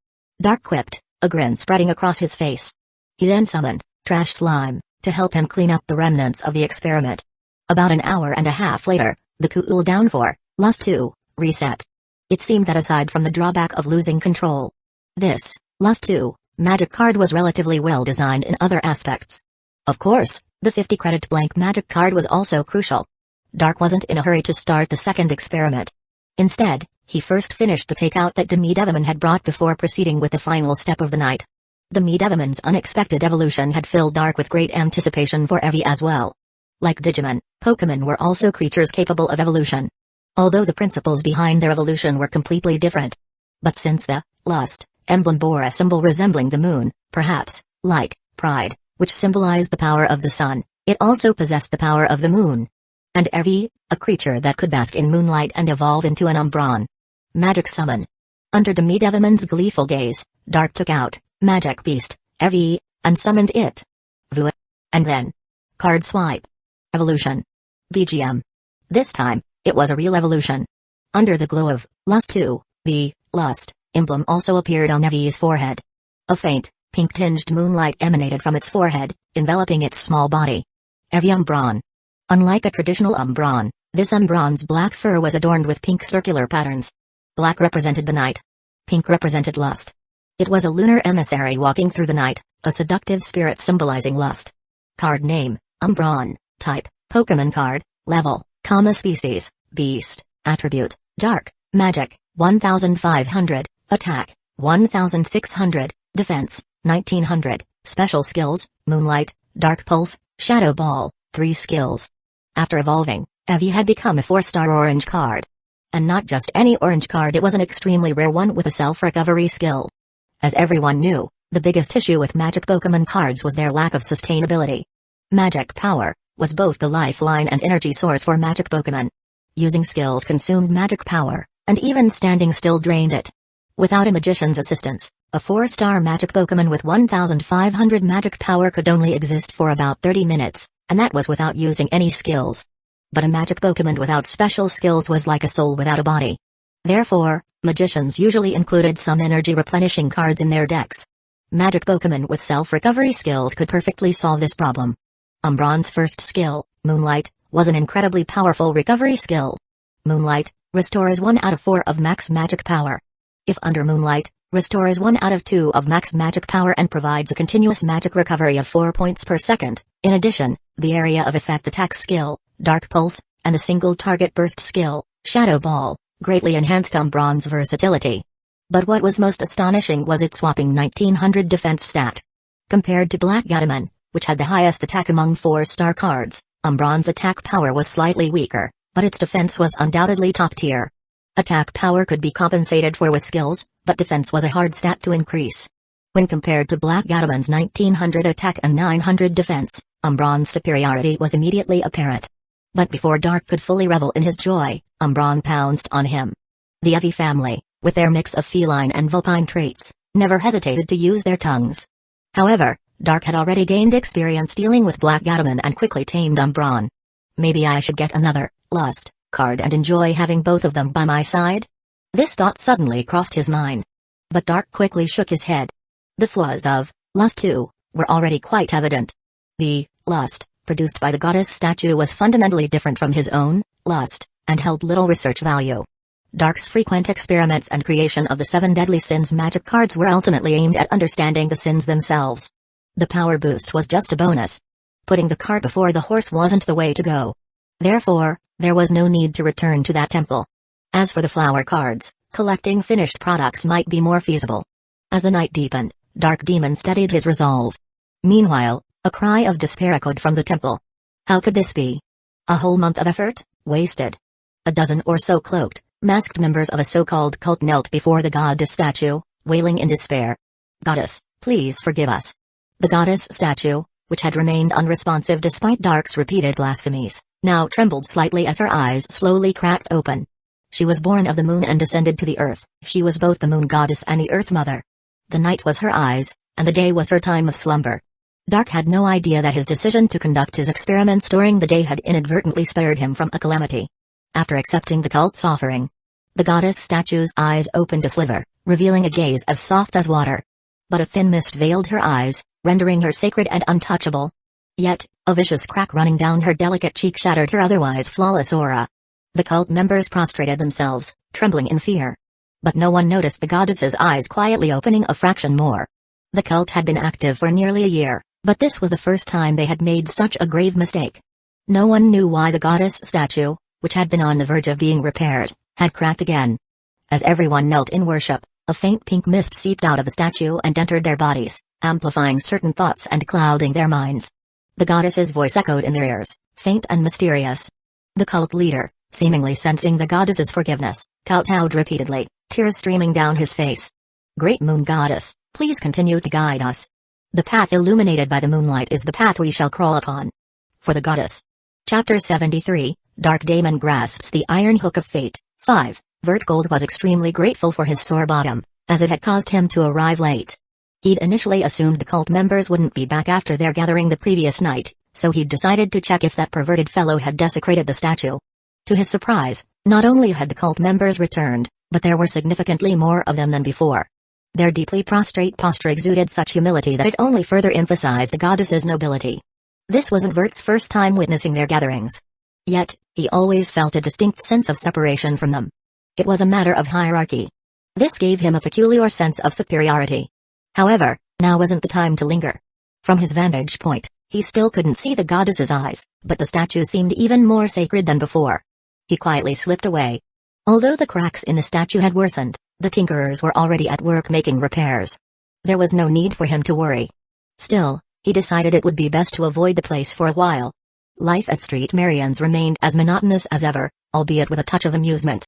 Dark quipped, a grin spreading across his face. He then summoned Trash Slime to help him clean up the remnants of the experiment. About an hour and a half later, the cool down for Lust 2 reset. It seemed that aside from the drawback of losing control, this Lust 2 magic card was relatively well designed in other aspects. Of course, the 50-credit blank magic card was also crucial. Dark wasn't in a hurry to start the second experiment. Instead, he first finished the takeout that Demi-Devimon had brought before proceeding with the final step of the night. Demi-Devimon's unexpected evolution had filled Dark with great anticipation for Evi as well. Like Digimon, Pokemon were also creatures capable of evolution. Although the principles behind their evolution were completely different. But since the Lust emblem bore a symbol resembling the moon, perhaps, like Pride, which symbolized the power of the sun, it also possessed the power of the moon. And Evi, a creature that could bask in moonlight and evolve into an Umbron. Magic Summon. Under Demi-Devimon's gleeful gaze, Dark took out Magic Beast, Evi, and summoned it. Vua. And then Card Swipe. Evolution. BGM. This time, it was a real evolution. Under the glow of Lust 2, the Lust emblem also appeared on Evi's forehead. A faint, pink-tinged moonlight emanated from its forehead, enveloping its small body. Evi Umbron. Unlike a traditional Umbron, this Umbron's black fur was adorned with pink circular patterns. Black represented the night. Pink represented lust. It was a lunar emissary walking through the night, a seductive spirit symbolizing lust. Card name, Umbron. Type, Pokemon card. Level, species, beast. Attribute, dark. Magic, 1500. Attack, 1600. Defense, 1900. Special skills, Moonlight, Dark Pulse, Shadow Ball. 3 skills. After evolving, Evi had become a 4-star orange card. And not just any orange card, it was an extremely rare one with a self-recovery skill. As everyone knew, the biggest issue with magic Pokemon cards was their lack of sustainability. Magic power was both the lifeline and energy source for magic Pokemon. Using skills consumed magic power, and even standing still drained it. Without a magician's assistance, a 4-star magic Pokemon with 1500 magic power could only exist for about 30 minutes, and that was without using any skills. But a magic Pokemon without special skills was like a soul without a body. Therefore, magicians usually included some energy replenishing cards in their decks. Magic Pokemon with self-recovery skills could perfectly solve this problem. Umbron's first skill, Moonlight, was an incredibly powerful recovery skill. Moonlight restores 1 out of 4 of max magic power. If under Moonlight, restores 1 out of 2 of max magic power and provides a continuous magic recovery of 4 points per second. In addition, the area of effect attack skill, Dark Pulse, and the single target burst skill, Shadow Ball, greatly enhanced Umbron's versatility. But what was most astonishing was its whopping 1900 defense stat. Compared to Black Gatomon, which had the highest attack among 4-star cards, Umbron's attack power was slightly weaker, but its defense was undoubtedly top tier. Attack power could be compensated for with skills, but defense was a hard stat to increase. When compared to Black Gatomon's 1900 attack and 900 defense, Umbron's superiority was immediately apparent. But before Dark could fully revel in his joy, Umbron pounced on him. The Eevee family, with their mix of feline and vulpine traits, never hesitated to use their tongues. However, Dark had already gained experience dealing with Black Gatomon and quickly tamed Umbron. Maybe I should get another Lust card and enjoy having both of them by my side? This thought suddenly crossed his mind. But Dark quickly shook his head. The flaws of Lust 2 were already quite evident. The Lust produced by the goddess statue was fundamentally different from his own Lust, and held little research value. Dark's frequent experiments and creation of the 7 deadly sins magic cards were ultimately aimed at understanding the sins themselves. The power boost was just a bonus. Putting the cart before the horse wasn't the way to go. Therefore, there was no need to return to that temple. As for the flower cards, collecting finished products might be more feasible. As the night deepened, Dark Demon steadied his resolve. Meanwhile, a cry of despair echoed from the temple. How could this be? A whole month of effort, wasted. A dozen or so cloaked, masked members of a so-called cult knelt before the goddess statue, wailing in despair. Goddess, please forgive us. The goddess statue, which had remained unresponsive despite Dark's repeated blasphemies, now trembled slightly as her eyes slowly cracked open. She was born of the moon and descended to the earth. She was both the moon goddess and the earth mother. The night was her eyes, and the day was her time of slumber. Dark had no idea that his decision to conduct his experiments during the day had inadvertently spared him from a calamity. After accepting the cult's offering, the goddess statue's eyes opened a sliver, revealing a gaze as soft as water. But a thin mist veiled her eyes, rendering her sacred and untouchable. Yet, a vicious crack running down her delicate cheek shattered her otherwise flawless aura. The cult members prostrated themselves, trembling in fear. But no one noticed the goddess's eyes quietly opening a fraction more. The cult had been active for nearly a year, but this was the first time they had made such a grave mistake. No one knew why the goddess statue, which had been on the verge of being repaired, had cracked again. As everyone knelt in worship, a faint pink mist seeped out of the statue and entered their bodies, amplifying certain thoughts and clouding their minds. The goddess's voice echoed in their ears, faint and mysterious. The cult leader, seemingly sensing the goddess's forgiveness, kowtowed repeatedly, tears streaming down his face. Great Moon Goddess, please continue to guide us. The path illuminated by the moonlight is the path we shall crawl upon. For the goddess. Chapter 73, Dark Daemon grasps the iron hook of fate. 5. Vert Gold was extremely grateful for his sore bottom, as it had caused him to arrive late. He'd initially assumed the cult members wouldn't be back after their gathering the previous night, so he'd decided to check if that perverted fellow had desecrated the statue. To his surprise, not only had the cult members returned, but there were significantly more of them than before. Their deeply prostrate posture exuded such humility that it only further emphasized the goddess's nobility. This wasn't Vert's first time witnessing their gatherings. Yet, he always felt a distinct sense of separation from them. It was a matter of hierarchy. This gave him a peculiar sense of superiority. However, now wasn't the time to linger. From his vantage point, he still couldn't see the goddess's eyes, but the statue seemed even more sacred than before. He quietly slipped away. Although the cracks in the statue had worsened, the tinkerers were already at work making repairs. There was no need for him to worry. Still, he decided it would be best to avoid the place for a while. Life at Street Marian's remained as monotonous as ever, albeit with a touch of amusement.